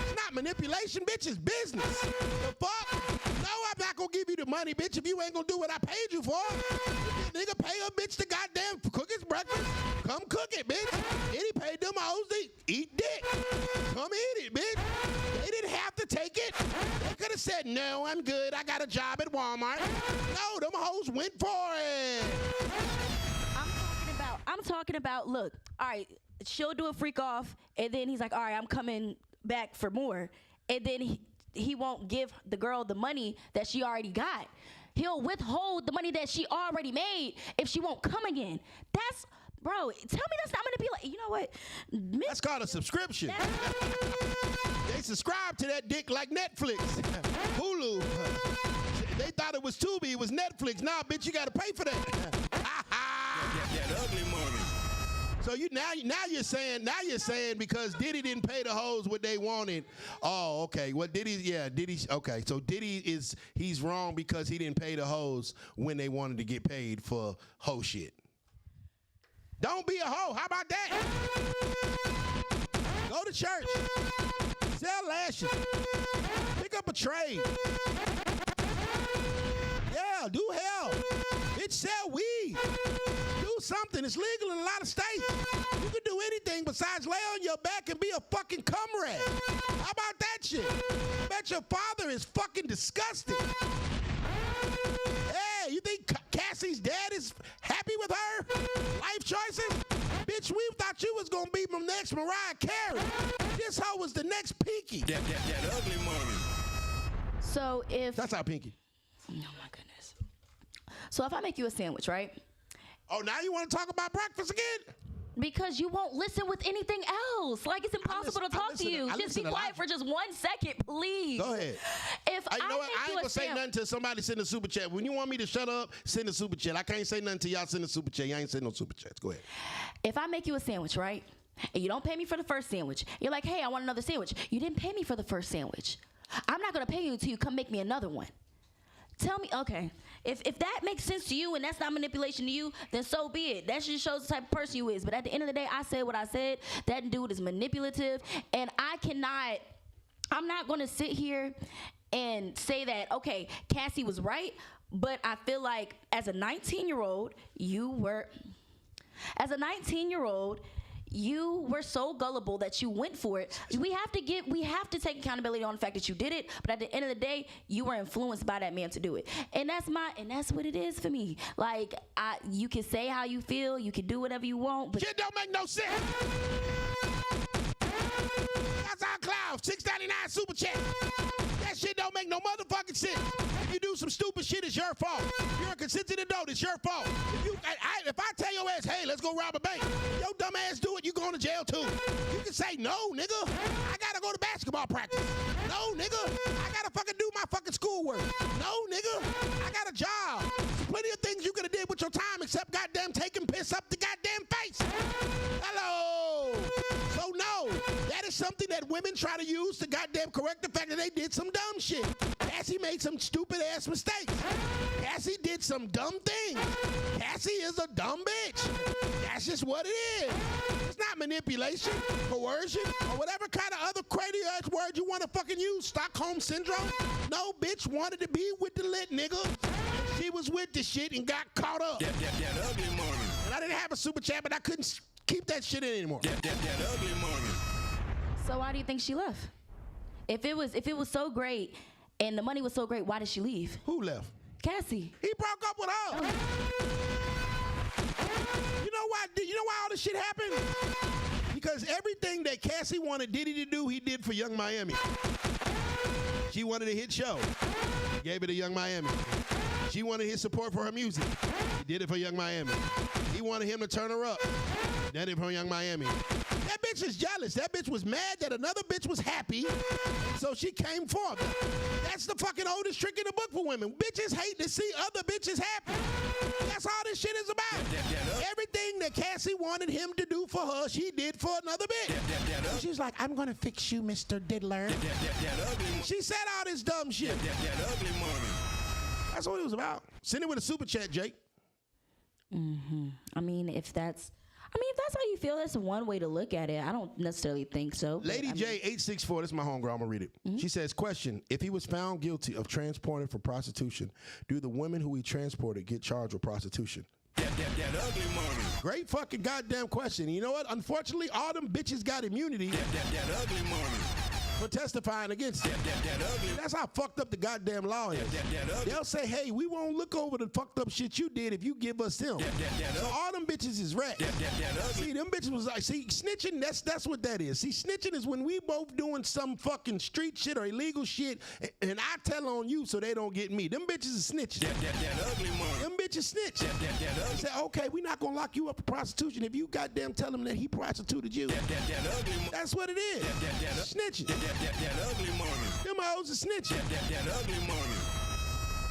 It's not manipulation, bitch. It's business. The fuck? No, I'm not gonna give you the money, bitch, if you ain't gonna do what I paid you for. Nigga, pay a bitch to goddamn cook his breakfast. Come cook it, bitch. Then he paid them hoes to eat dick. Come eat it, bitch. They didn't have to take it. They could have said, no, I'm good. I got a job at Walmart. No, them hoes went for it. I'm talking about. Look, all right. she'll do a freak off, and then he's like, all right, I'm coming back for more. And then he won't give the girl the money that she already got. He'll withhold the money that she already made if she won't come again. That's, bro, tell me that's not manipulation. You know what? That's called a subscription. They subscribe to that dick like Netflix, Hulu. They thought it was Tubi, it was Netflix. Nah, bitch, you gotta pay for that. That ugly money. So now you're saying because Diddy didn't pay the hoes what they wanted. Oh, okay. Well, Diddy's okay. So he's wrong because he didn't pay the hoes when they wanted to get paid for hoe shit. Don't be a hoe. How about that? Go to church. Sell lashes. Pick up a trade. Yeah, do hell. Bitch, sell weed. Do something. It's legal in a lot of states. You can do anything besides lay on your back and be a fucking cum rat. How about that shit? I bet your father is fucking disgusting. Hey, you think Cassie's dad is happy with her life choices? Bitch, we thought you was gonna be the next Mariah Carey. This hoe was the next Pinky. That ugly money. So if... That's our Pinky. Oh, my goodness. So if I make you a sandwich, right? Oh, now you want to talk about breakfast again? Because you won't listen with anything else. Like, it's impossible to talk to you. Just be quiet for just 1 second, please. Go ahead. If you know what? I ain't gonna say nothing until somebody send a super chat. When you want me to shut up, send a super chat. I can't say nothing until y'all send a super chat. Y'all ain't send no super chats. Go ahead. If I make you a sandwich, right? And you don't pay me for the first sandwich. You're like, hey, I want another sandwich. You didn't pay me for the first sandwich. I'm not gonna pay you until you come make me another one. Tell me, okay, if that makes sense to you and that's not manipulation to you, then so be it. That just shows the type of person you is. But at the end of the day, I said what I said. That dude is manipulative, and I'm not going to sit here and say that, okay, Cassie was right, but I feel like as a 19-year-old, you were so gullible that you went for it. We have to take accountability on the fact that you did it, but at the end of the day, you were influenced by that man to do it. And that's what it is for me. Like, you can say how you feel, you can do whatever you want, but shit don't make no sense. That's our cloud, $6.99 super chat. That shit don't make no motherfucking sense. If you do some stupid shit, it's your fault. If you're a consenting adult, it's your fault. If I tell your ass, hey, let's go rob a bank, your dumb ass do it, you going to jail too. You can say, no, nigga, I gotta go to basketball practice. No, nigga, I gotta fucking do my fucking schoolwork. No, nigga, I got a job. There's plenty of things you could have did with your time except goddamn taking piss up the goddamn face. Hello. So no, that is something that women try to use to goddamn correct the fact that they did some dumb shit. Cassie made some stupid ass mistakes. Cassie did some dumb things. Cassie is a dumb bitch. That's just what it is. It's not manipulation, coercion, or whatever kind of other crazy ass word you want to fucking use. Stockholm syndrome. No bitch wanted to be with the lit nigga. She was with the shit and got caught up. That ugly money. And I didn't have a super chat, but I couldn't keep that shit in anymore. That ugly money. So why do you think she left? If it was so great and the money was so great, why did she leave? Who left? Cassie. He broke up with her. Oh. You know why all this shit happened? Because everything that Cassie wanted Diddy to do, he did for Young Miami. She wanted a hit show. He gave it to Young Miami. She wanted his support for her music. He did it for Young Miami. He wanted him to turn her up. He did it for Young Miami. That bitch is jealous. That bitch was mad that another bitch was happy, so she came forth. That's the fucking oldest trick in the book for women. Bitches hate to see other bitches happy. That's all this shit is about. Everything that Cassie wanted him to do for her, she did for another bitch. She was like, I'm gonna fix you, Mr. Diddler. She said all this dumb shit. That's what it was about. Send it with a super chat, Jake. I mean, if that's how you feel, that's one way to look at it. I don't necessarily think so. Lady J864, this is my homegirl, I'm gonna read it. She says, question, if he was found guilty of transporting for prostitution, do the women who he transported get charged with prostitution? That ugly money. Great fucking goddamn question. You know what? Unfortunately, all them bitches got immunity. That ugly money. for testifying against it. That's how fucked up the goddamn law is. They'll say, hey, we won't look over the fucked up shit you did if you give us them. So all them bitches is rats. See, them bitches was like, see, snitching, that's what that is. See, snitching is when we both doing some fucking street shit or illegal shit, and I tell on you so they don't get me. Them bitches is snitching. Them bitches snitch. They say, okay, we not gonna lock you up for prostitution if you goddamn tell him that he prostituted you. That's what it is. Snitching. Them hoes are snitching.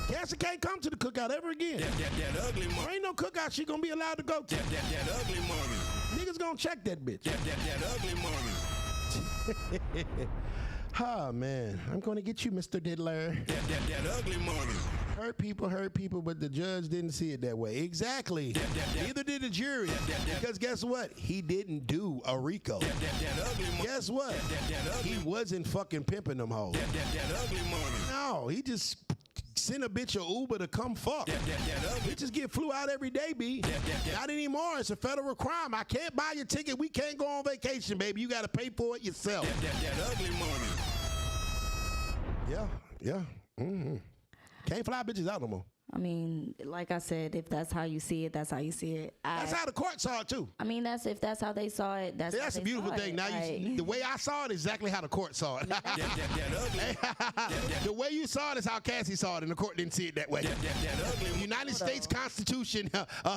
Cassie can't come to the cookout ever again. There ain't no cookout she gonna be allowed to go to. Niggas gonna check that bitch. Oh, man. I'm gonna get you, Mr. Diddler. Hurt people, but the judge didn't see it that way. Exactly. Neither did the jury. Because guess what? He didn't do a RICO. Guess what? He wasn't fucking pimping them hoes. No, he just sent a bitch a Uber to come fuck. Bitches get flew out every day, B. Not anymore. It's a federal crime. I can't buy your ticket. We can't go on vacation, baby. You got to pay for it yourself. Yeah. Mm-hmm. Can't fly bitches out no more. I mean, like I said, if that's how you see it, that's how you see it. That's how the court saw it too. I mean, if that's how they saw it, that's a beautiful thing. Now the way I saw it is exactly how the court saw it. The way you saw it is how Cassie saw it, and the court didn't see it that way. The United States Constitution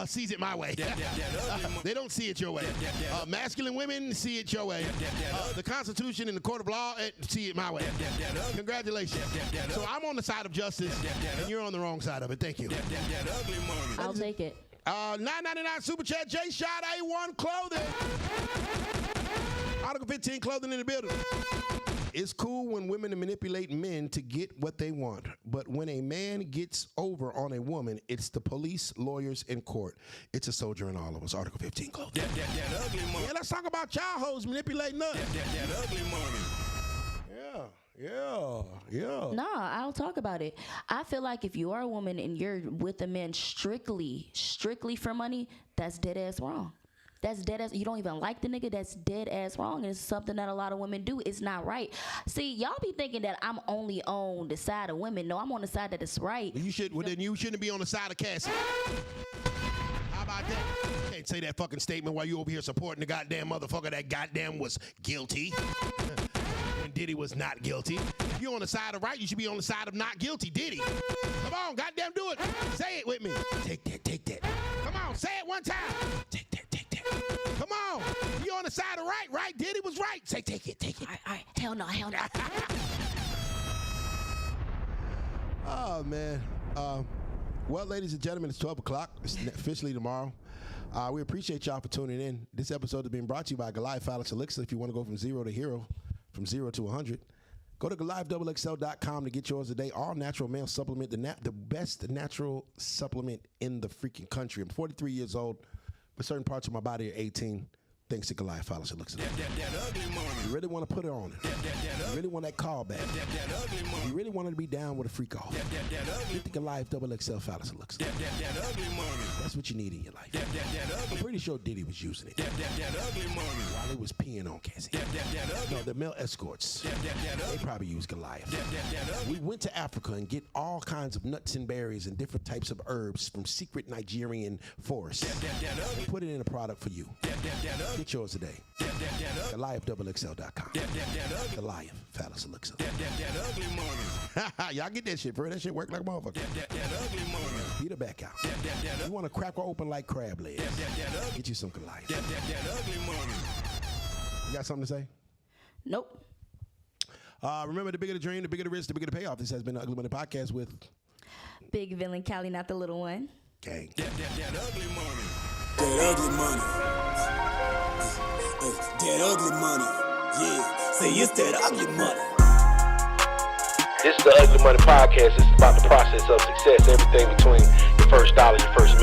sees it my way. They don't see it your way. Masculine women see it your way. The Constitution and the court of law see it my way. Congratulations. So I'm on the side of justice, and you're on the wrong side of it. Thank you. I'll take it. $9.99 Super Chat. J Shot A1 Clothing. Article 15 Clothing in the building. It's cool when women manipulate men to get what they want, but when a man gets over on a woman, it's the police, lawyers, and court. It's a soldier in all of us. Article 15 Clothing. Yeah, let's talk about child hoes manipulating us. Yeah. No, I'll talk about it. I feel like if you are a woman and you're with a man strictly for money, that's dead ass wrong. That's dead ass. You don't even like the nigga. That's dead ass wrong. And it's something that a lot of women do. It's not right. See, y'all be thinking that I'm only on the side of women. No, I'm on the side that is right. You should. Well, then you shouldn't be on the side of Cassie. How about that? You can't say that fucking statement while you over here supporting the goddamn motherfucker that goddamn was guilty. Diddy was not guilty. If you're on the side of right, you should be on the side of not guilty. Diddy. Come on, goddamn do it. Say it with me. Take that. Come on, say it one time. Take that. Come on. You're on the side of right? Diddy was right. Say take it. All right. Hell no. Oh, man. Well, ladies and gentlemen, it's 12 o'clock. It's officially tomorrow. We appreciate y'all for tuning in. This episode has been brought to you by Goliath Phallus Elixir. If you want to go from zero to hero, from 0 to 100, go to GoliathXXL.com to get yours today. All natural male supplement, the best natural supplement in the freaking country. I'm 43 years old, but certain parts of my body are 18. Thanks to Goliath Phallus Elixir. You really want to put it on it. You really want that call back. You really want to be down with a freak off. Get the Goliath XXL Phallus Elixir. That's what you need in your life. I'm pretty sure Diddy was using it while he was peeing on Cassie. No, the male escorts, they probably use Goliath. We went to Africa and get all kinds of nuts and berries and different types of herbs from secret Nigerian forests and put it in a product for you. Get yours today. GoliathXXL.com. Goliath Phallus Elixir. Y'all get that shit, bro. That shit work like a motherfucker. Beat her back out. You want to crack her open like crab legs. Get you some Goliath. You got something to say? Nope. Remember, the bigger the dream, the bigger the risk, the bigger the payoff. This has been the Ugly Money Podcast with Big Villon, Cali, not the little one. Gang. That ugly money. That ugly money. Yeah. Say it's that ugly money. This is the Ugly Money Podcast. It's about the process of success. Everything between your first dollar, your first